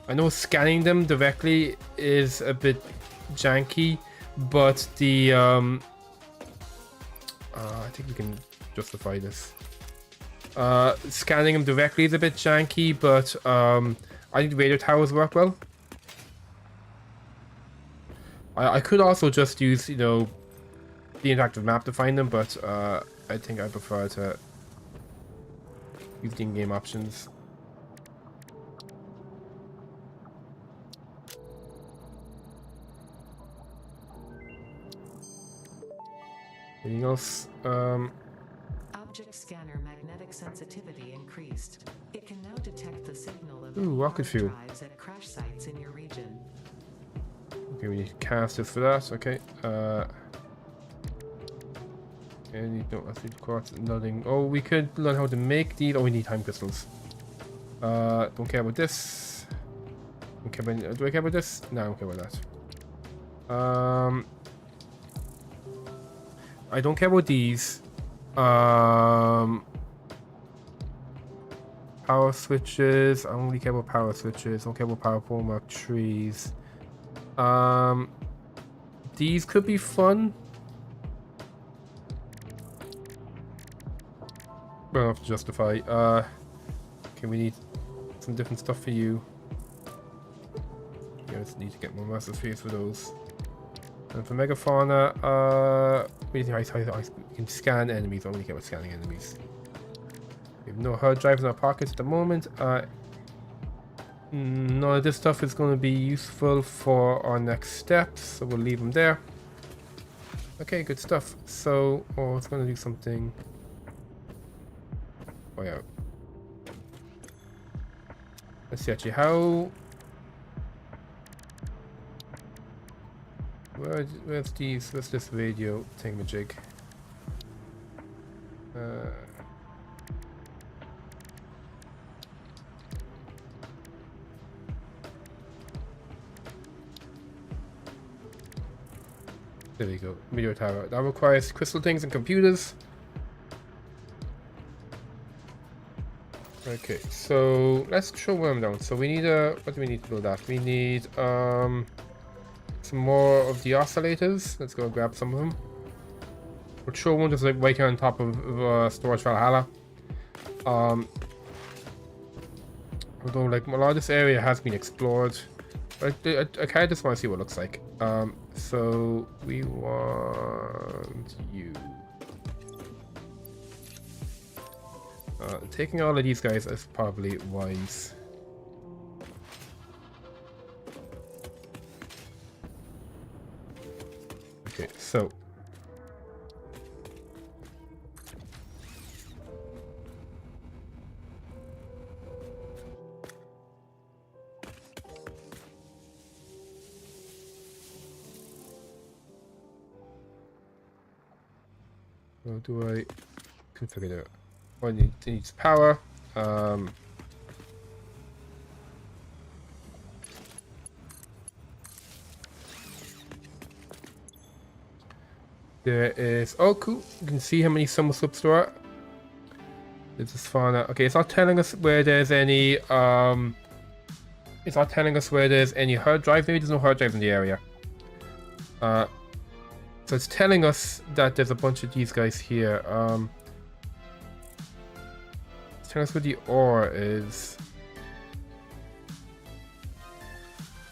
I know scanning them directly is a bit janky, but the I think we can justify this. Scanning them directly is a bit janky, but I think radio towers work well. I could also just use, you know, the interactive map to find them, but I think I prefer to use the in-game options. Anything else? Object scanner magnetic sensitivity increased. It can now detect the signal of rocket fuel. drives at crash sites in your region. Okay, we need casters for that. Okay. And no, I think quartz, nothing. Oh, we could learn how to make these. Oh, we need time crystals. Don't care about this. Don't care about, do I care about this? No, I don't care about that. I don't care about these. Power switches. I only care about power switches. Don't care about power pole mark trees. These could be fun. Well enough to justify. Okay, we need some different stuff for you. Yeah, let's need to get more master spheres for those. And for megafauna, we can scan enemies. I only care about scanning enemies. We have no hard drives in our pockets at the moment. None of this stuff is going to be useful for our next steps, so we'll leave them there. Okay, good stuff. So, oh, it's going to do something. Oh yeah. Let's see actually how. Where's this radio thingamajig? There we go. Meteor tower. That requires crystal things and computers. Okay, so let's show where I'm down. So we need what do we need to build that? We need some more of the oscillators. Let's go grab some of them. We'll show one just like right here on top of Storage Valhalla. Although like a lot of this area has been explored. I kind of just want to see what it looks like. So we want you. Taking all of these guys is probably wise. Okay, so how do I configure that? Oh, it needs power. There is, oh cool, you can see how many summer slips there are. This is fun. Okay, it's not telling us where there's any it's not telling us where there's any hard drives. Maybe there's no hard drives in the area. So it's telling us that there's a bunch of these guys here. It's telling us where the ore is.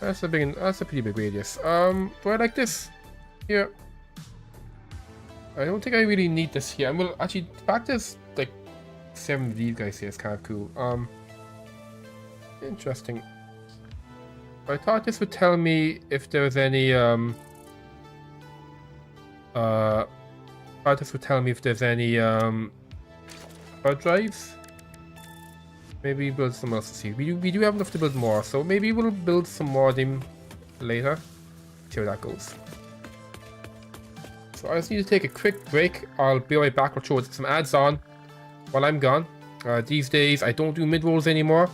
That's a pretty big radius. Do I like this? Here. I don't think I really need this here. Well, actually, the fact there's like 7 of these guys here is kind of cool. Interesting. I thought this would tell me if there was any hard drives. Maybe build some else to see. We do have enough to build more, so maybe we'll build some more of them later. See how that goes. So I just need to take a quick break. I'll be right back. I'll throw some ads on while I'm gone. These days I don't do mid-rolls anymore,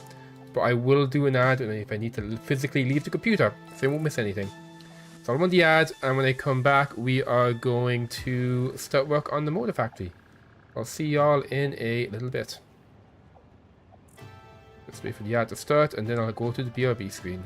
but I will do an ad if I need to physically leave the computer, so I won't miss anything. So I'll run the ad, and when I come back, we are going to start work on the motor factory. I'll see y'all in a little bit. Let's wait for the ad to start, and then I'll go to the BRB screen.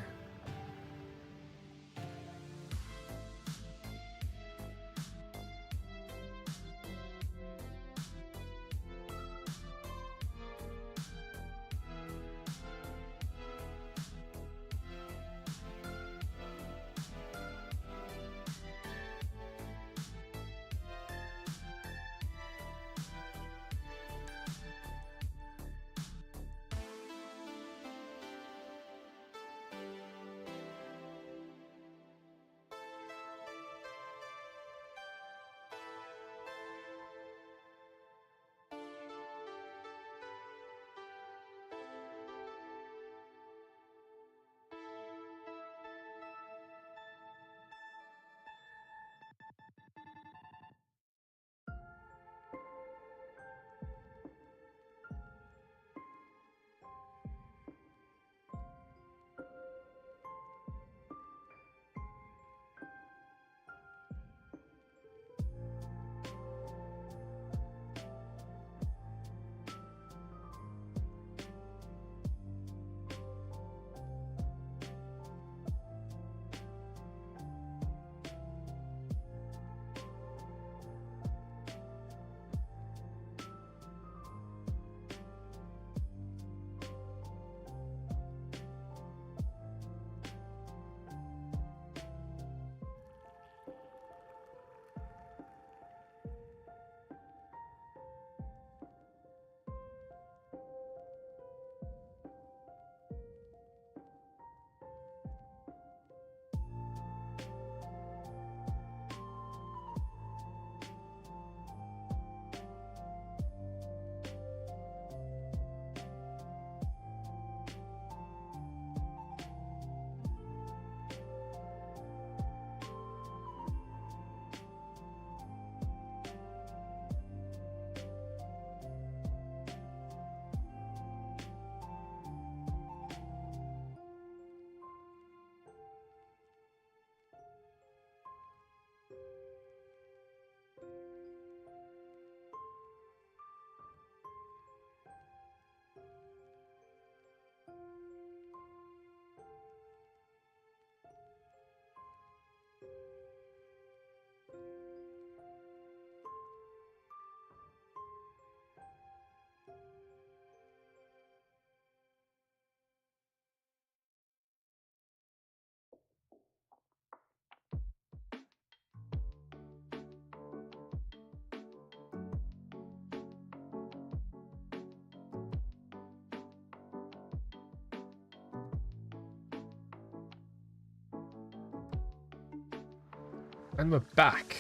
And we're back.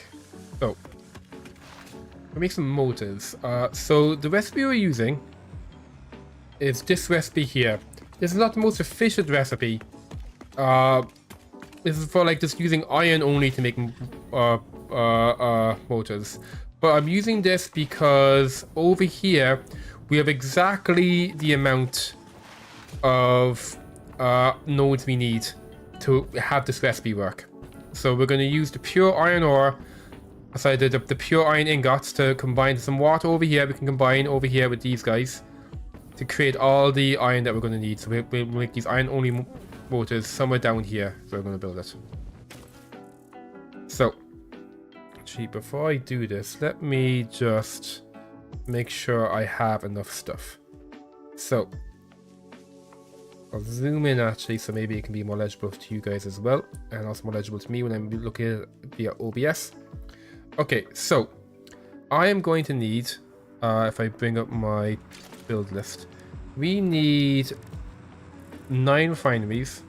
So, we'll make some motors. So the recipe we're using is this recipe here. This is not the most efficient recipe. This is for like just using iron only to make motors. But I'm using this because over here we have exactly the amount of nodes we need to have this recipe work. So we're going to use the pure iron ore, sorry, the pure iron ingots to combine some water over here. We can combine over here with these guys to create all the iron that we're going to need. So we'll make these iron only motors somewhere down here. So we're going to build it. So, actually, before I do this, let me just make sure I have enough stuff. So, I'll zoom in actually, so maybe it can be more legible to you guys as well, and also more legible to me when I'm looking at it via OBS. Okay, so I am going to need, if I bring up my build list, we need 9 refineries.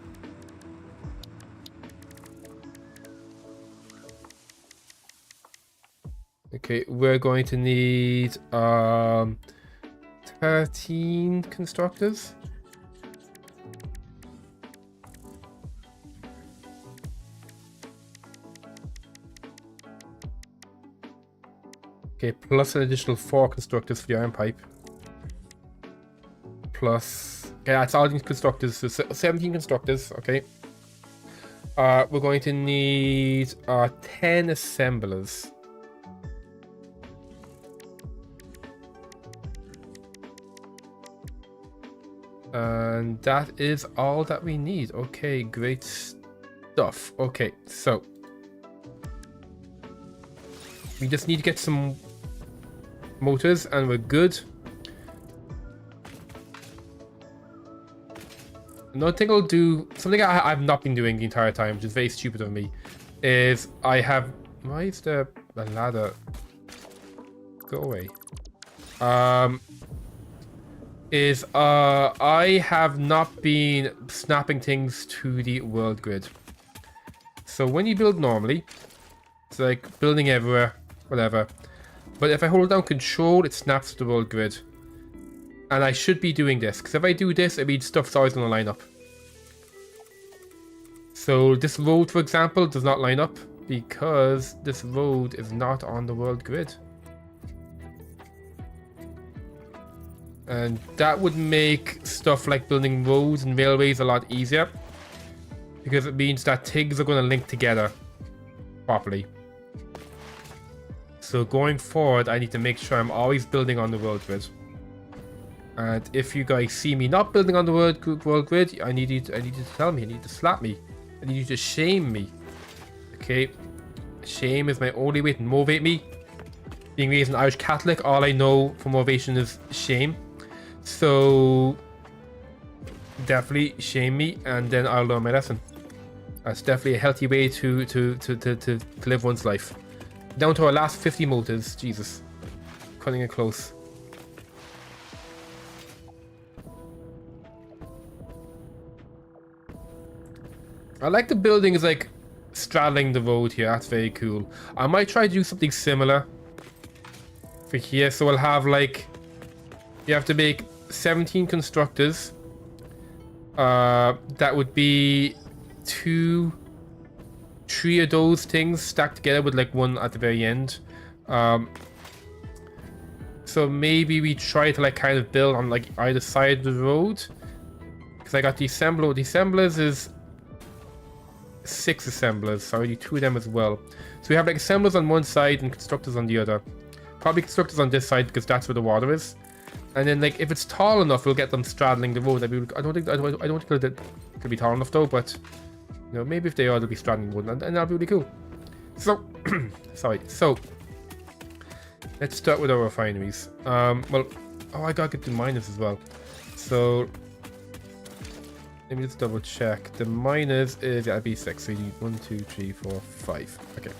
Okay, we're going to need 13 constructors. Okay, plus an additional 4 constructors for the iron pipe. Plus, okay, that's all these constructors, so 17 constructors, okay. We're going to need 10 assemblers. And that is all that we need. Okay, great stuff. Okay, so we just need to get some motors and we're good. Another thing I'll do, something I've not been doing the entire time, which is very stupid of me, is I have, why is the ladder, go away, I have not been snapping things to the world grid. So when you build normally, it's like building everywhere, whatever. But if I hold down control, it snaps to the world grid. And I should be doing this, because if I do this, it means stuff's always going to line up. So this road, for example, does not line up because this road is not on the world grid. And that would make stuff like building roads and railways a lot easier, because it means that things are going to link together properly. So going forward, I need to make sure I'm always building on the world grid. And if you guys see me not building on the world grid, I need you to tell me. I need you to slap me. I need you to shame me. Okay, shame is my only way to motivate me. Being raised an Irish Catholic, all I know for motivation is shame. So definitely shame me, and then I'll learn my lesson. That's definitely a healthy way to live one's life. Down to our last 50 motors. Jesus, cutting it close. I like the building is like straddling the road here. That's very cool. I might try to do something similar for here. So we'll have like, you have to make 17 constructors. That would be 3 of those things stacked together with like one at the very end. So maybe we try to like kind of build on like either side of the road, because I got the assembler. The assemblers is 6 assemblers, so I need 2 of them as well. So we have like assemblers on one side and constructors on the other. Probably constructors on this side because that's where the water is. And then like if it's tall enough, we'll get them straddling the road. I don't think it could be tall enough though, but you know, maybe if they are, they'll be straddling the road, and that'll be really cool. So sorry. So let's start with our refineries. Well, oh, I gotta get the miners as well. So let me just double check. The miners is, yeah, B6. So you need 1, 2, 3, 4, 5. Okay.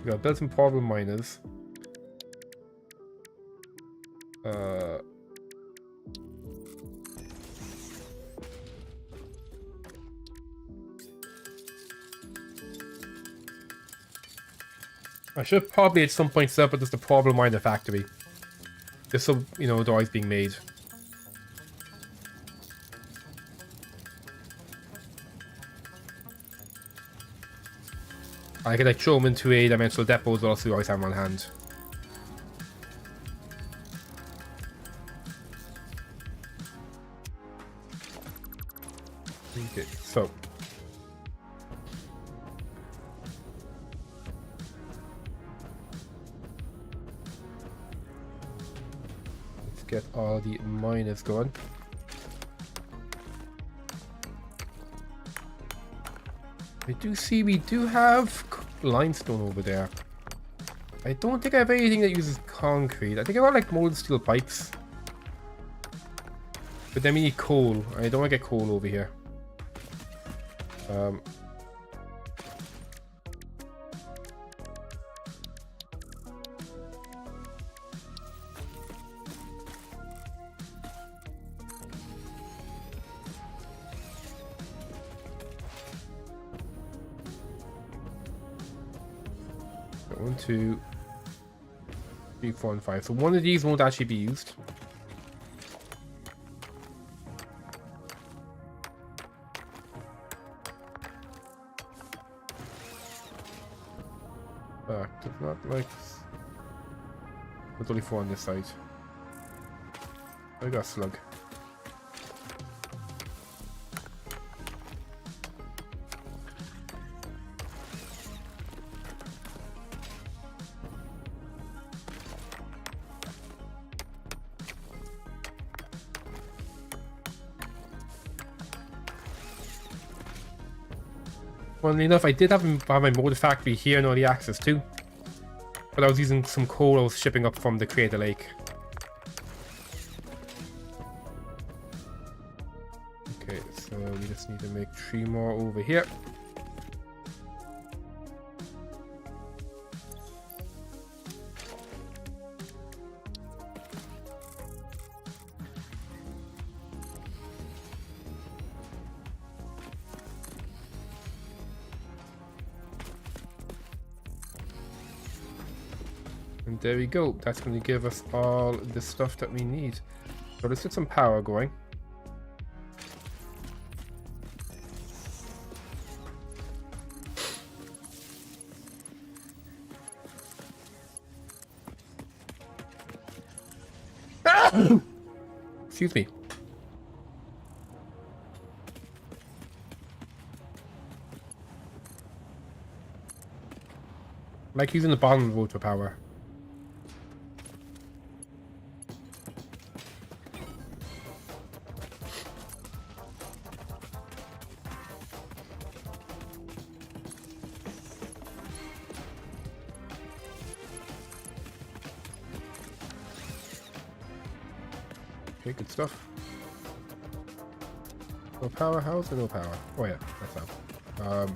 We gotta build some portable miners. I should probably at some point set up just a problem miner factory. Just so, you know, the always being made. I could like throw them into a dimensional depot as well, so we always have them on hand. Okay, so. Let's get all the miners going. I do see we do have limestone over there. I don't think I have anything that uses concrete. I think I got like molded steel pipes. But then we need coal. I don't want to get coal over here. One, two, three, four, and five. So one of these won't actually be used. Does not like. There's only four on this side. I got a slug. Funnily enough, I did have my motor factory here and all the access too. But I was using some coal I was shipping up from the Crater Lake. Okay, so we just need to make 3 more over here. And there we go. That's going to give us all the stuff that we need. So let's get some power going. Excuse me. I like using the bottom of the road for power. Okay, good stuff. No powerhouse or no power? Oh yeah, that's how.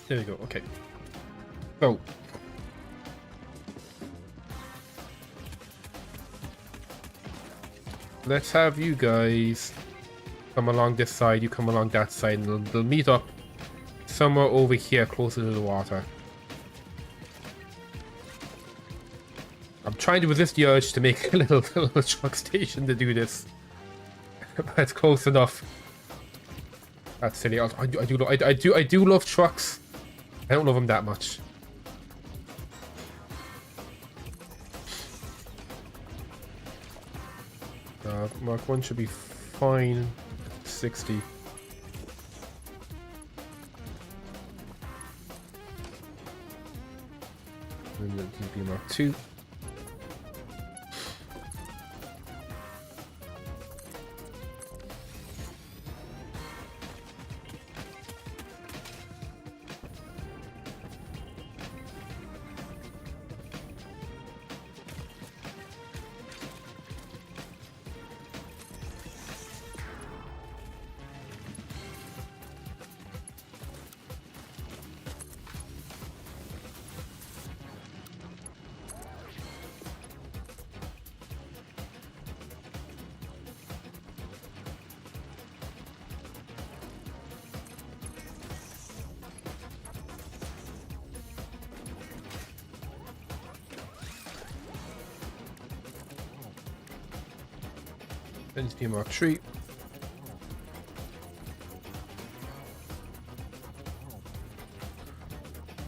There we go, okay. So. Let's have you guys come along this side, you come along that side, and they'll meet up somewhere over here closer to the water. I'm trying to resist the urge to make a little truck station to do this. But it's close enough. That's silly. I do love trucks. I don't love them that much. Mark 1 should be fine. 60. And then be Mark 2. That needs to be Mark 3.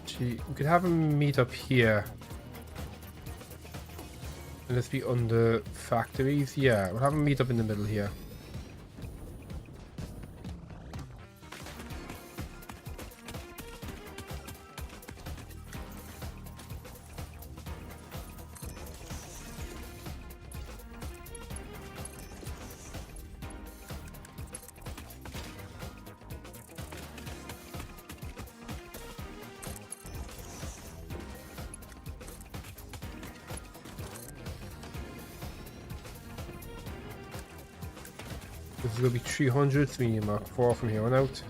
Gee, we could have him meet up here. And let's be under factories. Yeah, we'll have him meet up in the middle here. This is going to be 300, so we need Mark 4 from here on out.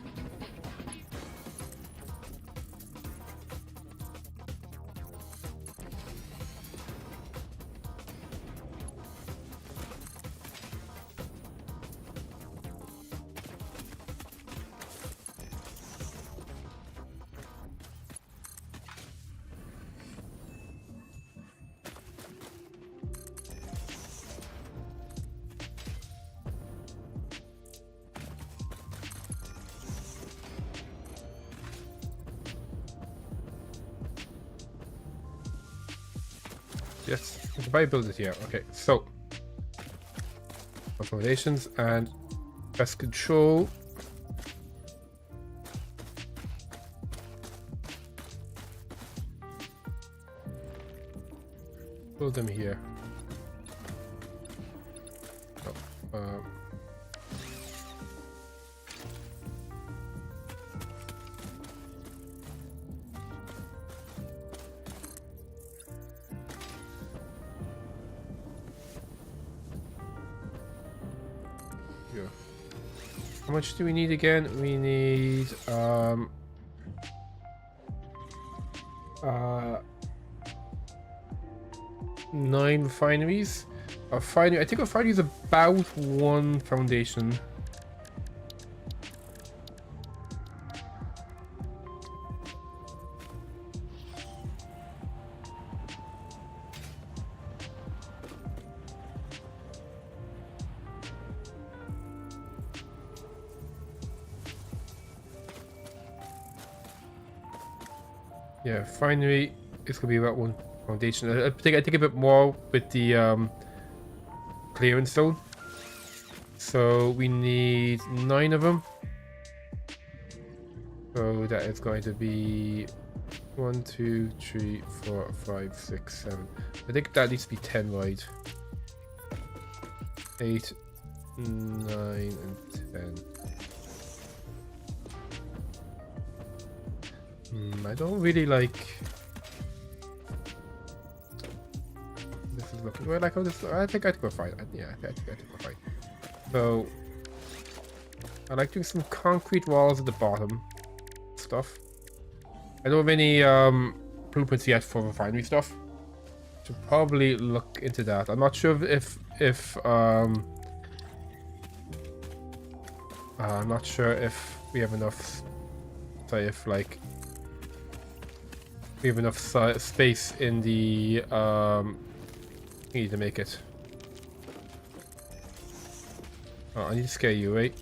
Yes, we can probably build it here. Okay, so accommodations and pest control. Build them here. Oh, yeah. How much do we need again? We need 9 refineries. I think a refinery is about 1 foundation. Yeah, refinery is gonna be about 1 foundation. I think a bit more with the clearance zone. So we need 9 of them. So that is going to be 1, 2, 3, 4, 5, 6, 7. I think that needs to be 10 wide. 8, 9, and 10. I don't really like. This is looking. Do I like how this? I think I'd go fine. Yeah, I think I'd go fine. So I like doing some concrete walls at the bottom. Stuff. I don't have any blueprints yet for refinery stuff. Should probably look into that. I'm not sure if I'm not sure if we have enough. Say if like. We have enough space in the thingy to make it. Oh, I need to scare you, right?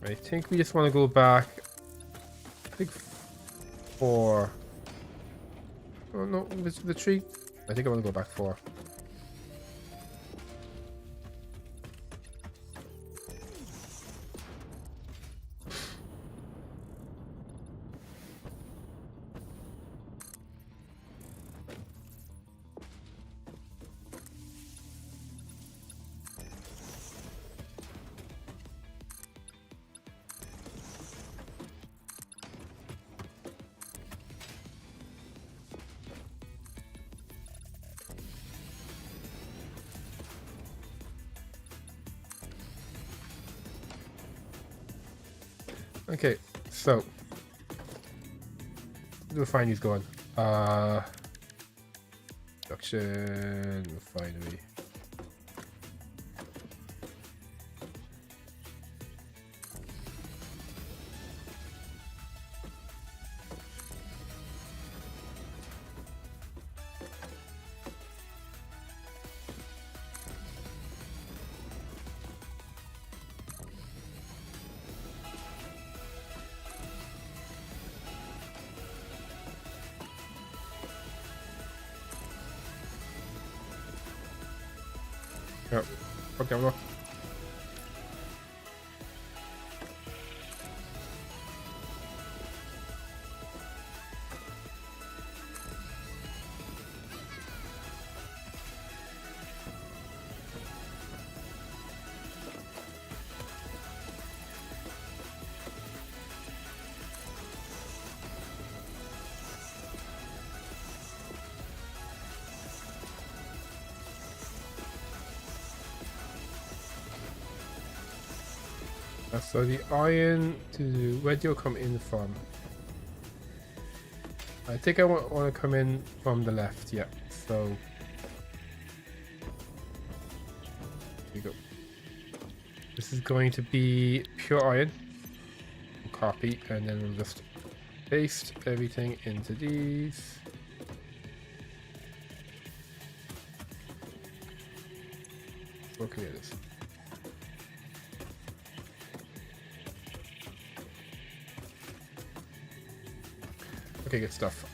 I think we just want to go back. I think 4. Oh no, the tree. I think I want to go back 4. Okay, so the refinery's going. Production refinery. Yep. Okay, look. So the iron to where do you come in from? I think I want to come in from the left. Yeah. So here we go. This is going to be pure iron. Copy, and then we'll just paste everything into these. Looking at this. Okay, good stuff.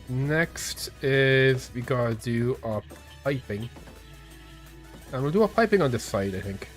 Next is we gotta do our piping. And we'll do our piping on this side, I think.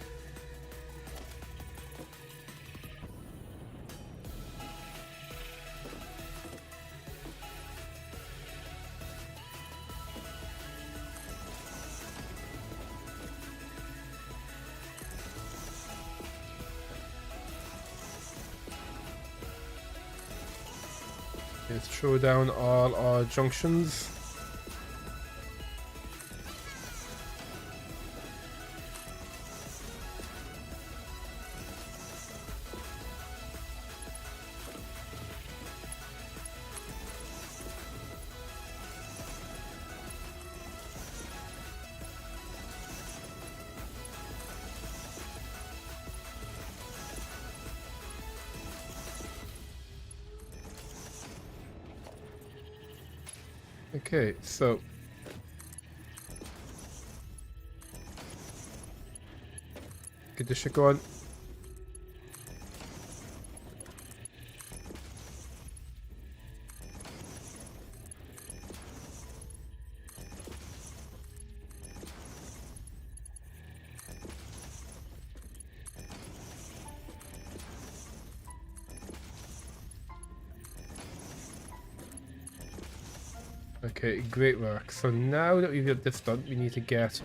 Let's throw down all our junctions. Okay, so get this shit going. Okay, great work. So now that we've got this done, we need to get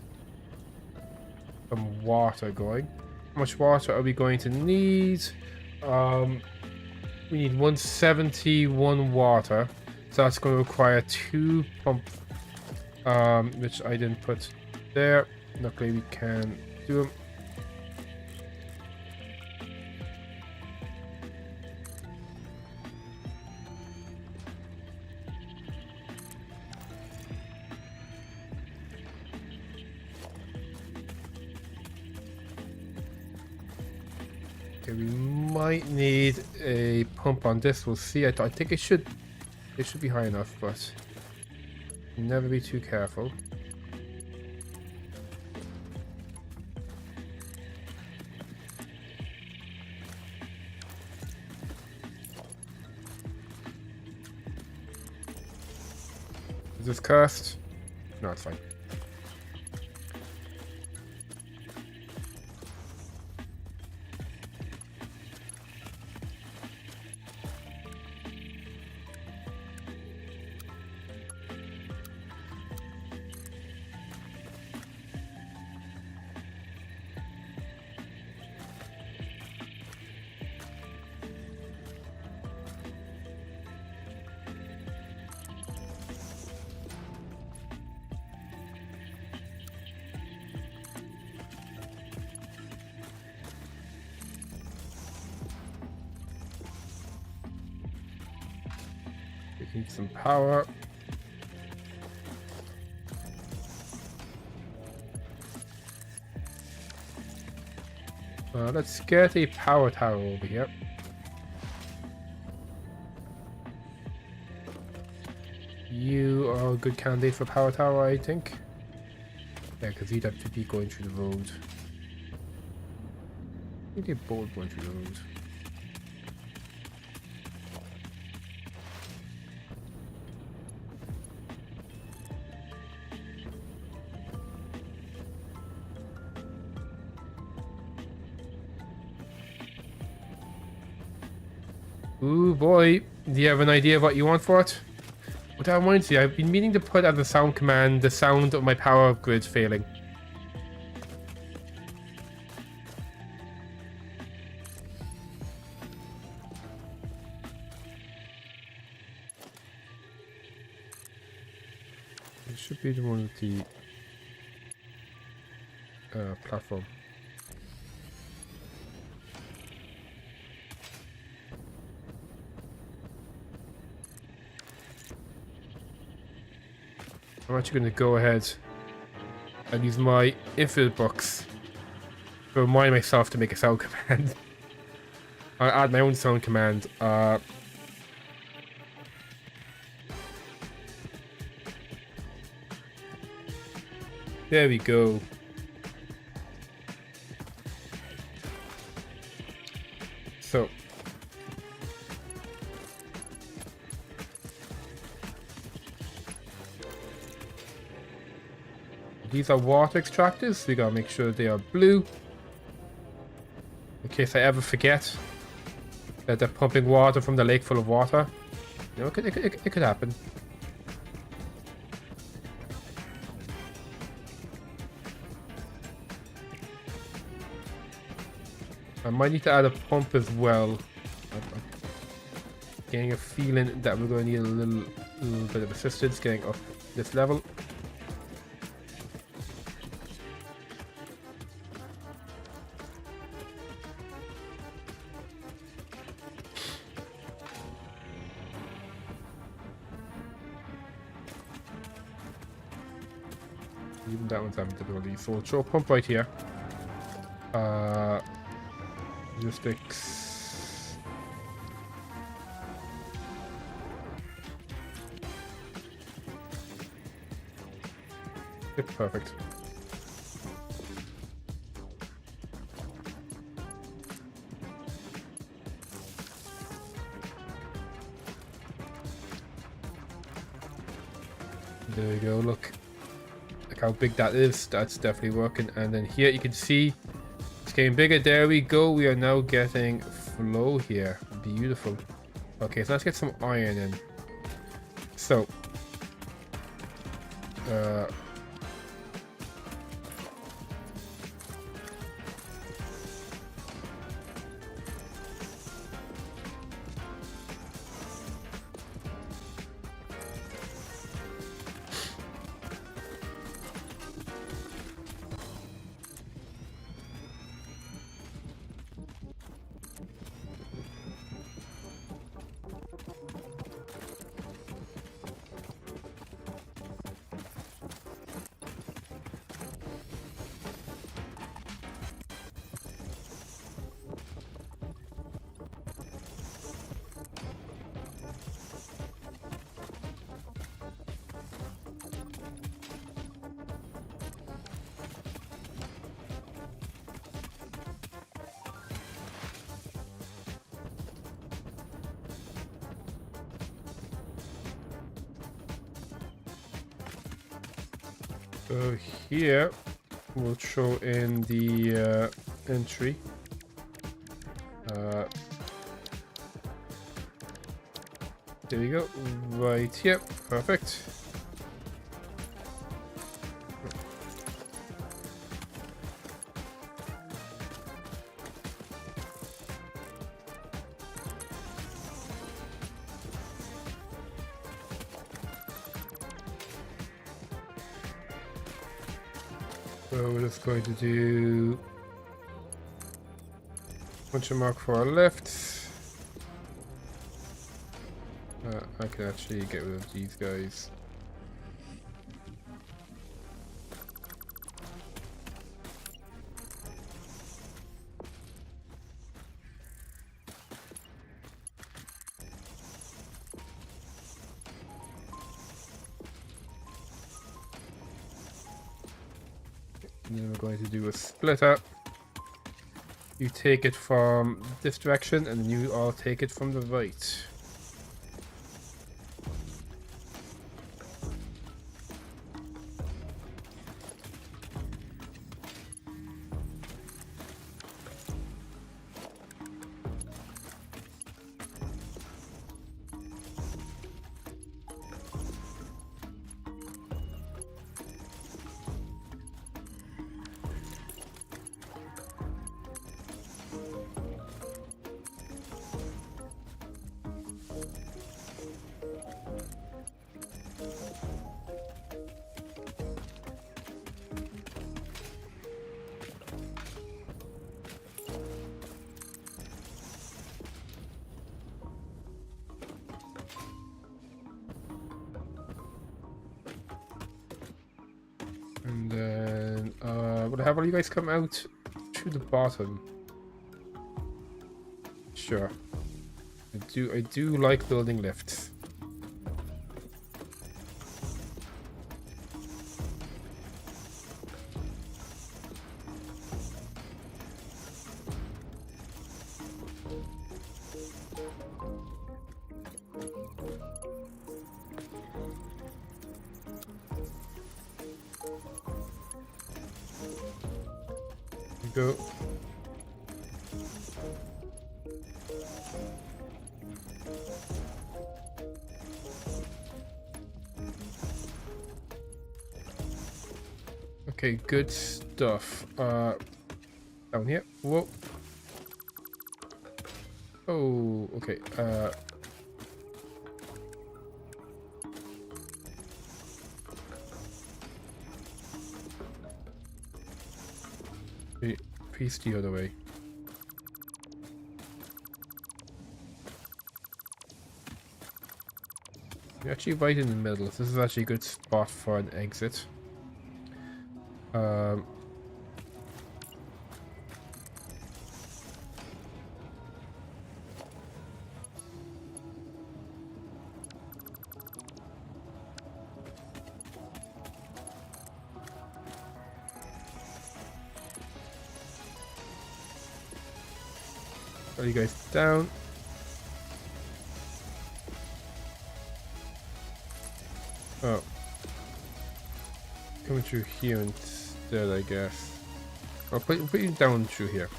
some water going. How much water are we going to need? We need 171 water. So that's going to require 2 pumps, which I didn't put there. Luckily we can do them. Okay, we might need a pump on this. We'll see. I think it should be high enough, but never be too careful. Is this cursed? No, it's fine. We need some power. Let's get a power tower over here. You are a good candidate for power tower, I think. Yeah, because you'd have to be going through the road. You get bored going through the road. Ooh boy, do you have an idea of what you want for it? What that reminds me, I've been meaning to put as a sound command the sound of my power grid failing. It should be the one with the platform. I'm actually going to go ahead and use my infinite box to remind myself to make a sound command. I'll add my own sound command. There we go. So. These are water extractors, so we gotta make sure they are blue. In case I ever forget that they're pumping water from the lake full of water. You know, it could happen. I might need to add a pump as well. I'm getting a feeling that we're going to need a little bit of assistance getting up this level. Even that one's having difficulty. So we'll throw a pump right here. Logistics. Yep, perfect. There we go, look how big that is. That's definitely working. And then here you can see it's getting bigger. There we go. We are now getting flow here. Beautiful. Okay, so let's get some iron in. So here we'll throw in the entry. There we go, right here, perfect. So we're just going to do punch mark for our left. I can actually get rid of these guys. And then we're going to do a splitter. You take it from this direction and you all take it from the right. would I have all you guys come out to the bottom? Sure. I do like building lifts. Go. Okay, good stuff. Down here. Whoa. Oh, okay. Piece the other way. You're actually right in the middle. This is actually a good spot for an exit. Are you guys down? Oh. Coming through here instead, I guess. I'll put you down through here.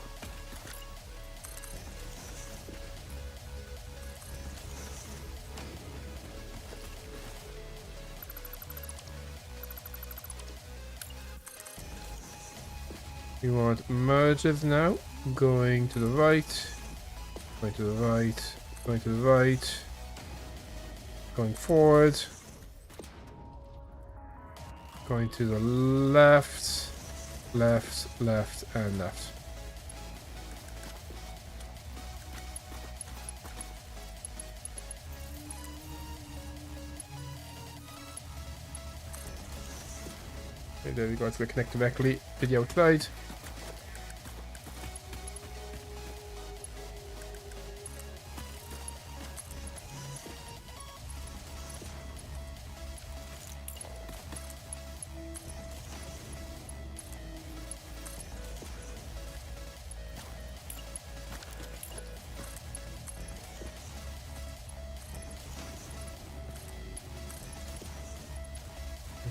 We want merges now. Going to the right. Going to the right. Going to the right. Going forward. Going to the left. Left, left, and left. Okay, there we go. It's going to connect directly to the outside.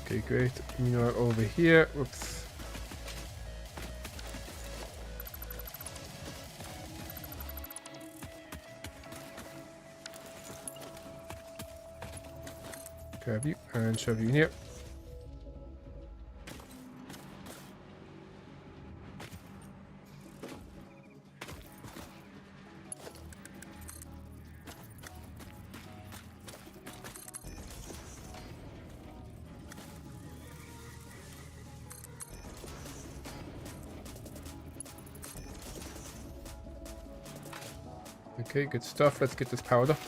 Okay, great. You are over here. Whoops. Grab you and shove you in here. Okay, good stuff. Let's get this powered up.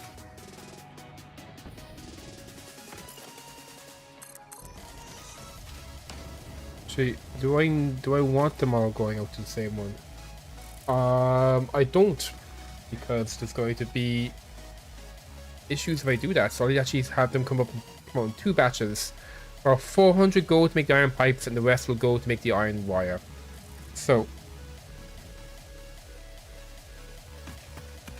Actually, do I want them all going out to the same one? I don't, because there's going to be issues if I do that. So I actually have them come out in 2 batches. For 400 gold to make the iron pipes, and the rest will go to make the iron wire. So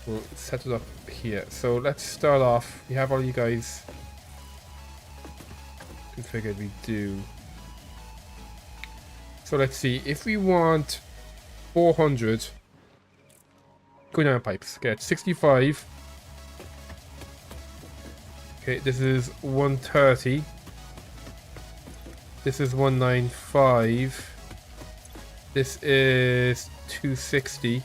we'll set it up here. So let's start off. We have all you guys configured. We do. So let's see. If we want 400 good iron pipes, get 65. Okay, this is 130. This is 195. This is 260.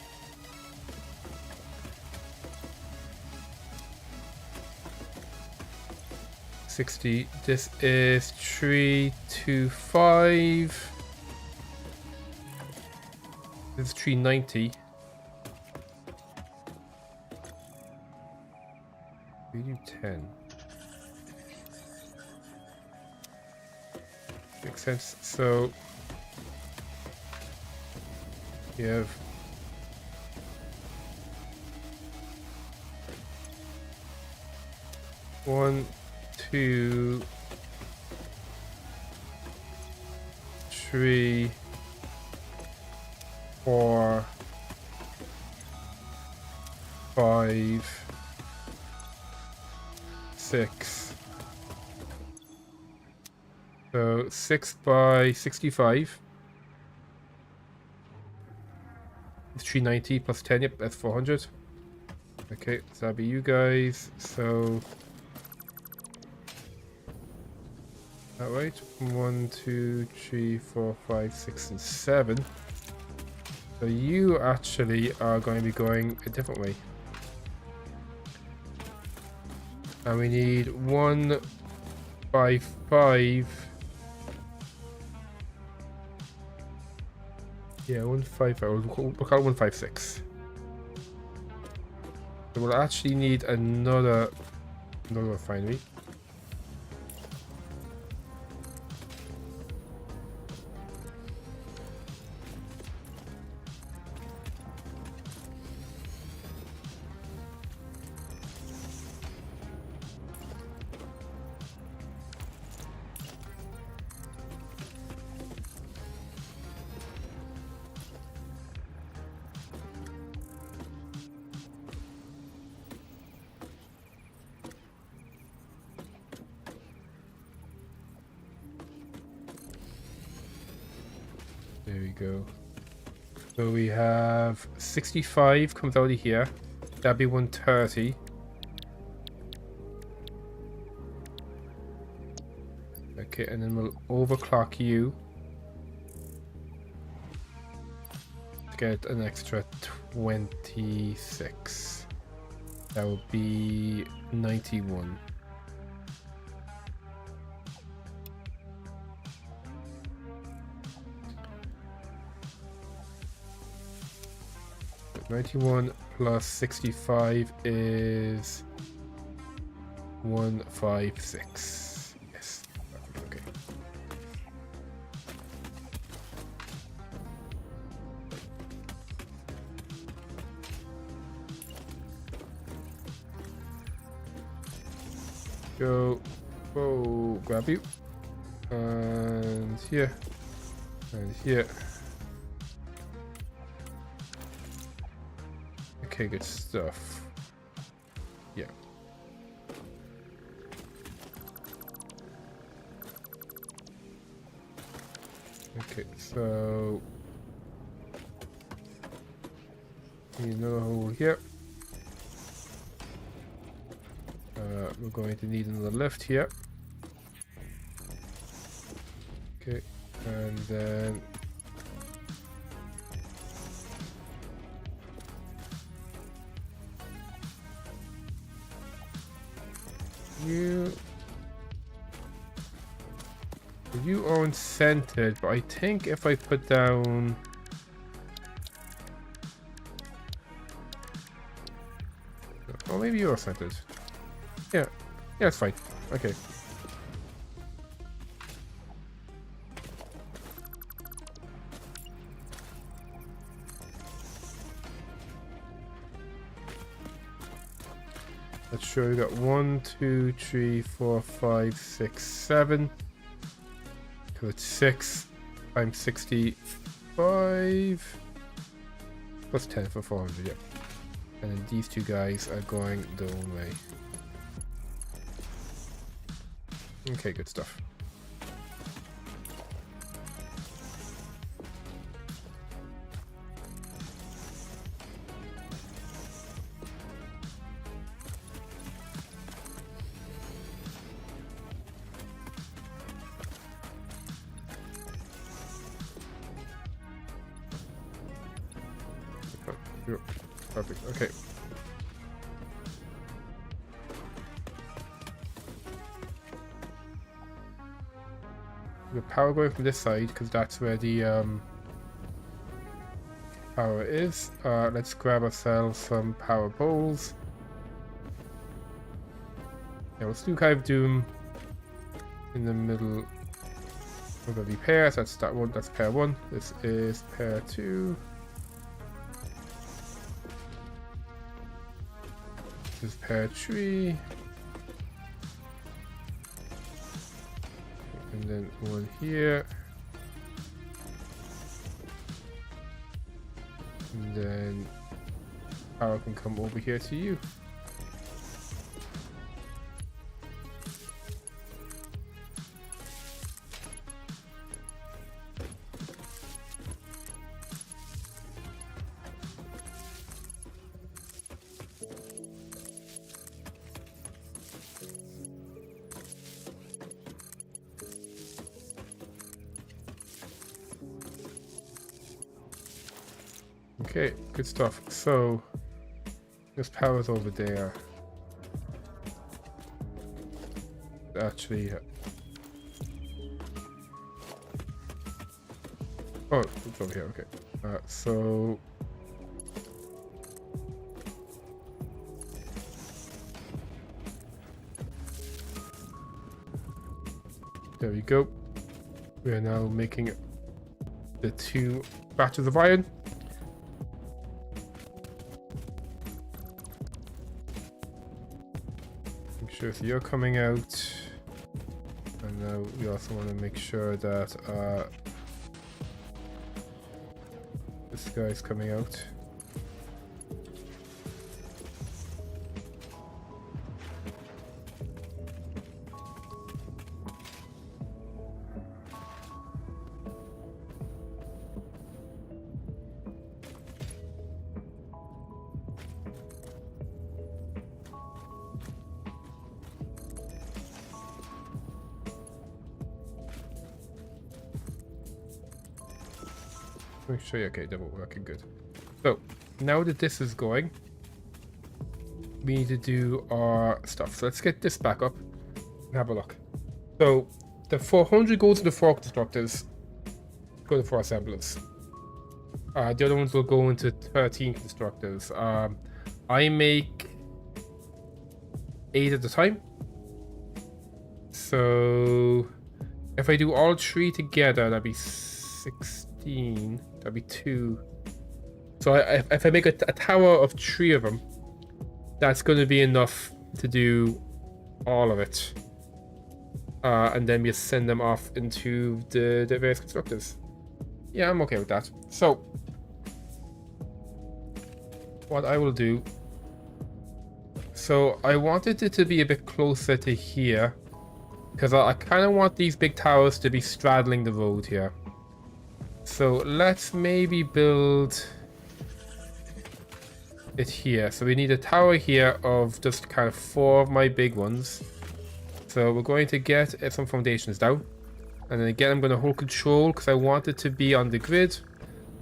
This is 325. This is 390. We do 10. Makes sense. So We have 1, 2, 3, 4, 5, 6. So 6 by 65. 390 plus 10, yep, that's 400. Okay, so that'll be you guys. So that right? 1, 2, 3, 4, 5, 6, and 7. So you actually are going to be going a different way. And we need 1, 5, 5. Yeah, 1, 5, 5. We'll call it 1, 5, 6. So we'll actually need another refinery. There we go. So we have 65 comes out of here. That'd be 130. Okay, and then we'll overclock you to get an extra 26. That would be 91. $91 plus 65 is 156. Yes. Okay. Go. Oh, grab you. And here. And here. Okay, good stuff. Yeah. Okay, so need another hole here. We're going to need another lift here. Okay, and then you aren't centered, but I think if I put down oh, maybe you are centered. Yeah, it's fine. Okay. Let's show you got 1, 2, 3, 4, 5, 6, 7. So it's 6 times 65 plus 10 for 400, yeah. And then these two guys are going their own way. Okay, good stuff. Perfect, okay. The power going from this side because that's where the power is. Let's grab ourselves some power bowls. Yeah, let's do kind of Doom in the middle of the pairs. That's that one. That's pair 1. This is pair 2. is pear tree. And then one here. And then power can come over here to you. Okay, good stuff. So this power's over there. Actually, oh, it's over here. Okay, so there we go. We are now making the 2 batches of iron. Sure, so you're coming out, and now we also want to make sure that this guy's coming out. Make sure, okay, double working, good. So now that this is going, we need to do our stuff. So let's get this back up and have a look. So the 400 goes to the 4 constructors, go to 4 assemblers. The other ones will go into 13 constructors. I make 8 at a time. So if I do all 3 together, that'd be 16. That'd be 2. So if I make a tower of 3 of them, that's going to be enough to do all of it. And then we send them off into the various constructors. Yeah, I'm okay with that. So what I will do, so I wanted it to be a bit closer to here, because I kind of want these big towers to be straddling the road here. So let's maybe build it here. So we need a tower here of just kind of 4 of my big ones. So we're going to get some foundations down. And then again, I'm going to hold control because I want it to be on the grid.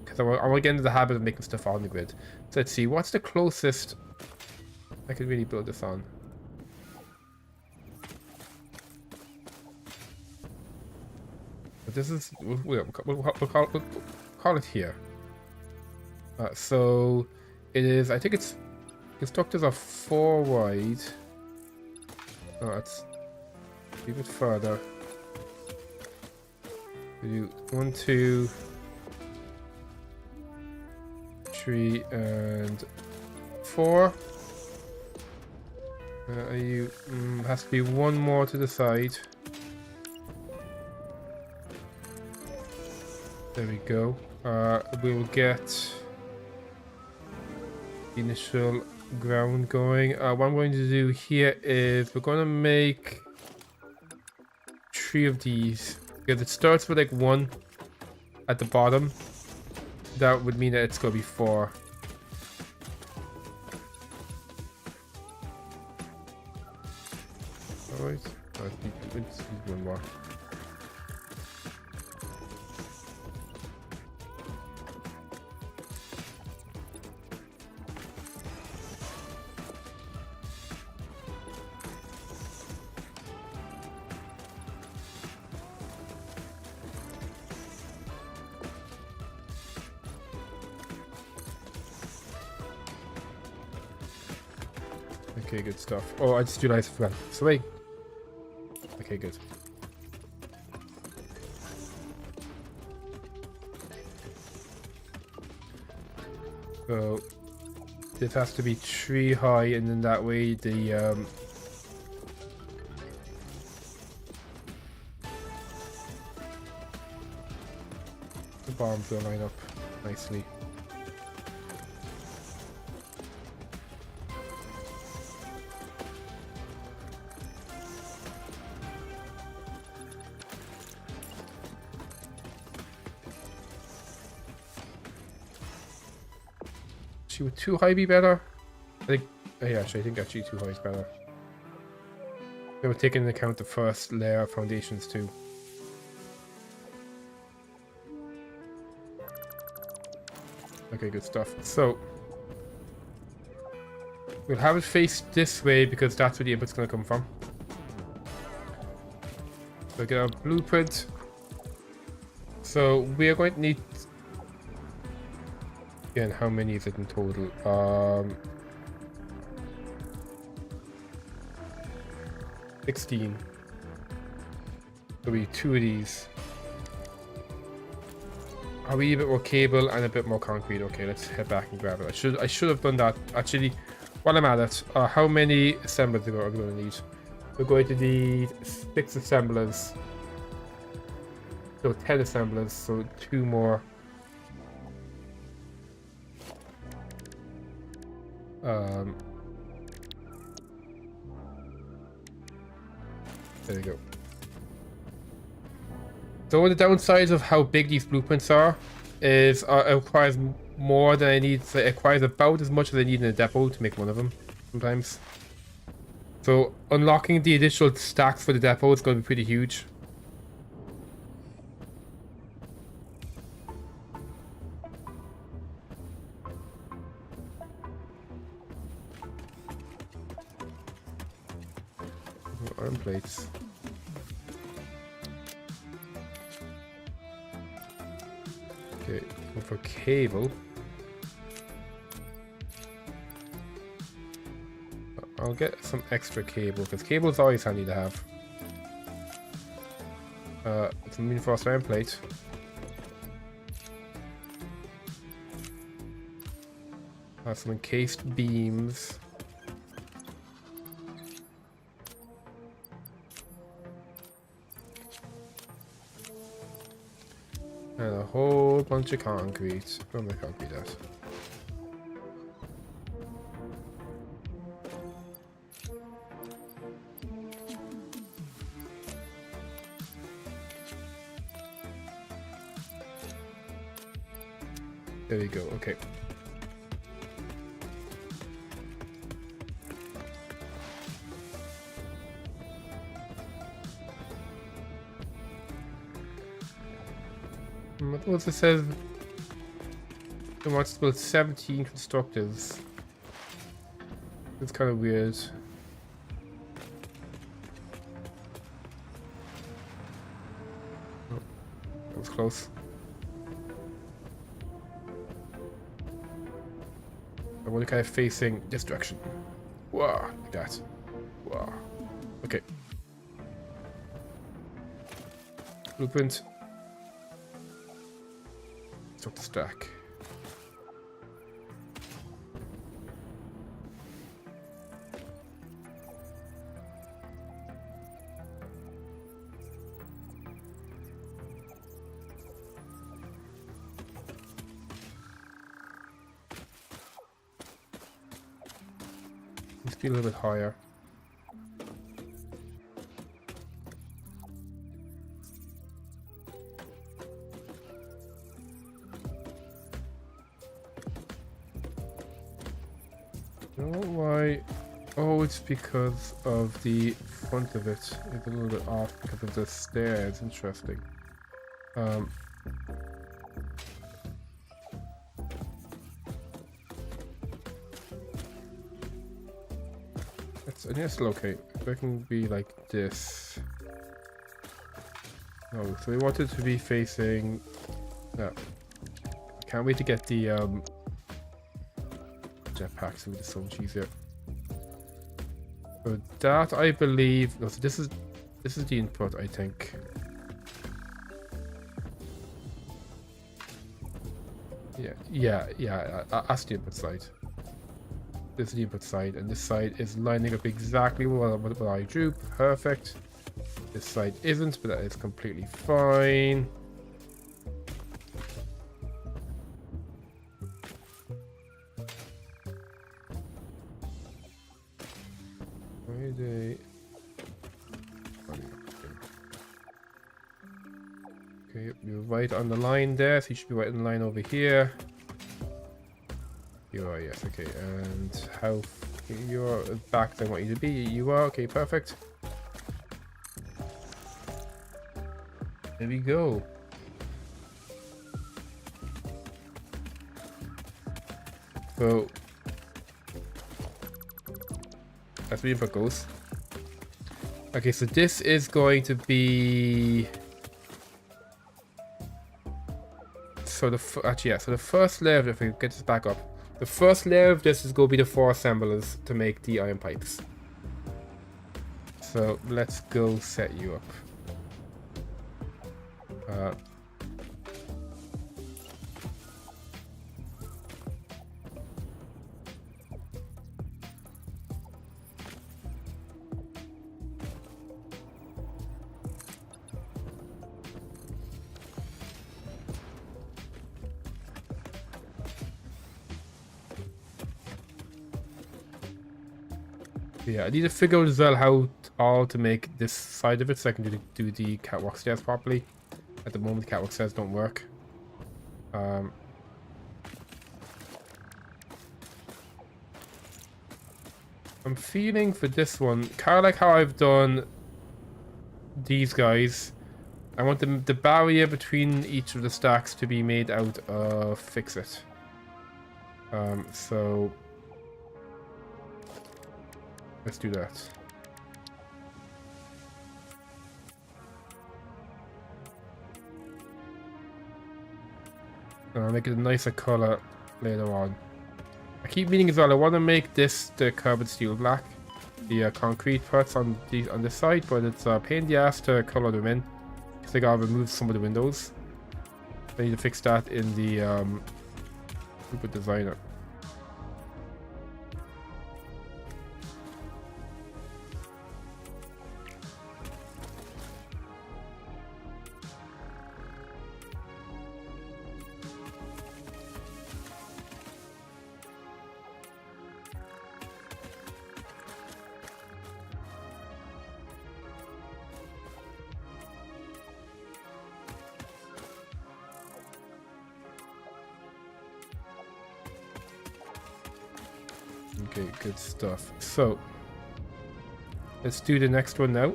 Because I want to get into the habit of making stuff on the grid. So let's see, what's the closest I could really build this on? But this is, we'll call it here. So it is, I think it's, constructors are 4 wide. Oh, that's a bit further. We do 1, 2, 3, and 4. You has to be 1 more to the side. There we go. We will get the initial ground going. What I'm going to do here is we're going to make 3 of these. Because it starts with like 1 at the bottom. That would mean that it's going to be 4. Alright. Let's use 1 more. Okay, good stuff. Oh, I just realized I forgot. So wait. Okay, good. So This has to be 3 high, and then that way the bombs will line up nicely. Would 2 high be better? I think, yeah, actually, I think actually 2 high is better. They would take into account the first layer of foundations too. Okay, good stuff. So we'll have it faced this way because that's where the input's going to come from. So get our blueprint. So we are going to need. And how many is it in total? 16. There'll be 2 of these. Are we a bit more cable and a bit more concrete? Okay, let's head back and grab it. I should have done that. Actually, while I'm at it, how many assemblers are we going to need? We're going to need 6 assemblers. So 10 assemblers, so 2 more. There we go. So one of the downsides of how big these blueprints are is it requires more than I need. So it requires about as much as I need in a depot to make one of them sometimes. So unlocking the additional stacks for the depot is going to be pretty huge. Arm plates. Okay, go for cable. I'll get some extra cable because cable is always handy to have. Some reinforced iron plate. Some encased beams. And a whole bunch of concrete. Where am I concrete at? There we go, okay. What else it says? It wants to build 17 constructors. It's kind of weird. Oh, that was close. I want to kind of facing this direction. Wow, like that. Wow. Okay. Blueprint. Stop the stack. Let's be a little bit higher. Why? Oh, it's because of the front of it. It's a little bit off because of the stairs. Interesting. I need to locate. If it can be like this. No, so we want it to be facing. No. Can't wait to get the jetpacks so it's so much easier. So that I believe. No, so this is the input, I think. Yeah. That's the input side. This is the input side, and this side is lining up exactly what I drew. Perfect. This side isn't, but that is completely fine. Why are they... Okay, you're right on the line there, so you should be right in the line over here. You are, yes, okay. And how... You're back than what you to be. You are, okay, perfect. There we go. So that's where the input goes. Okay, so this is going to be... So actually, yeah, so the first layer, if we get this back up, the first layer of this is going to be the 4 assemblers to make the iron pipes. So let's go set you up. Yeah, I need to figure out as well how all to make this side of it so I can do the catwalk stairs properly. At the moment, the catwalk stairs don't work. I'm feeling for this one, kind of like how I've done these guys. I want the barrier between each of the stacks to be made out of fix-it. So let's do that. I'll make it a nicer color later on. I keep meaning as well, I want to make this the carbon steel black, the concrete parts on this side, but it's a pain in the ass to color them in because I gotta remove some of the windows. I need to fix that in the Input Designer. Okay, good stuff. So, let's do the next one now.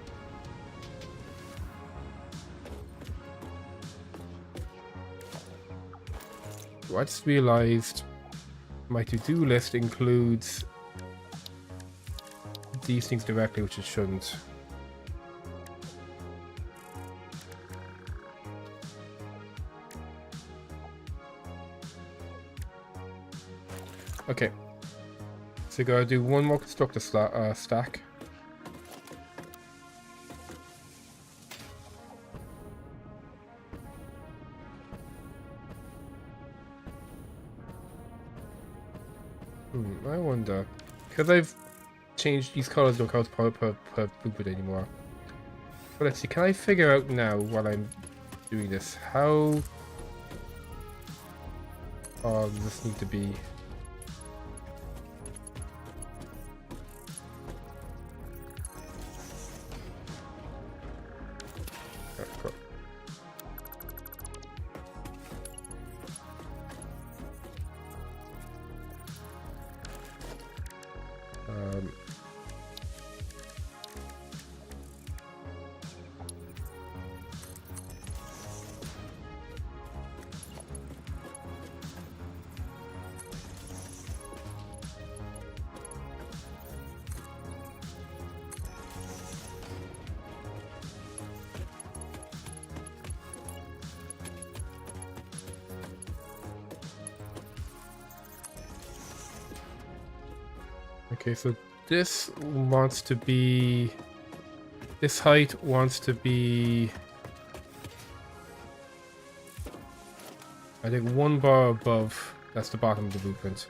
So I just realized my to-do list includes these things directly, which it shouldn't. Okay. So you gotta do one more constructor stack. I wonder, because I've changed these colors, don't count per blueprint anymore. But let's see, can I figure out now while I'm doing this how does this need to be? Okay, so this wants to be... This height wants to be... I think 1 bar above. That's the bottom of the blueprint.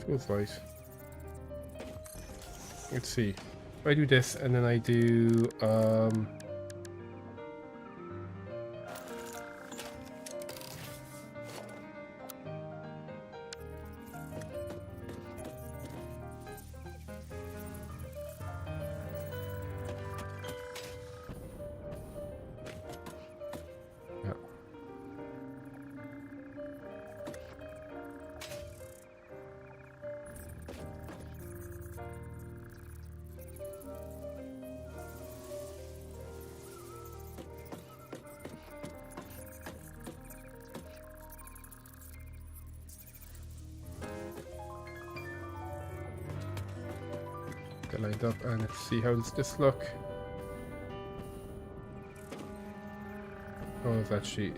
Feels right. Let's see. If I do this and then I do yeah. Get lined up and let's see how does this look. Oh, it's actually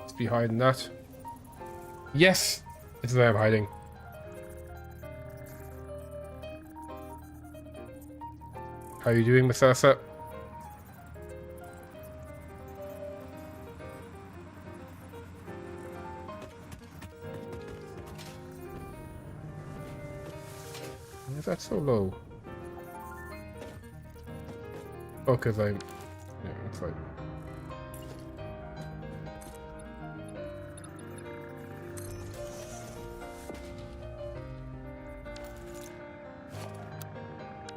it's behind that. Yes! It's where I'm hiding. How are you doing, Masasa? Why is that so low? Oh, because I'm... Yeah, it's fine.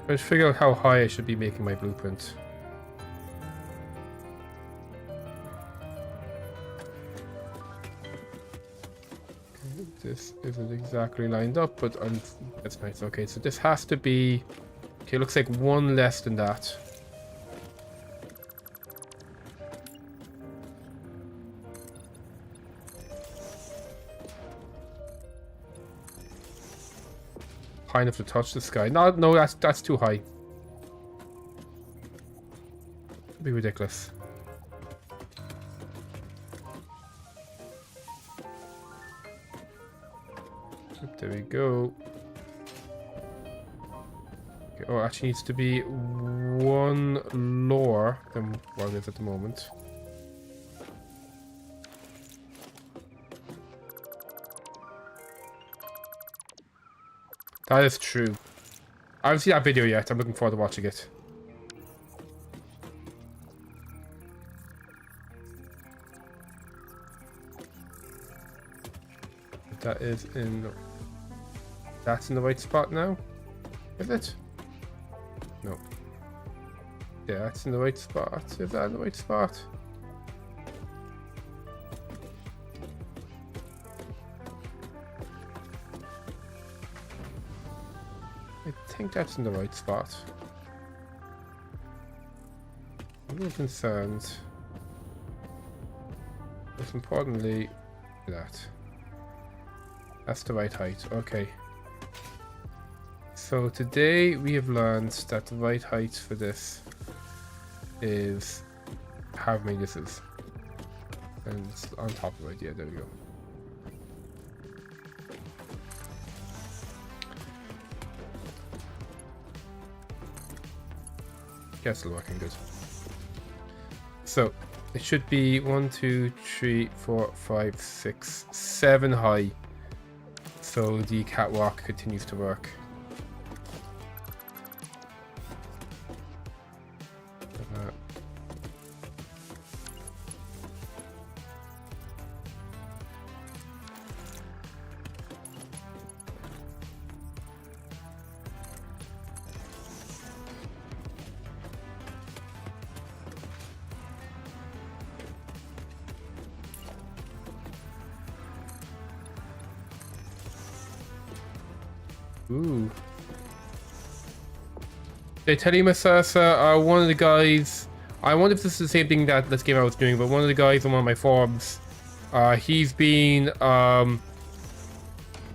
I should figure out how high I should be making my blueprint. Okay, this isn't exactly lined up, but that's nice. Okay, so this has to be... Okay, looks like one less than that. High enough to touch the sky. No, that's too high. It'd be ridiculous. There we go. Okay, oh, it actually needs to be one lower than what it is at the moment. That is true. I haven't seen that video yet. I'm looking forward to watching it. That is in... That's in the right spot now? Is it? No. Yeah, that's in the right spot. Is that in the right spot? I think that's in the right spot. A little concerned. Most importantly, that's the right height. Okay. So today we have learned that the right height for this is however many this is. And it's on top of it. Yeah, there we go. Yeah, still working good. So it should be 1, 2, 3, 4, 5, 6, 7 high. So the catwalk continues to work. Ooh. They tell you, Masasa, one of the guys... I wonder if this is the same thing that this game I was doing, but one of the guys on one of my forums, he's been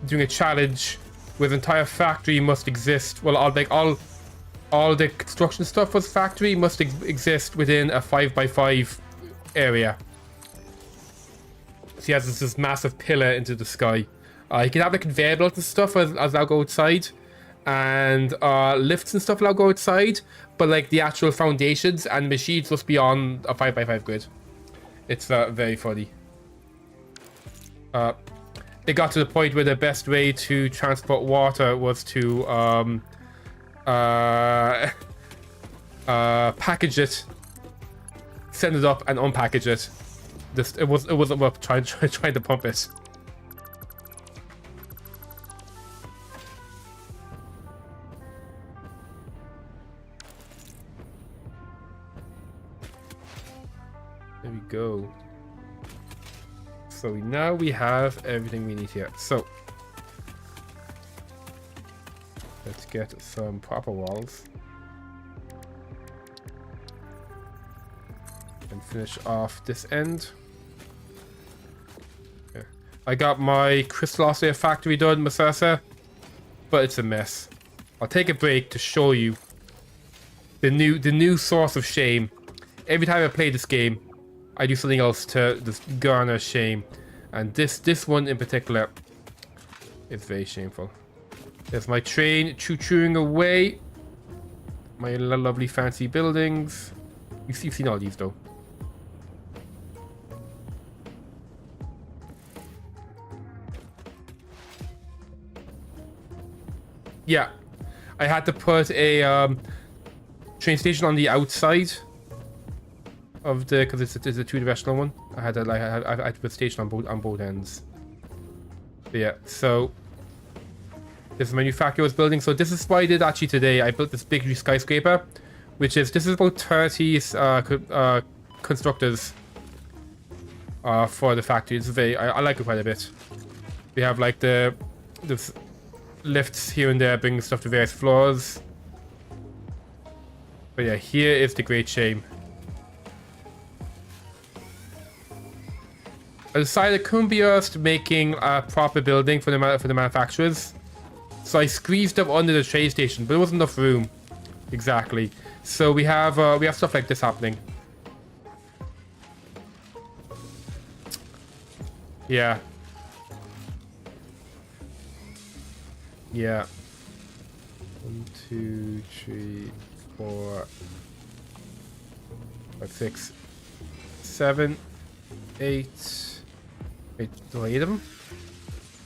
doing a challenge where the entire factory must exist. Well, all the construction stuff for the factory must exist within a 5x5 area. So he has this massive pillar into the sky. You can have like conveyor belts and stuff as I'll go outside, and lifts and stuff I'll go outside, but like the actual foundations and machines must be on a 5x5 grid. It's very funny. it got to the point where the best way to transport water was to package it, send it up, and unpackage it. It wasn't worth trying to pump it. There we go. So now we have everything we need here. So let's get some proper walls and finish off this end. Okay. I got my crystal factory done, Masasa, but it's a mess. I'll take a break to show you the new source of shame. Every time I play this game, I do something else to just garner shame, and this one in particular is very shameful. There's my train choo-chooing away. My lovely fancy buildings. You've seen all these though. Yeah, I had to put a train station on the outside of the, because it's a two-directional one. I had to put a station on both ends. But yeah, so this is my new factory I was building. So this is what I did actually today. I built this big skyscraper, this is about 30 constructors for the factory. It's I like it quite a bit. We have like the lifts here and there bringing stuff to various floors. But yeah, here is the great shame. I decided it couldn't be asked making a proper building for the manufacturers, so I squeezed up under the train station, but there wasn't enough room. Exactly. So we have stuff like this happening. Yeah. Yeah. 1, 2, 3, 4, 5, 6, 7, 8. Wait, do I eat them?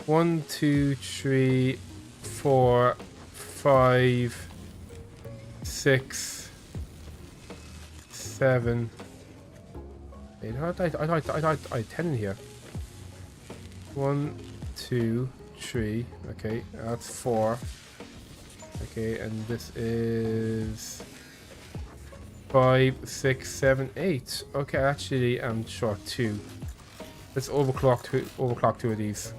1, 2, 3, 4, 5, 6, 7. Wait, I had 10 in here. 1, 2, 3. Okay, that's 4. Okay, and this is 5, 6, 7, 8. Okay, actually, I'm short 2. Let's overclock 2 of these.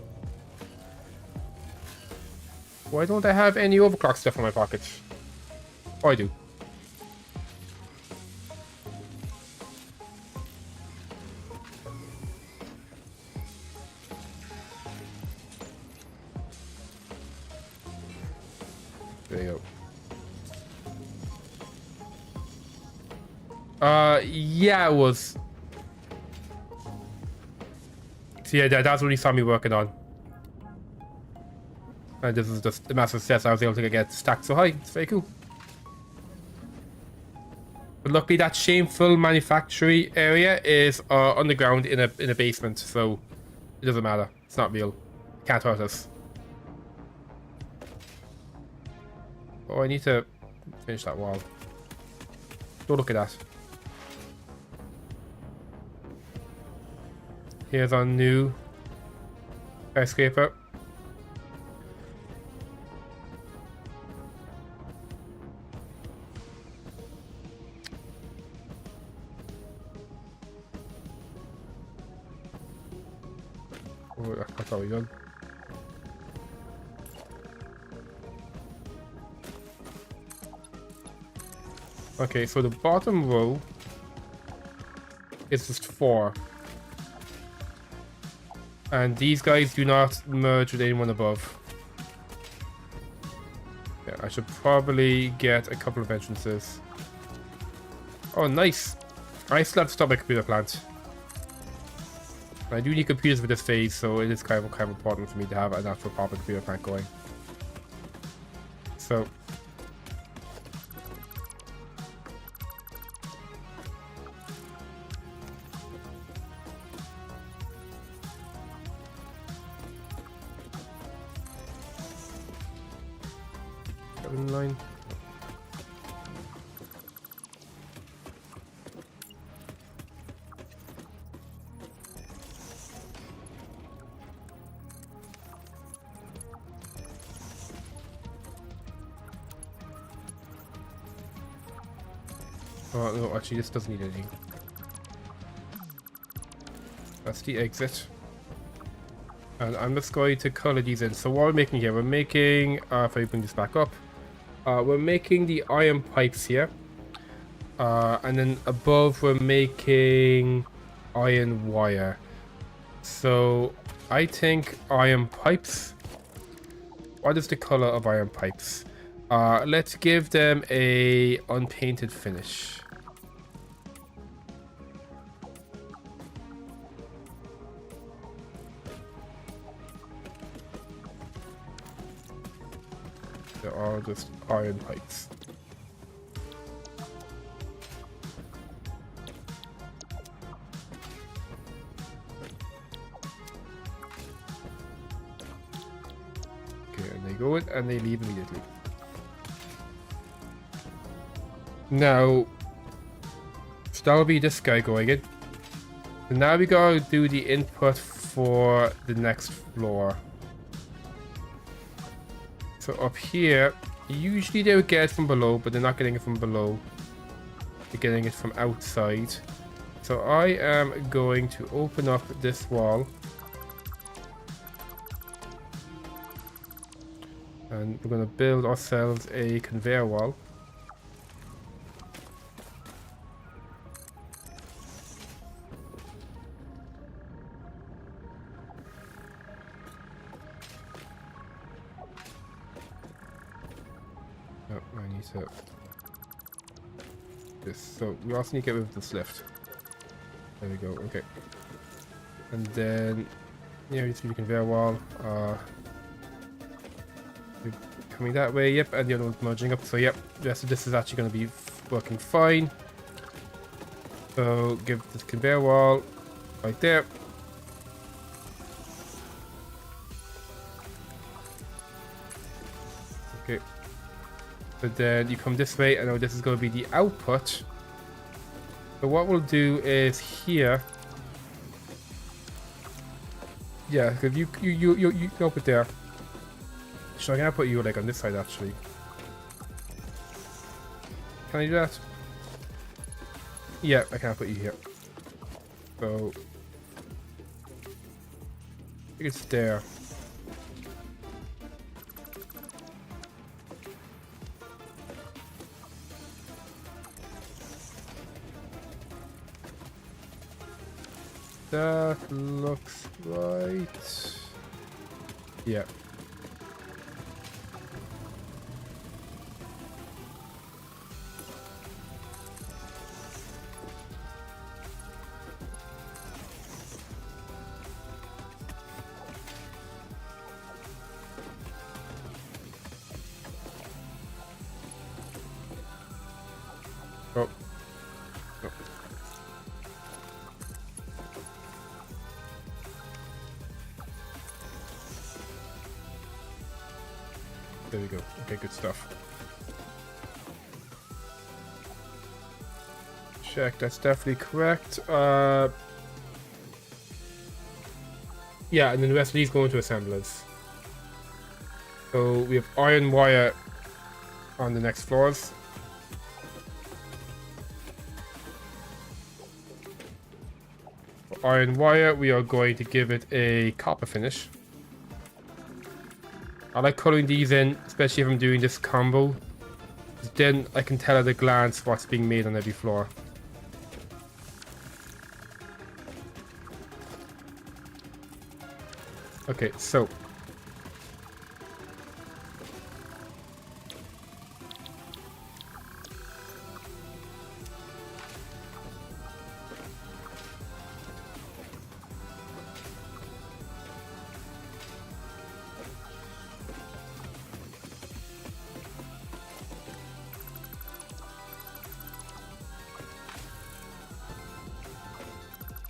Why don't I have any overclock stuff in my pockets? Oh, I do. There you go. Yeah, it was. So yeah, that's what he saw me working on. And this is just a massive success. I was able to get stacked so high. It's very cool. But luckily, that shameful manufacturing area is underground in a basement, so it doesn't matter. It's not real. It can't hurt us. Oh, I need to finish that wall. Don't look at that. Here's our new skyscraper. Oh, that's already done. Okay, so the bottom row is just 4. And these guys do not merge with anyone above. Yeah, I should probably get a couple of entrances. Oh, nice. I still have to stop my computer plant. I do need computers for this phase, so it is kind of important for me to have an actual proper computer plant going. So in line. Oh no, actually this doesn't need anything. That's the exit. And I'm just going to color these in. So what we're making here, we're making, if I bring this back up, we're making the iron pipes here. And then above we're making iron wire. So I think iron pipes. What is the color of iron pipes? Let's give them a unpainted finish. They're all just iron pipes. Okay, and they go in and they leave immediately. Now, so that'll be this guy going in. So now we gotta do the input for the next floor. So up here, usually they would get it from below, but they're not getting it from below. They're getting it from outside. So I am going to open up this wall. And we're going to build ourselves a conveyor wall. Oh, I need to... This. So we also need to get rid of this lift. There we go, okay. And then... Yeah, we need to do the conveyor wall. Coming that way, yep, and the other one's merging up. So yep, the rest of this is actually going to be working fine. So give this conveyor wall right there. Okay. So then you come this way, and now this is going to be the output. So what we'll do is here. Yeah, if you go up it there. So I can put you like on this side actually. Can I do that? Yeah, I can put you here. So I think it's there. That looks right. Yeah. Oh. Oh. There we go. Okay, good stuff. Check, that's definitely correct. Yeah, and then the rest of these go into assemblers. So we have iron wire on the next floors. For iron wire, we are going to give it a copper finish. I like coloring these in, especially if I'm doing this combo. Then I can tell at a glance what's being made on every floor. Okay, so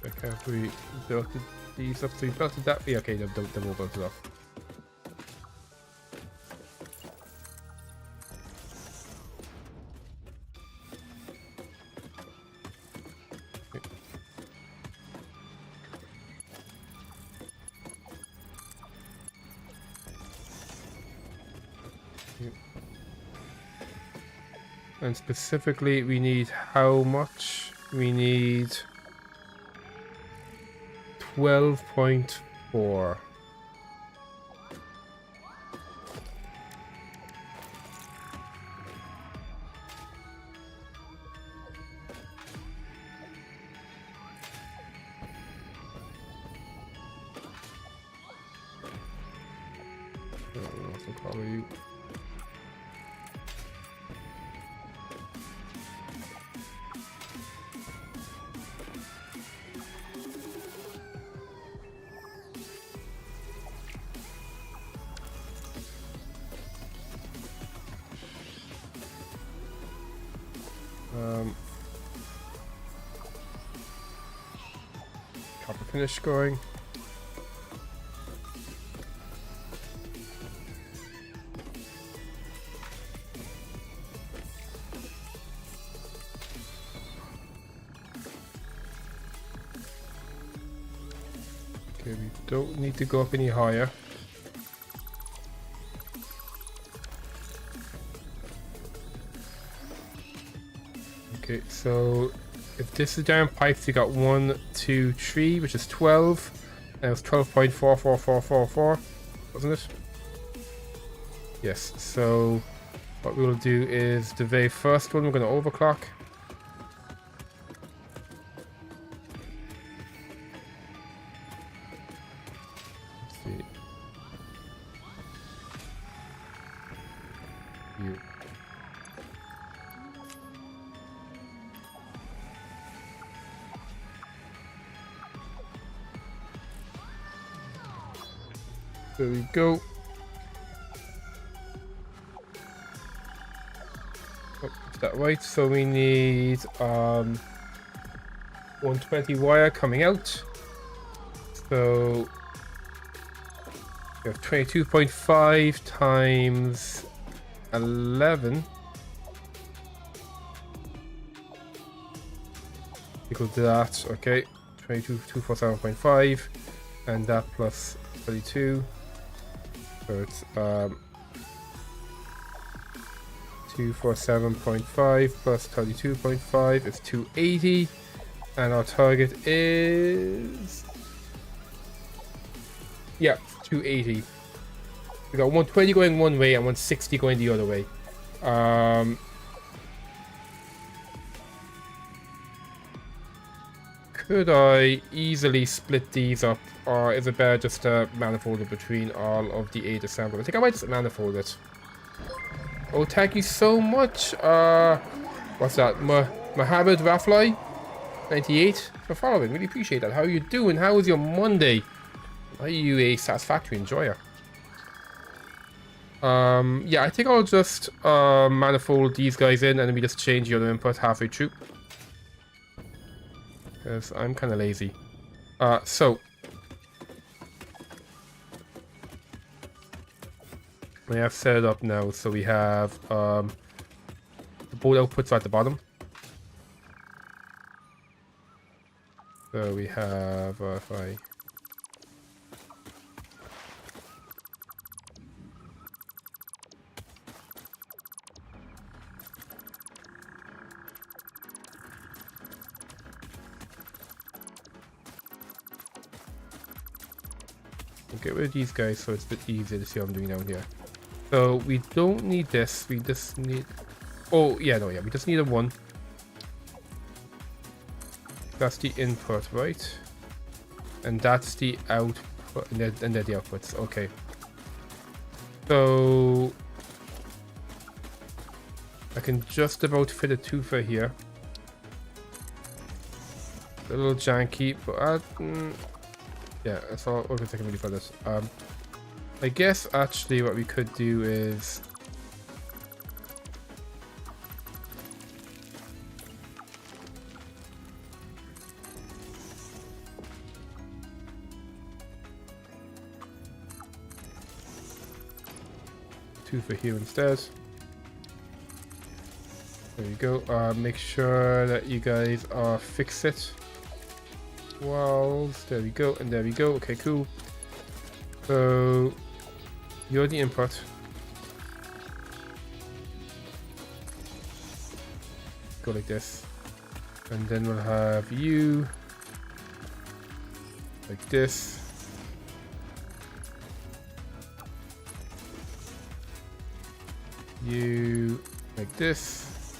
okay, have we built these up? So we built it that way. Okay, then we'll build it off. And specifically, we need how much? We need 12.4. Probably. Copper finish scoring. Okay, we don't need to go up any higher. Okay, so if this is down pipes, you got 1, 2, 3, which is 12. And it was 12.44444, wasn't it? Yes, so what we'll do is the very first one, we're going to overclock. Let's see. You. There we go. Oh, is that right? So we need 120 wire coming out. So we have 22.5 times 11 equal to that. Okay, 247.5, and that plus 32. So it's 247.5 plus 32.5 is 280, and our target is 280. We got 120 going one way and 160 going the other way. Could I easily split these up, or is it better just to manifold it between all of the 8 assemblers? I think I might just manifold it. Oh, thank you so much. What's that? Mohammed Rafly 98 for following. Really appreciate that. How are you doing? How was your Monday? Are you a Satisfactory enjoyer? Yeah, I think I'll just manifold these guys in, and then we just change the other input halfway through. Because I'm kind of lazy. So we have set it up now. So we have the both outputs at the bottom. So we have if I get rid of these guys so it's a bit easier to see what I'm doing down here. So we don't need this, we just need... Oh, yeah, no, yeah, we just need a 1. That's the input, right? And that's the output, and they're the outputs, okay. So... I can just about fit a 2 for here. A little janky, but yeah, that's all I can really for this. I guess actually what we could do is two for here instead. There you go. Make sure that you guys are fix it. Walls, there we go, and there we go. Okay, cool. So you're the input. go like this. And then we'll have you like this. You like this.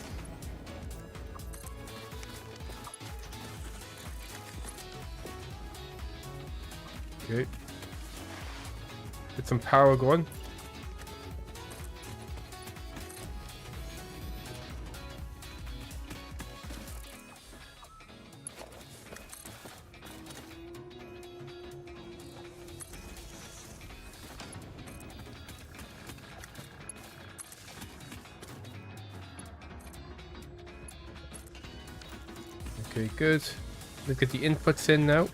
Okay. Get some power going. Okay, good. Let's get the inputs in now.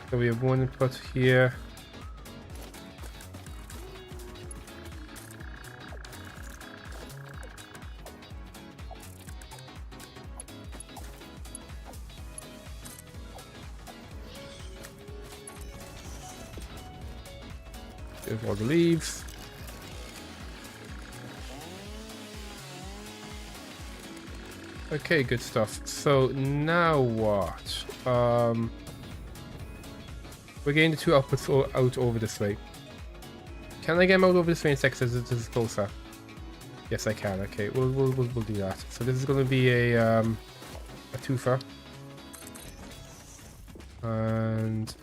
So we have one input here. There's all the leaves. Okay, good stuff. So now what? We're getting the two outputs out over this way. Can I get them out over this way in seconds as this is closer? Yes, I can. Okay, we'll do that. So this is going to be a twofer. And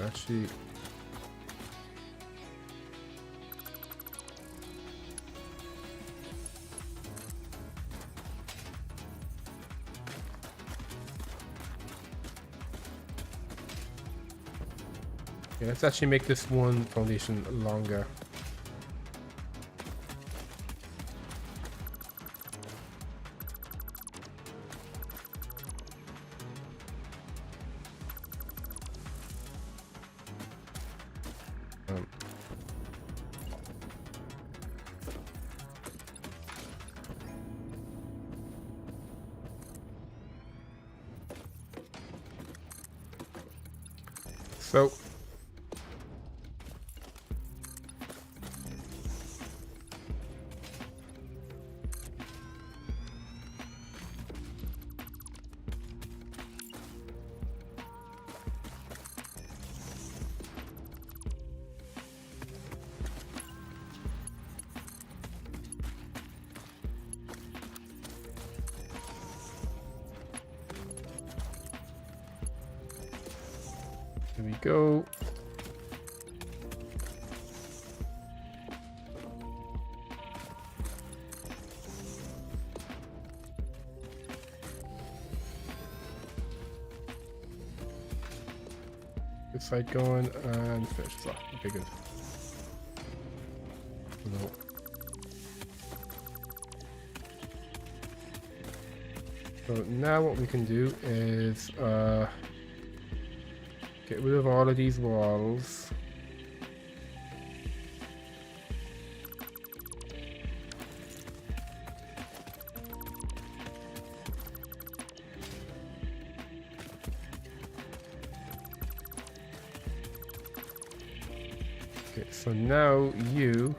actually, yeah, let's actually make this one foundation longer. So there we go. This side going and finish this off. Okay, good. No. So now what we can do is get rid of all of these walls. Okay, so now you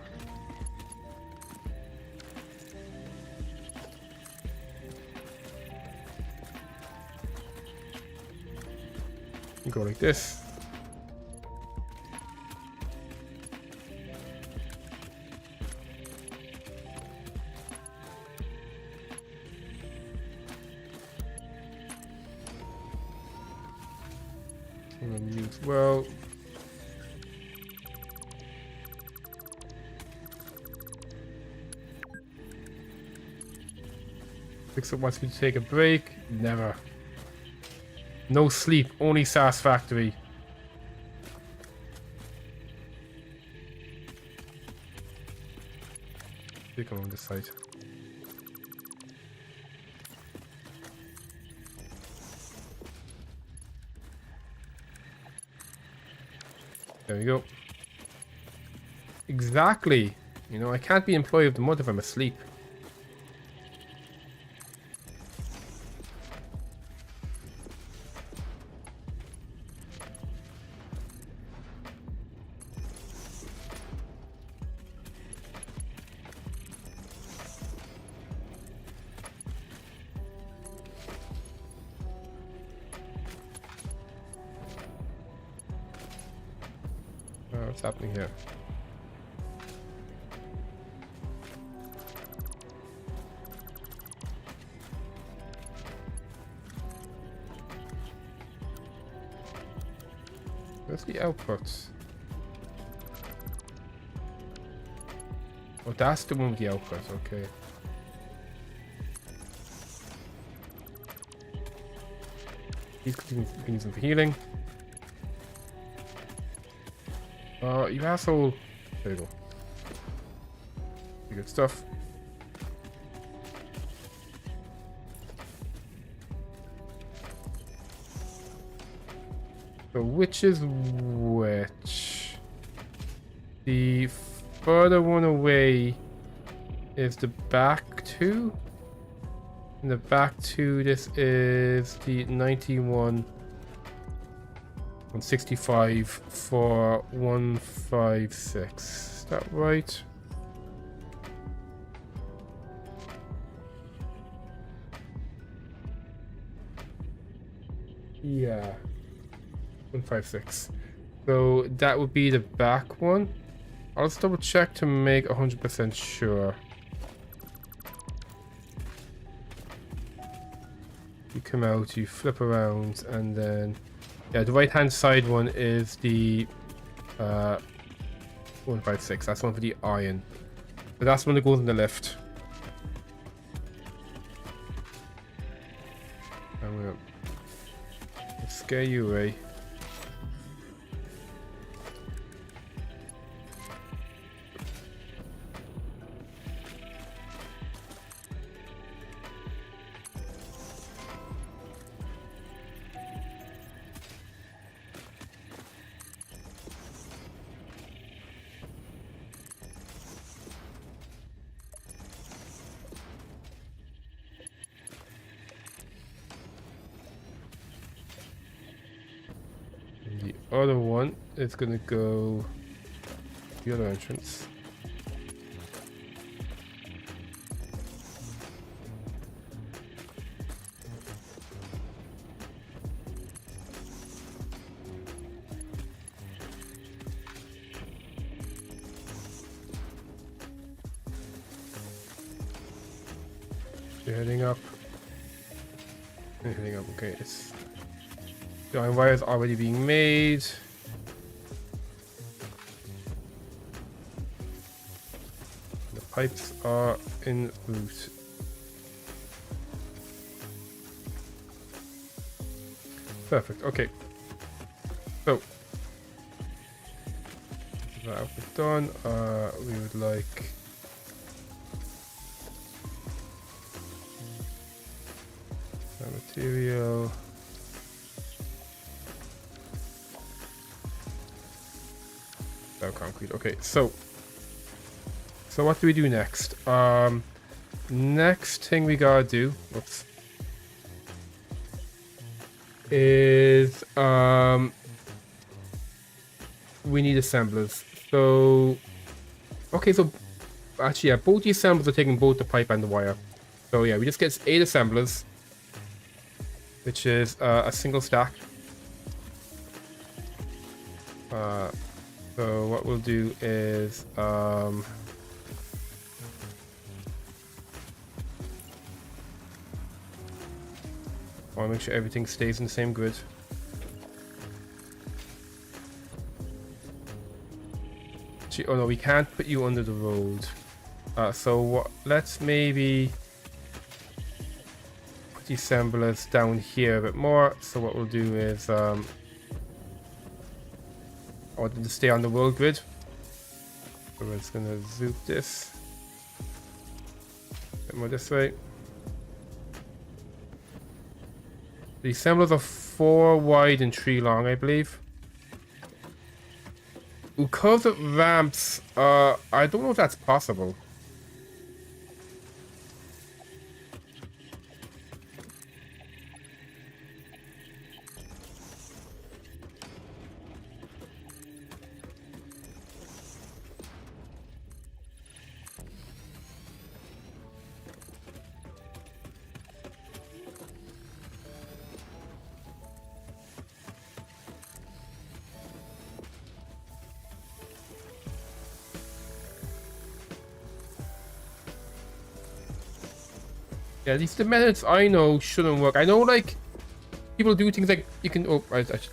go like this. And then you as well. Fix up once we take a break. Never. No sleep, only Satisfactory. Click on this side. There we go. Exactly. You know, I can't be employee of the month if I'm asleep. What's happening here? Where's the outputs? Oh, that's the one with the outputs, okay. These can use them for healing. You asshole. There you go. Good stuff. So which is which? The further one away is the back two. And the back two, this is the 91 and 65 for 156. Is that right? Yeah. 156. So that would be the back one. I'll just double check to make 100% sure. You come out, you flip around, and then yeah, the right hand side one is the 156. That's one for the iron. But that's one that goes in the lift. I'm gonna scare you away. The other one is gonna go the other entrance. You're heading up. You're heading up. Okay, it's the iron wire is already being made. The pipes are en route. Perfect. Okay. So that output done. We would like that material. Concrete. Okay, so what do we do next? Next thing we gotta do, whoops, is we need assemblers. So okay, so actually yeah, both the assemblers are taking both the pipe and the wire. So yeah, we just get 8 assemblers, which is a single stack. So what we'll do is I want to make sure everything stays in the same grid. Gee, oh no, we can't put you under the road. So what? Let's maybe put the assemblers down here a bit more. So what we'll do is I want them to stay on the world grid. So we're just gonna zoom this a bit more this way. The assemblers are 4 wide and 3 long, I believe. Because of ramps, I don't know if that's possible. Yeah, at least the methods I know shouldn't work. I know, like, people do things like you can. Oh, I should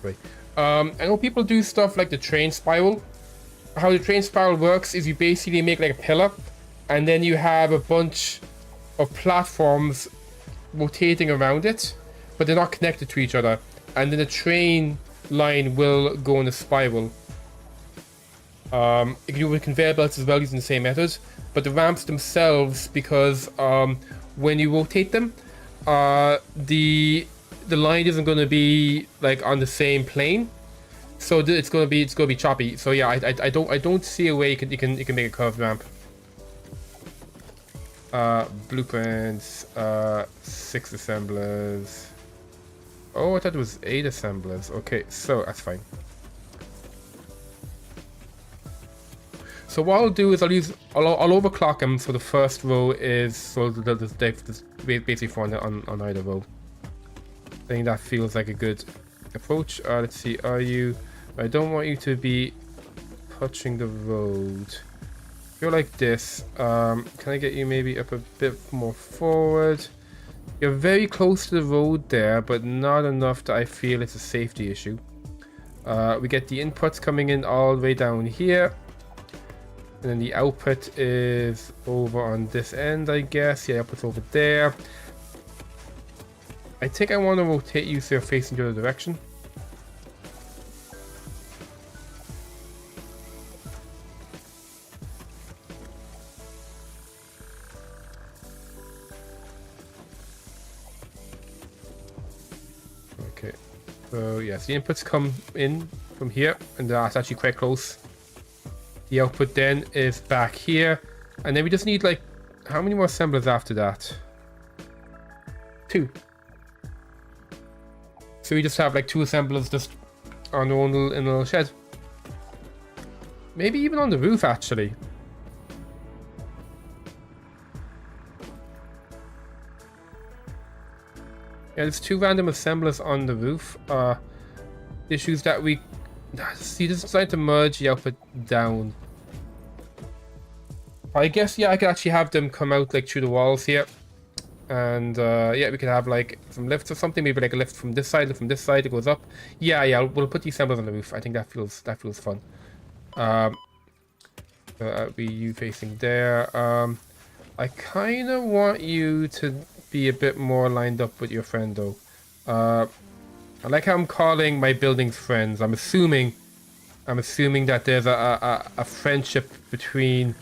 wait. I know people do stuff like the train spiral. How the train spiral works is you basically make like a pillar, and then you have a bunch of platforms rotating around it, but they're not connected to each other. And then the train line will go in a spiral. You can do it with conveyor belts as well using the same method, but the ramps themselves, because when you rotate them, the line isn't going to be like on the same plane, so it's going to be choppy. So yeah, I don't see a way you can make a curved ramp. Blueprints, 6 assemblers. Oh, I thought it was 8 assemblers. Okay, so that's fine. So what I'll do is I'll overclock them. So the first row is so there's basically 4 on either row. I think that feels like a good approach. Let's see. I don't want you to be touching the road. You're like this. Can I get you maybe up a bit more forward? You're very close to the road there, but not enough that I feel it's a safety issue. We get the inputs coming in all the way down here. And then the output is over on this end, I guess. Yeah, output's over there. I think I want to rotate you so you're facing the other direction. Okay. So, yes, the inputs come in from here, and that's actually quite close. The output then is back here, and then we just need like how many more assemblers after that? 2. So we just have like 2 assemblers just on their own in a little shed. Maybe even on the roof actually. Yeah, there's 2 random assemblers on the roof. Issues that we see, this is designed to merge the output down. I guess, yeah, I could actually have them come out like through the walls here. And yeah, we could have like some lifts or something, maybe like a lift from this side, it goes up. Yeah, we'll put these assemblers on the roof. I think that feels fun. So that'll be you facing there. I kind of want you to be a bit more lined up with your friend though. I like how I'm calling my buildings friends. I'm assuming that there's a friendship between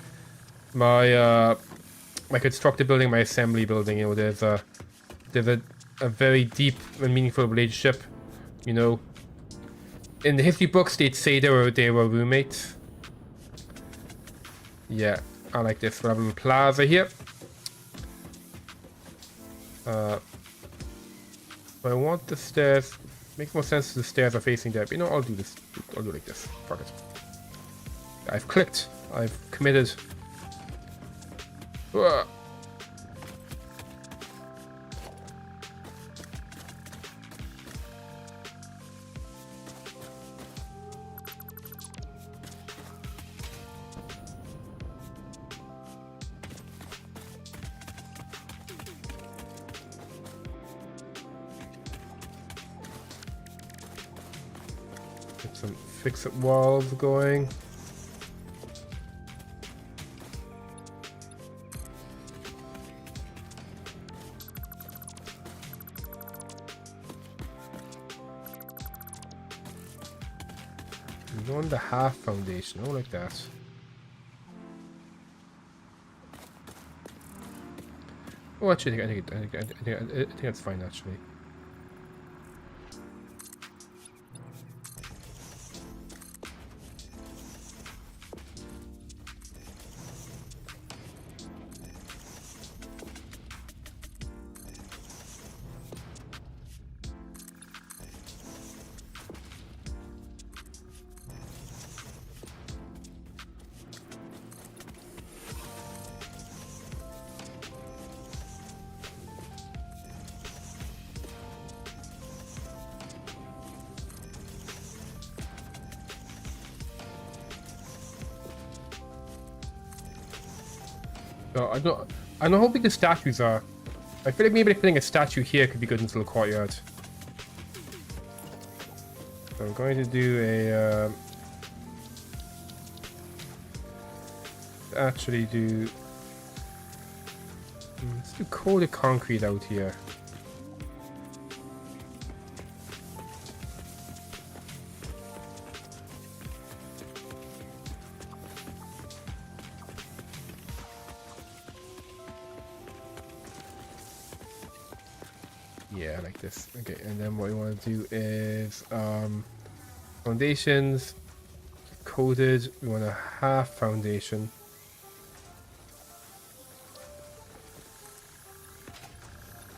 my my constructor building, my assembly building. You know, there's a very deep and meaningful relationship. You know, in the history books they'd say they were roommates. Yeah, I like this. We'll have a little plaza here. But I want the stairs. Makes more sense if the stairs are facing there. But you know, I'll do this. I'll do it like this. Fuck it. I've clicked. I've committed. Get some fix-it walls going. On the half foundation, oh, like that. Oh, actually, I think that's fine. Actually, So I don't know how big the statues are. I feel like maybe putting a statue here could be good in this little courtyard. So I'm going to do a actually do let's do coated concrete out here. Yeah, like this. Okay, and then what we want to do is foundations coated. We want a half foundation.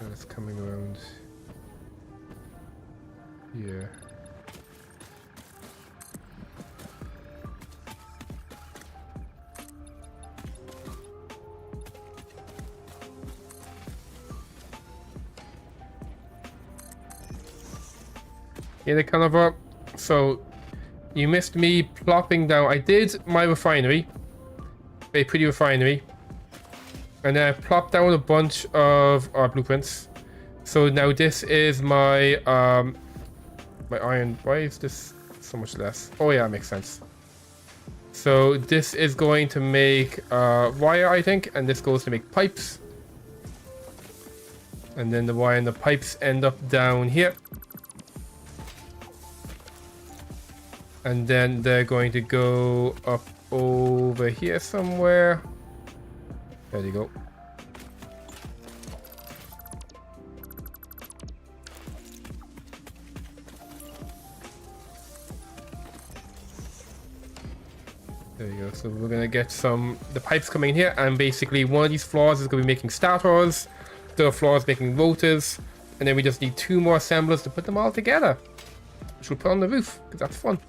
And it's coming around here. Yeah, they kind of are. So you missed me plopping down. I did my refinery, a pretty refinery, and then I plopped down a bunch of blueprints. So now this is my my iron. Why is this so much less? Oh yeah, that makes sense. So this is going to make wire, I think, and this goes to make pipes. And then the wire and the pipes end up down here. And then they're going to go up over here somewhere. There you go. There you go. So we're gonna get the pipes coming in here, and basically one of these floors is gonna be making stators, the other floor is making rotors, and then we just need 2 more assemblers to put them all together, which we'll put on the roof because that's fun.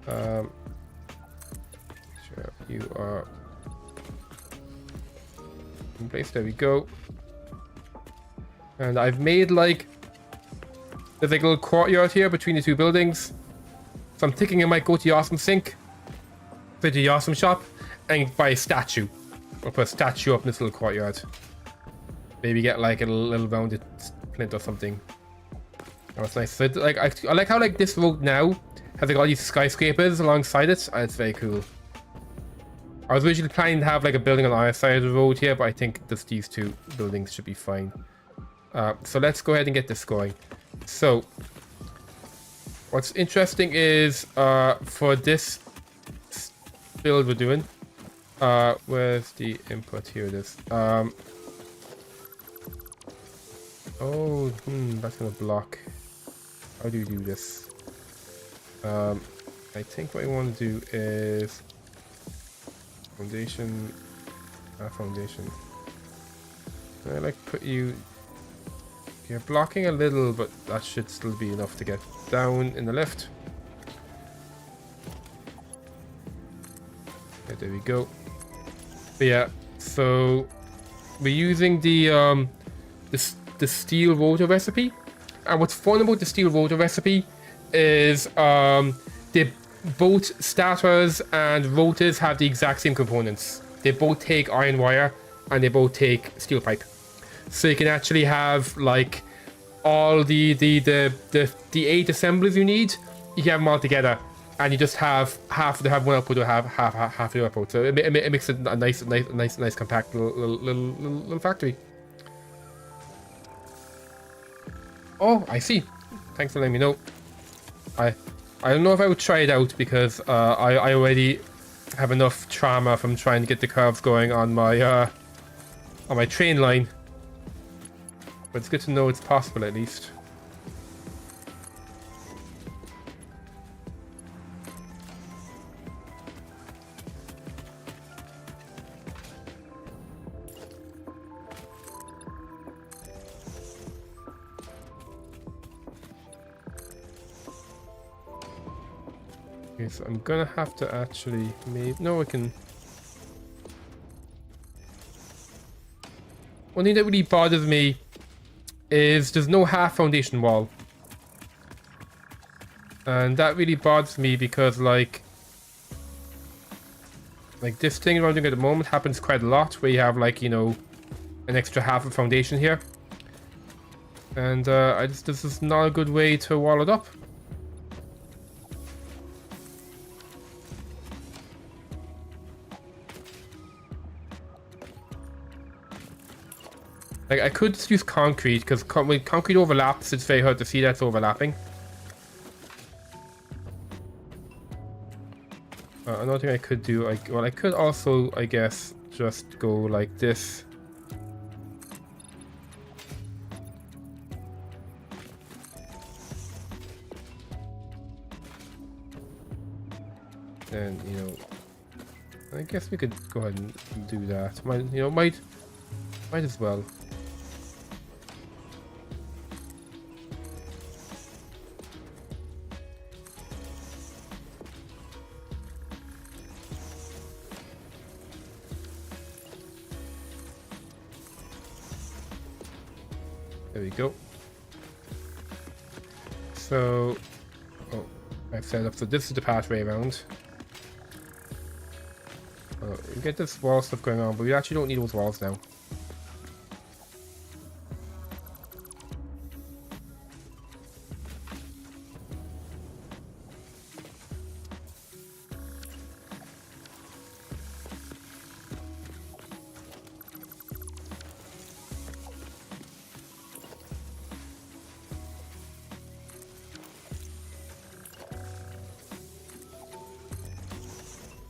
Sure, you are in place. There we go. And I've made there's like a little courtyard here between the 2 buildings. So I'm thinking I might go to the Awesome Sink, to the Awesome Shop, and buy a statue. I'll put a statue up in this little courtyard. Maybe get like a little rounded plinth or something. Oh, that's nice. So I like how this road now has like all these skyscrapers alongside it, and it's very cool. I was originally planning to have like a building on either side of the road here, but I think just these 2 buildings should be fine. So let's go ahead and get this going. So what's interesting is for this build we're doing, where's the input? Here it is. That's gonna block. How do you do this? I think what I want to do is foundation, foundation. I like put you. You're blocking a little, but that should still be enough to get down in the lift. Yeah, there we go. But yeah, so we're using the steel rotor recipe, and what's fun about the steel rotor recipe is both starters and rotors have the exact same components. They both take iron wire and they both take steel pipe. So you can actually have like all the 8 assemblies you need. You can have them all together, and you just have half to have one output or half the output. So it makes it a nice compact little factory. Oh, I see. Thanks for letting me know. I don't know if I would try it out because I already have enough trauma from trying to get the curves going on my train line. But it's good to know it's possible at least. Okay, so I'm gonna have to actually no, I can. One thing that really bothers me is there's no half foundation wall. And that really bothers me because like Like this thing I'm doing at the moment happens quite a lot, where you have like, you know, an extra half a foundation here. And this is not a good way to wall it up. Like, I could just use concrete, because when concrete overlaps, it's very hard to see that's overlapping. Another thing I could do, well, I could also, I guess, just go like this. And, you know, I guess we could go ahead and do that. Might as well. There we go. So, oh, I've set up, so this is the pathway around. We get this wall stuff going on, but we actually don't need those walls now.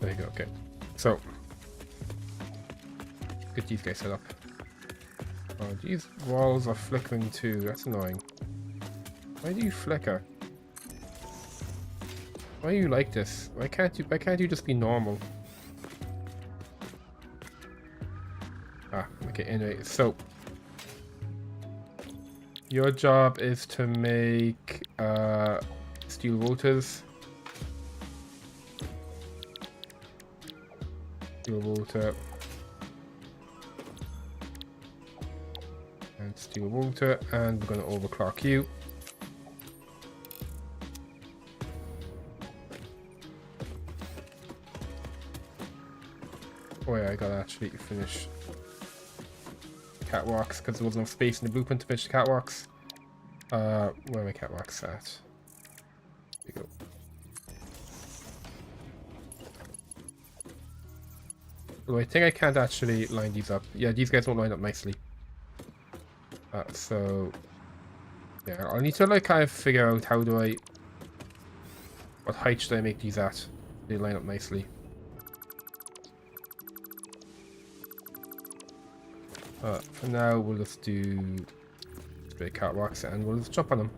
There you go, okay. So, get these guys set up. Oh, these walls are flickering too, that's annoying. Why do you flicker? Why are you like this? Why can't you just be normal? Ah, okay, anyway, so your job is to make steel rotors. Steel rotor. And steel rotor, and we're going to overclock you. Oh yeah, I gotta actually finish catwalks because there was no space in the blueprint to finish the catwalks. Where are my catwalks at? There we go. Although I think I can't actually line these up. Yeah, these guys won't line up nicely. So yeah, I'll need to like kind of figure out what height should I make these at? They line up nicely. For now, we'll just do straight catwalks and we'll just jump on them.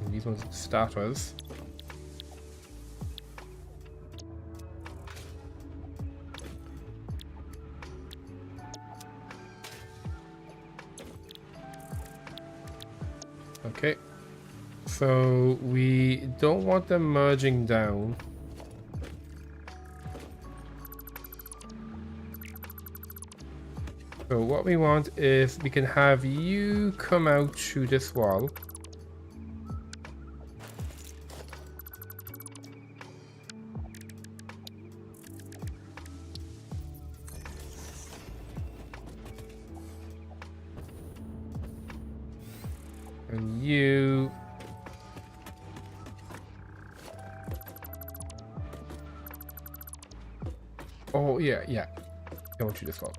And these ones are starters. Okay, so we don't want them merging down. So what we want is we can have you come out through this wall. And you... Oh, yeah. I want you this one.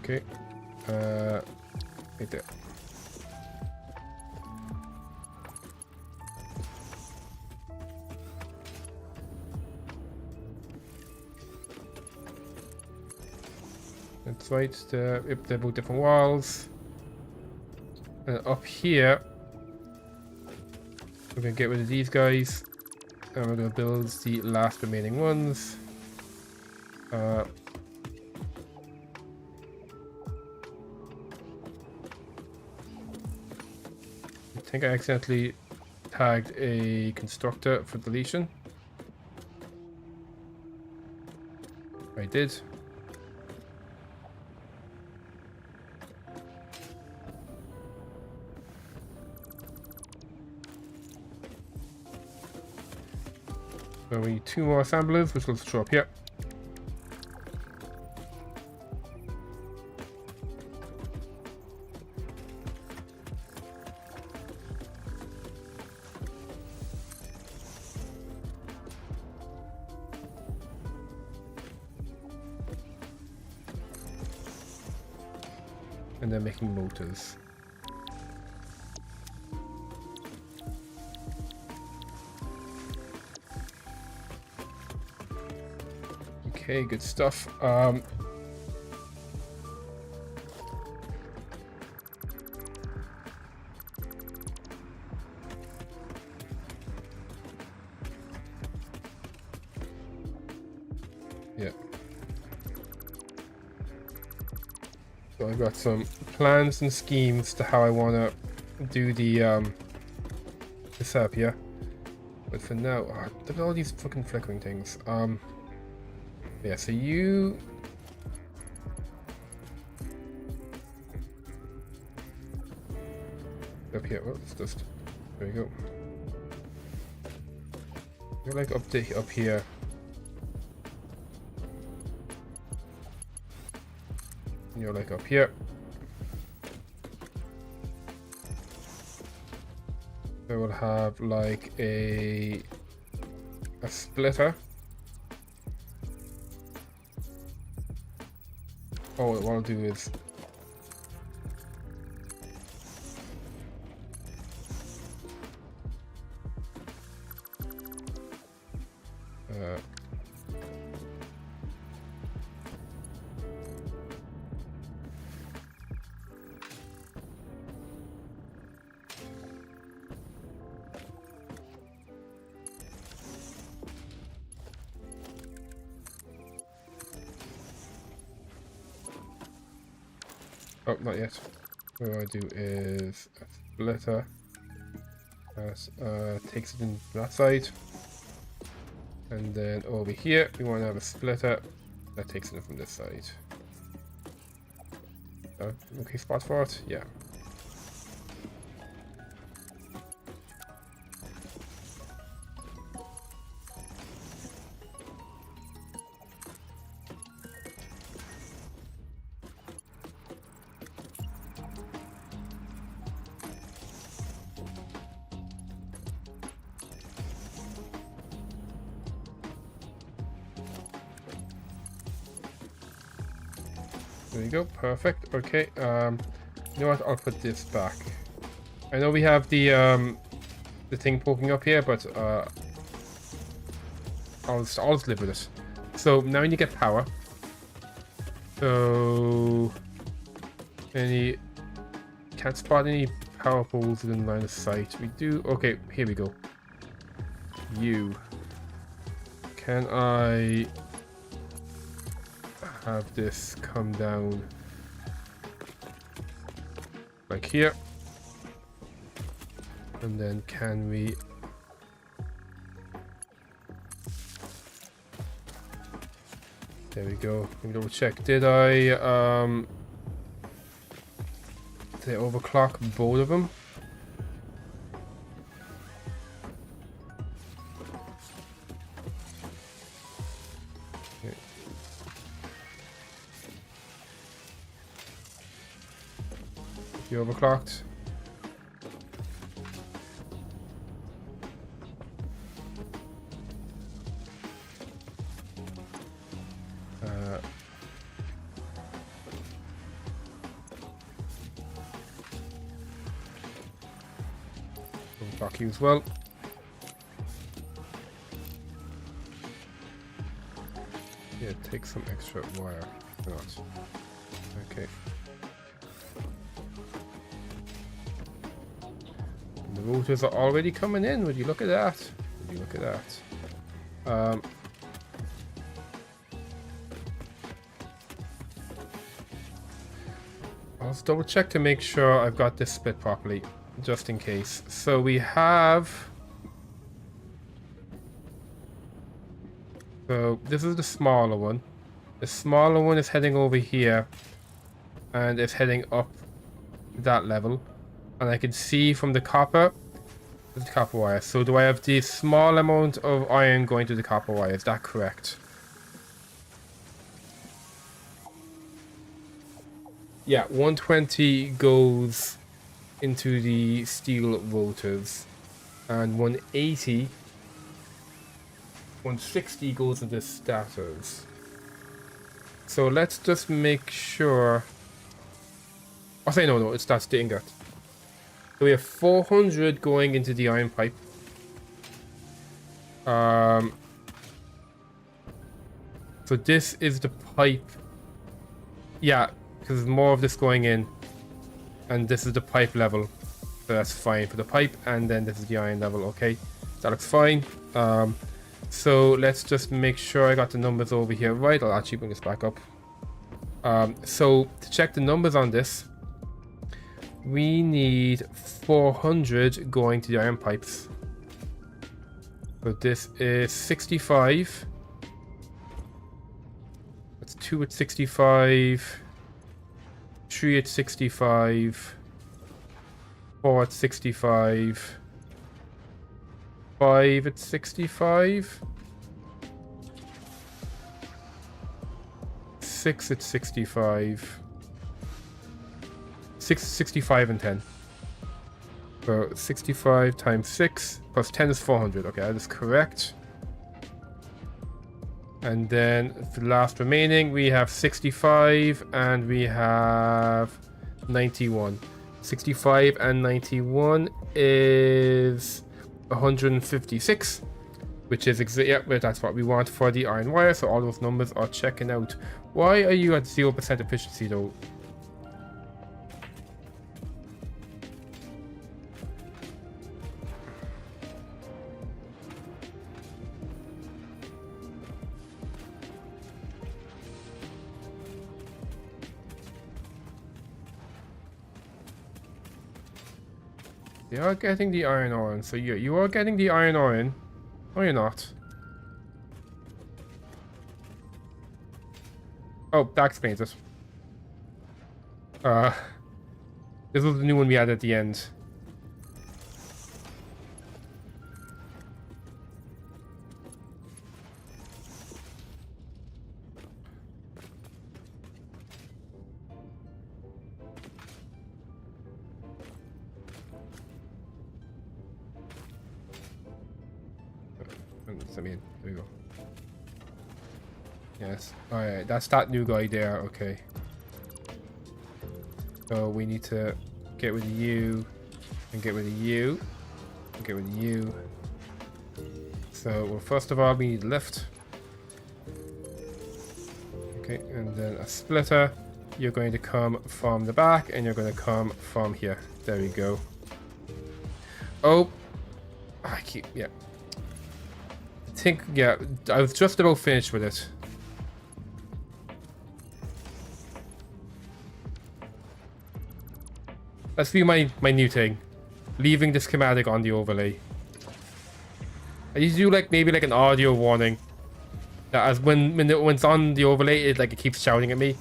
Okay. Right there. That's right. They're both different walls. And up here, we're going to get rid of these guys. And we're going to build the last remaining ones. I think I accidentally tagged a constructor for deletion. I did. So we need 2 more assemblers, which will show up here. And then making motors. Okay, good stuff. Yeah. So I've got some plans and schemes to how I want to do the setup here. But for now, look at all these fucking flickering things. Yeah, so you... Up here, well, it's just... There we go. You're like up here. And you're like up here. So we'll have like a splitter. Oh, what I'll do is oh, not yet. What I do is a splitter that takes it in that side, and then over here we want to have a splitter that takes it in from this side. Okay spot for it? Yeah. There you go, perfect. Okay, you know what? I'll put this back. I know we have the thing poking up here, but I'll just live with it. So now we need to get power. So can't spot any power poles within line of sight. We do. Okay, here we go. Can I have this come down like here, and then can we there we go. Let me double check. Did I overclock both of them? You overclocked. Overclock you as well. Yeah, take some extra wire. Why not? Okay. The rotors are already coming in. Would you look at that? Would you look at that? I'll just double check to make sure I've got this split properly. just in case. So we have... So this is the smaller one. The smaller one is heading over here. And it's heading up that level. And I can see from the copper... There's the copper wire. So do I have the small amount of iron going to the copper wire? Is that correct? Yeah, 120 goes into the steel rotors. And 180... 160 goes into stators. So let's just make sure... I'll say no, that's the ingot. So we have 400 going into the iron pipe. So this is the pipe. Yeah, because there's more of this going in. And this is the pipe level. So that's fine for the pipe. And then this is the iron level. Okay, that looks fine. So let's just make sure I got the numbers over here right. I'll actually bring this back up. So to check the numbers on this, we need 400 going to the iron pipes. So this is 65. That's 2 at 65. 3 at 65. 4 at 65. 5 at 65. 6 at 65. 65 and 10. So 65 times 6 plus 10 is 400. Okay, that is correct. And then the last remaining, we have 65 and we have 91. 65 and 91 is 156, which is yeah, that's what we want for the iron wire. So all those numbers are checking out. Why are you at 0% efficiency though? They are getting the iron ore in. So you are getting the iron ore in. No, you're not. Oh, that explains it. This was the new one we had at the end. I mean, there we go. Yes. Alright, that's that new guy there. Okay. So we need to get rid of you, and get rid of you, and get rid of you. So, well, first of all, we need lift. Okay, and then a splitter. You're going to come from the back, and you're going to come from here. There we go. Oh, I keep, yeah. I think, yeah, I was just about finished with it. Let's do my new thing. Leaving the schematic on the overlay. I need to do like maybe like an audio warning. That as when it's on the overlay, it keeps shouting at me,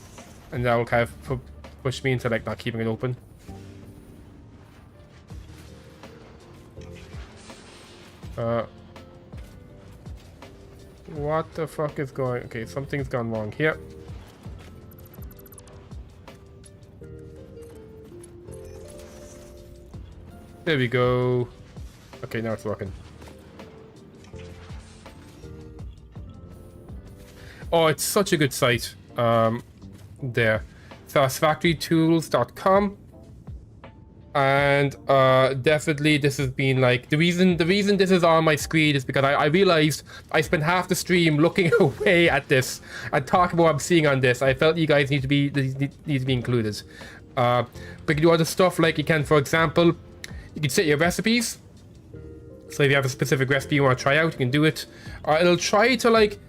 and that will kind of push me into like not keeping it open. What the fuck is going? Okay, something's gone wrong here. There we go. Okay, now it's working. Oh, it's such a good site. There. Satisfactorytools.com. And definitely this has been like the reason this is on my screen is because I realized I spent half the stream looking away at this and talking about what I'm seeing on this. I felt you guys need to be included. But you can do other stuff, like you can, for example, you can set your recipes. So if you have a specific recipe you want to try out, you can do it. It'll try to like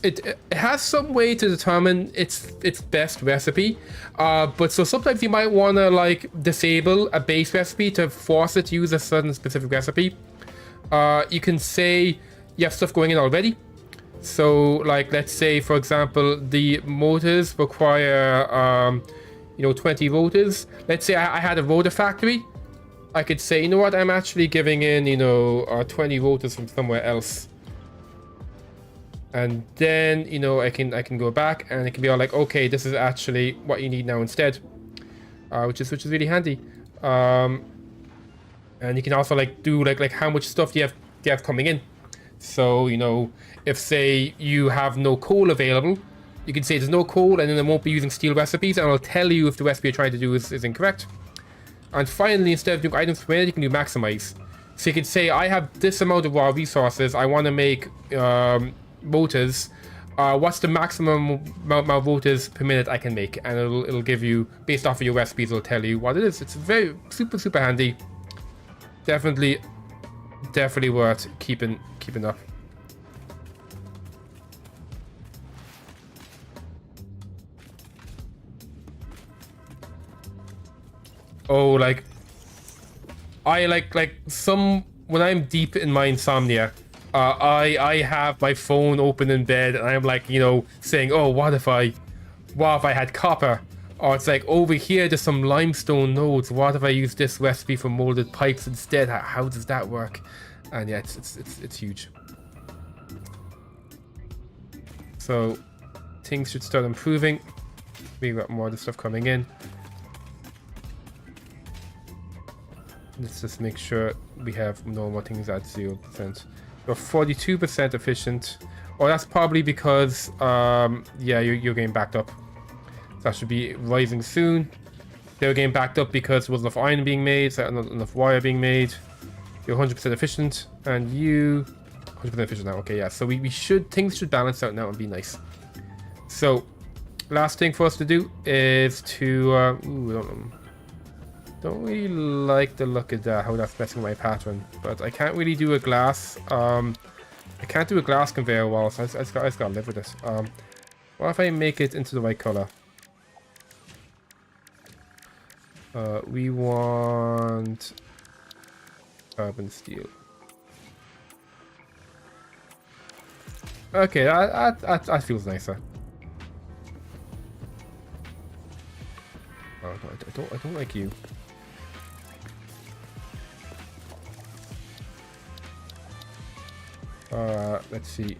it has some way to determine its best recipe, but so sometimes you might want to like disable a base recipe to force it to use a certain specific recipe. You can say you have stuff going in already. So like, let's say for example, the motors require 20 rotors. Let's say I had a rotor factory. I could say, you know what, I'm actually giving in 20 rotors from somewhere else. And then I can go back and it can be all like, okay, this is actually what you need now instead, which is really handy. And you can also like do like how much stuff do you have coming in. So if say you have no coal available, you can say there's no coal, and then it won't be using steel recipes, and it'll tell you if the recipe you're trying to do is incorrect. And finally, instead of doing items per minute, you can do maximize. So you can say, I have this amount of raw resources, I want to make motors. What's the maximum amount of motors per minute I can make? And it'll give you, based off of your recipes, it'll tell you what it is. It's very super handy. Definitely worth keeping up. Oh, like I like some when I'm deep in my insomnia, I have my phone open in bed and I'm like saying, oh, what if I had copper? Or it's like, over here there's some limestone nodes, what if I use this recipe for molded pipes instead? How does that work? And yeah, it's huge. So things should start improving. We've got more of the stuff coming in. Let's just make sure we have no more things at 0%. We're 42% efficient. Oh, that's probably because yeah, you're getting backed up. So that should be rising soon. They were getting backed up because there wasn't enough iron being made, so not enough wire being made. You're 100% efficient, and you 100% efficient now. Okay, yeah. So things should balance out now and be nice. So last thing for us to do is to don't really like the look of that, how that's messing with my pattern, but I can't really do a glass. I can't do a glass conveyor wall, so I just gotta live with it. What if I make it into the right color? We want carbon steel. Okay, that feels nicer. Oh, no, I don't like you. Let's see.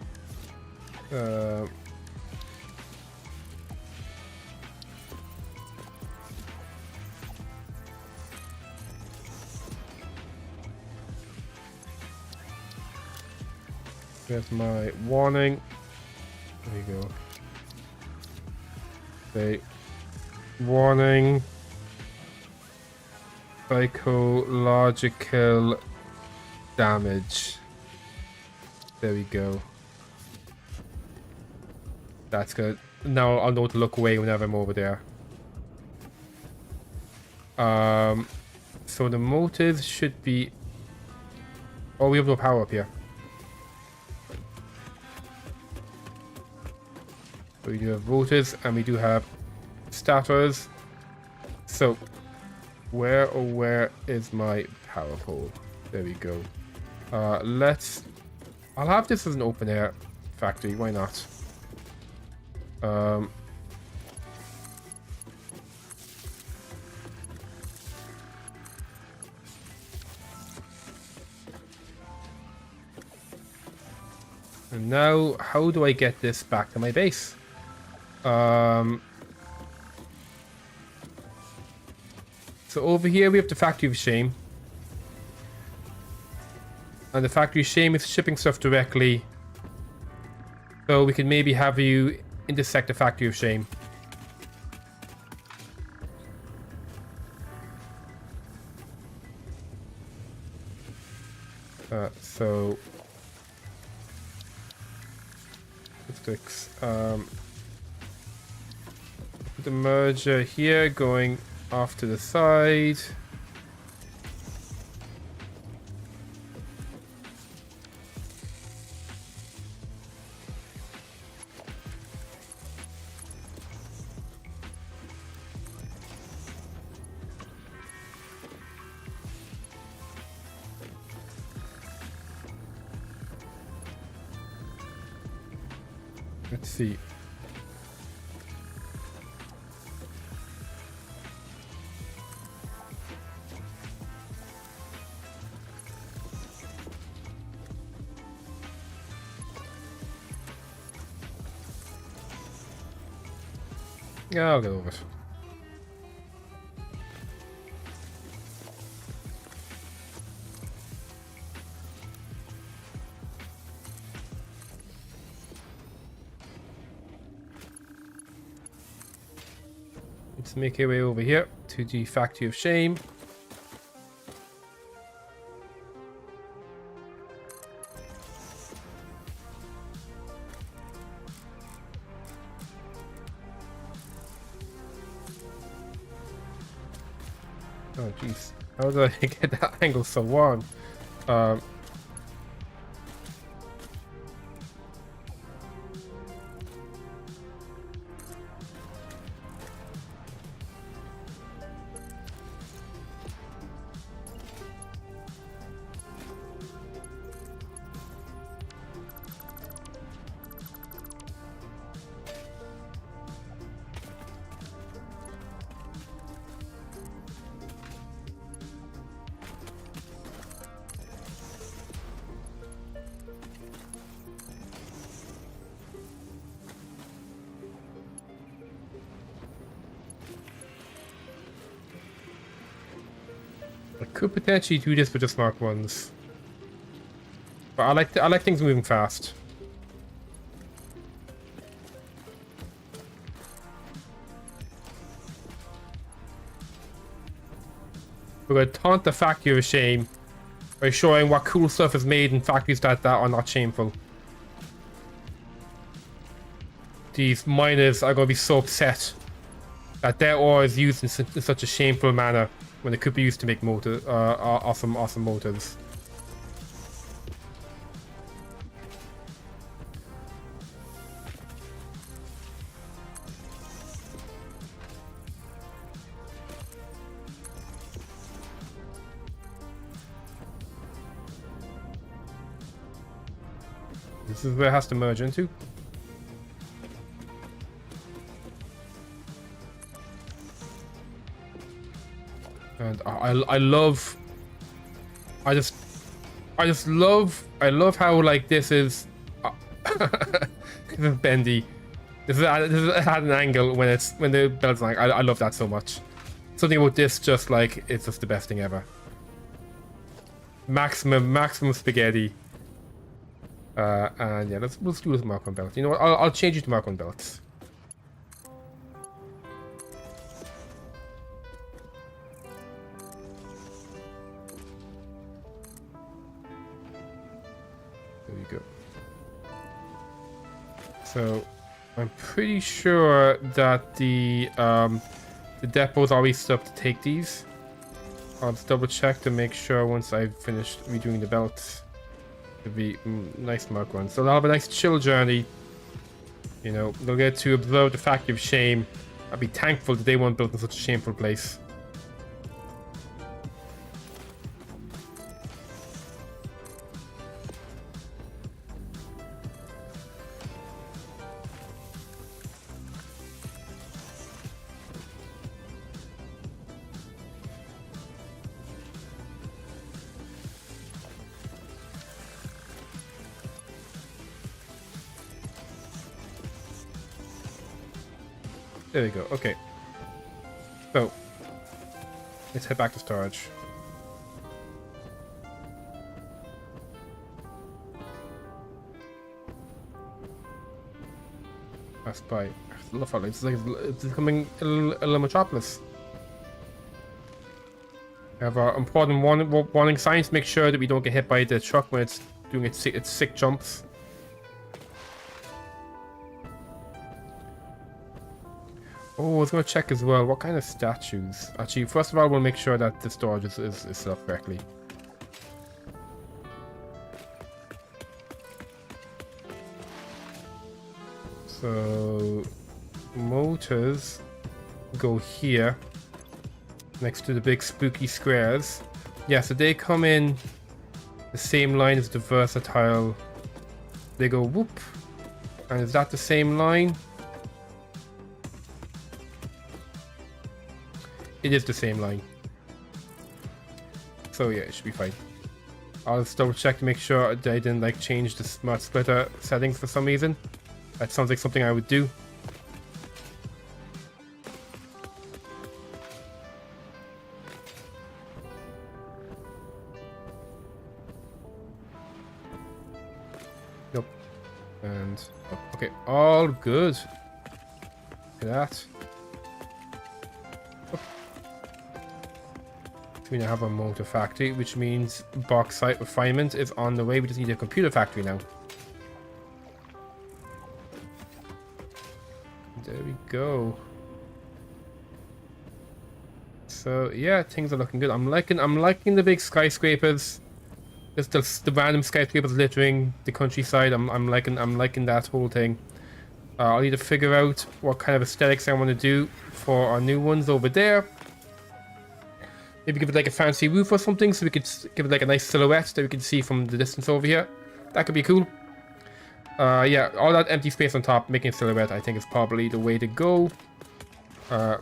There's my warning. There you go. Okay. Warning. Psychological damage. There we go. That's good. Now I'll know to look away whenever I'm over there. So the motors should be... Oh, we have no power up here. So we do have rotors and we do have starters. So where is my power pole? There we go. I'll have this as an open air factory, why not? And now, how do I get this back to my base? So over here we have the Factory of Shame. And the Factory of Shame is shipping stuff directly. So we can maybe have you intersect the Factory of Shame. So let's fix the merger here, going off to the side. Let's see. Yeah, I'll get over it. Let's make our way over here to the Factory of Shame. Oh jeez, how did I get that angle so wrong? I could potentially do this with just Mark 1s. But I like things moving fast. We're going to taunt the Factory of Shame by showing what cool stuff is made in factories that are not shameful. These miners are going to be so upset that their ore is used in such a shameful manner when it could be used to make awesome motors. This is where it has to merge into. And I love how like this is this is bendy. This is at an angle when the belt's like I love that so much. Something about this just like it's just the best thing ever. Maximum spaghetti. And yeah, let's do this Mark 1 belt. You know what? I'll change it to Mark 1 belts. There you go. So I'm pretty sure that the depot's always set up to take these. I'll just double check to make sure once I've finished redoing the belts. It'll be nice Mark 1. So they'll have a nice chill journey. You know, they'll get to observe the Factory of Shame. I'll be thankful that they weren't built in such a shameful place. There we go. Okay. So, let's head back to storage. Pass by. I love how it's like it's becoming a little metropolis. We have our important warning signs to make sure that we don't get hit by the truck when it's doing its sick jumps. Oh, I was going to check as well. What kind of statues? Actually, first of all, we'll make sure that the storage is set up correctly. So, motors go here, next to the big spooky squares. Yeah, so they come in the same line as the versatile. They go whoop, And is that the same line? It is the same line. So yeah, it should be fine. I'll just double check to make sure that I didn't like change the smart splitter settings for some reason. That sounds like something I would do. Nope. And oh, okay, all good. Look at that. So we now have a motor factory, which means bauxite refinement is on the way. We just need a computer factory now. There we go. So yeah, things are looking good. I'm liking the big skyscrapers. Just the random skyscrapers littering the countryside. I'm liking that whole thing. I'll need to figure out what kind of aesthetics I want to do for our new ones over there. Maybe give it like a fancy roof or something, so we could give it like a nice silhouette that we can see from the distance over here. That could be cool. Yeah, all that empty space on top, making a silhouette, I think is probably the way to go.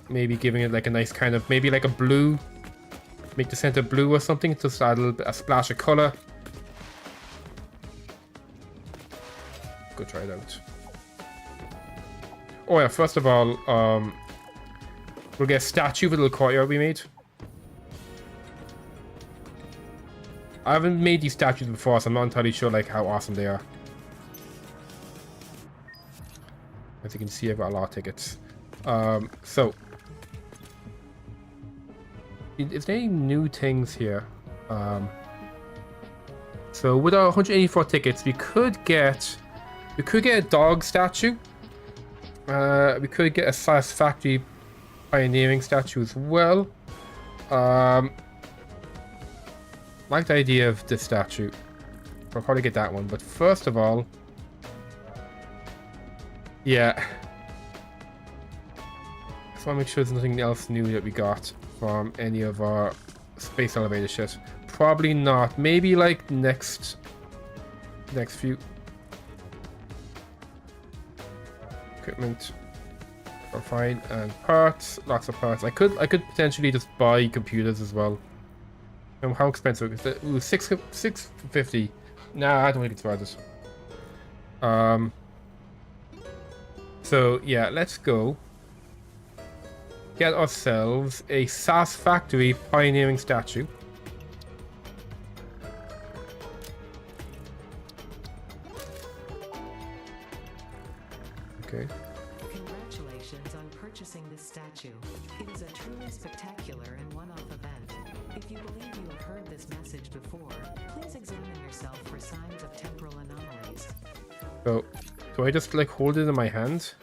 Maybe giving it like a nice kind of, maybe like a blue. Make the center blue or something, just add a splash of color. Go try it out. Oh yeah, first of all, we'll get a statue of a little courtyard we made. I haven't made these statues before, so I'm not entirely sure like how awesome they are. As you can see, I've got a lot of tickets. So is there any new things here? So with our 184 tickets, we could get a dog statue. We could get a Satisfactory pioneering statue as well. Like the idea of this statue. I'll probably get that one, but first of all, yeah. Just want to make sure there's nothing else new that we got from any of our space elevator shit. Probably not. Maybe like next few. Equipment are fine, and parts, lots of parts. I could potentially just buy computers as well. How expensive is it? Ooh, $650. Nah, I don't think it's worth it. So yeah, let's go get ourselves a Satisfactory pioneering statue. Okay. Congratulations on purchasing this statue. It is a truly spectacular and one-off event. If you believe you have heard this message before, please examine yourself for signs of temporal anomalies. So, do I just like hold it in my hand?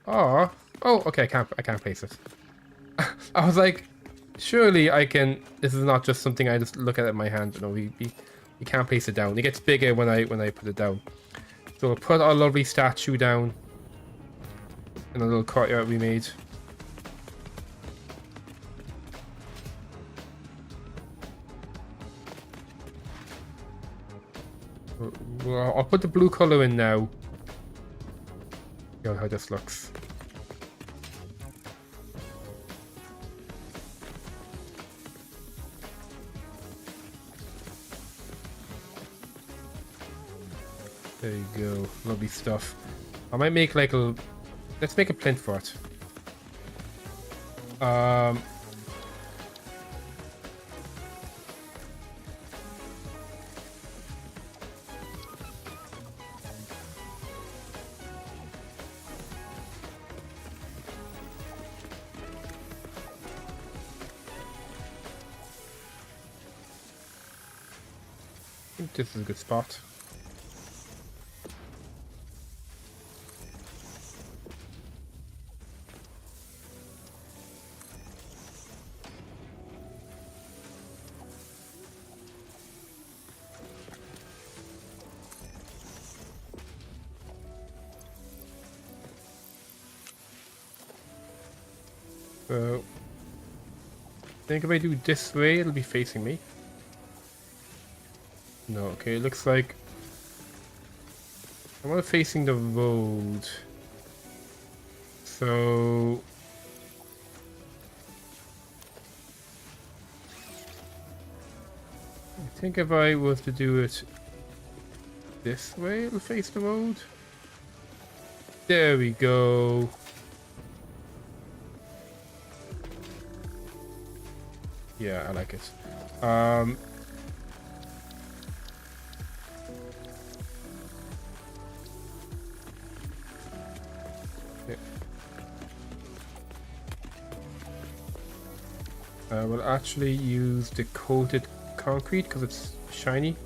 Oh, okay. I can't place it. I was like, surely I can. This is not just something I just look at in my hand. No, we can't place it down. It gets bigger when I put it down. So we'll put our lovely statue down in a little courtyard we made. Well, I'll put the blue color in now. See how this looks. There you go, lovely stuff. I might make like a. Let's make a plinth for it. I think this is a good spot. So, I think if I do this way, it'll be facing me. No, okay, it looks like I want it facing the road. So I think if I was to do it this way, it'll face the road. There we go. Yeah, I like it. Yeah. I will actually use the coated concrete because it's shiny.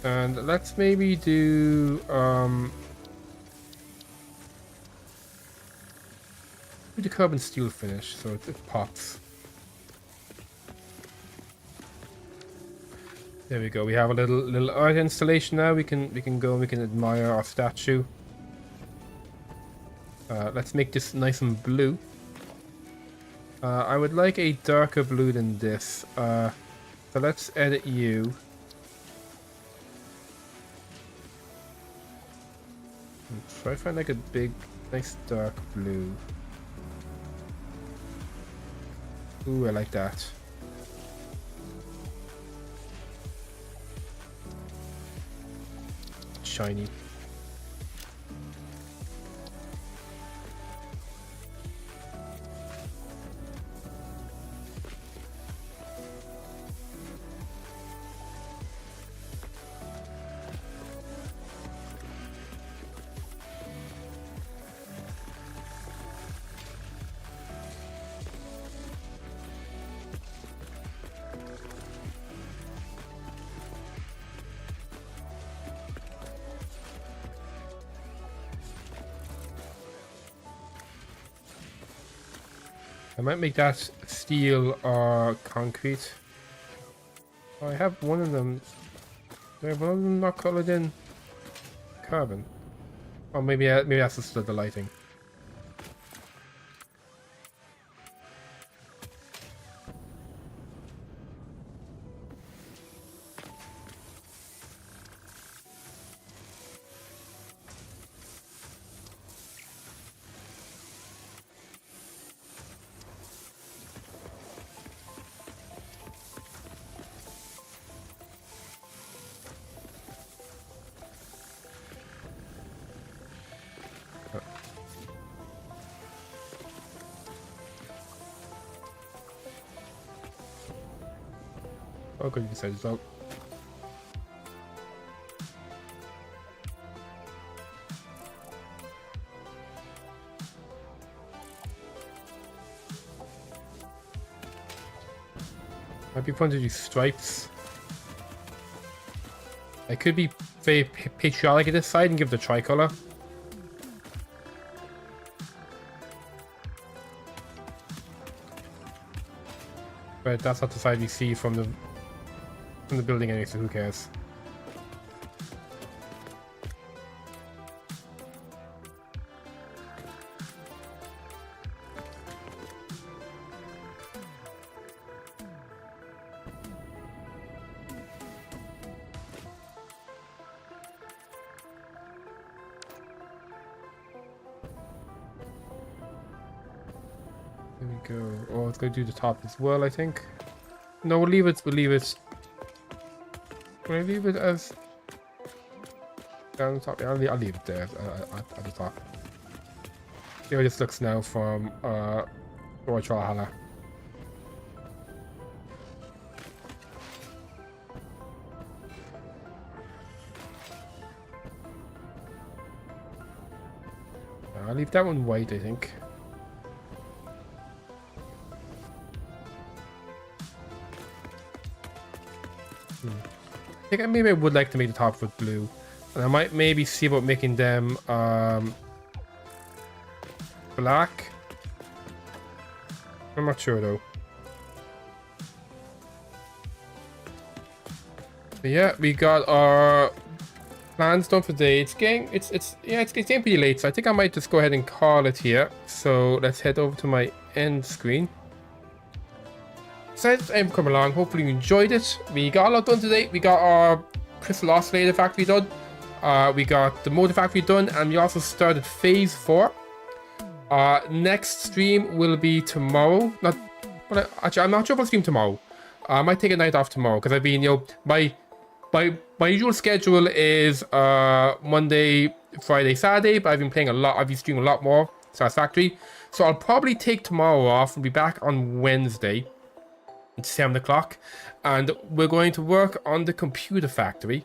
And let's maybe do the carbon steel finish so it pops. There we go. We have a little art installation now. We can go and we can admire our statue. Let's make this nice and blue. I would like a darker blue than this. So let's edit you. Try to find like a big, nice dark blue. Ooh, I like that. Shiny. I might make that steel or concrete. Oh, I have one of them. Do I have one of them not colored in carbon? Oh, maybe that's just the lighting. Oh, good, you decided to. Might be fun to do stripes. I could be very patriotic at this side and give the tricolor. But that's not the side we see from the building anyway, so who cares? There we go. Oh, it's going to do the top as well, I think. No, we'll leave it. We'll leave it. Can I leave it as down the top? Yeah, I'll leave it there at the top. See how this looks now from Roy Valhalla. I'll leave that one white, I think. I think maybe I would like to make the top with blue, and I might maybe see about making them black. I'm not sure though. But yeah, we got our plans done for the day. It's getting pretty late, so I think I might just go ahead and call it here. So let's head over to my end screen. said, I'm coming along. Hopefully you enjoyed it. We got a lot done today. We got our Crystal Oscillator Factory done. We got the Motor Factory done, and we also started Phase 4. Next stream will be tomorrow. Actually, I'm not sure if I'll stream tomorrow. I might take a night off tomorrow, because I've been, you know, my usual schedule is Monday, Friday, Saturday, but I've been playing a lot. I've been streaming a lot more Satisfactory. So I'll probably take tomorrow off and be back on Wednesday at 7 o'clock. And we're going to work on the Computer Factory.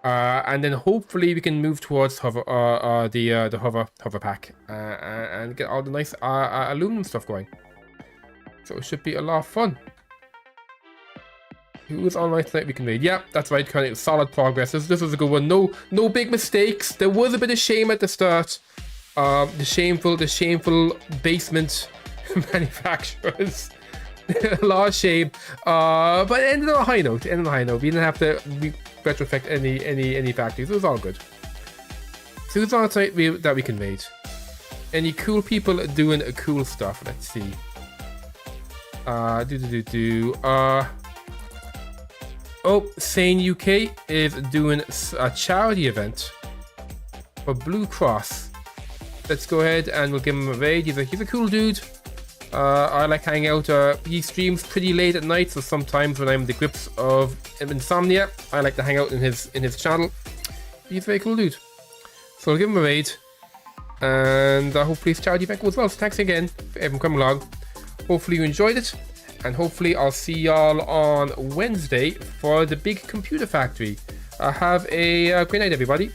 And then hopefully we can move towards the hover pack and get all the nice aluminum stuff going. So it should be a lot of fun. Who is online tonight we can read? Yeah, that's right, Connie. Solid progress. This was a good one. No big mistakes. There was a bit of shame at the start. The shameful basement manufacturers. A lot of shame. But it ended on a high note. We didn't have to retrofit any factories. It was all good. So who's on tonight that we can raid? Any cool people doing cool stuff? Let's see. Oh, Sane UK is doing a charity event for Blue Cross. Let's go ahead and we'll give him a raid. He's a cool dude. I like hanging out. He streams pretty late at night, so sometimes when I'm in the grips of insomnia, I like to hang out in his channel. He's a very cool dude. So I'll give him a raid, and hopefully his charity event goes well. So thanks again for everyone coming along. Hopefully you enjoyed it, and hopefully I'll see y'all on Wednesday for the big Computer Factory. Have a great night, everybody.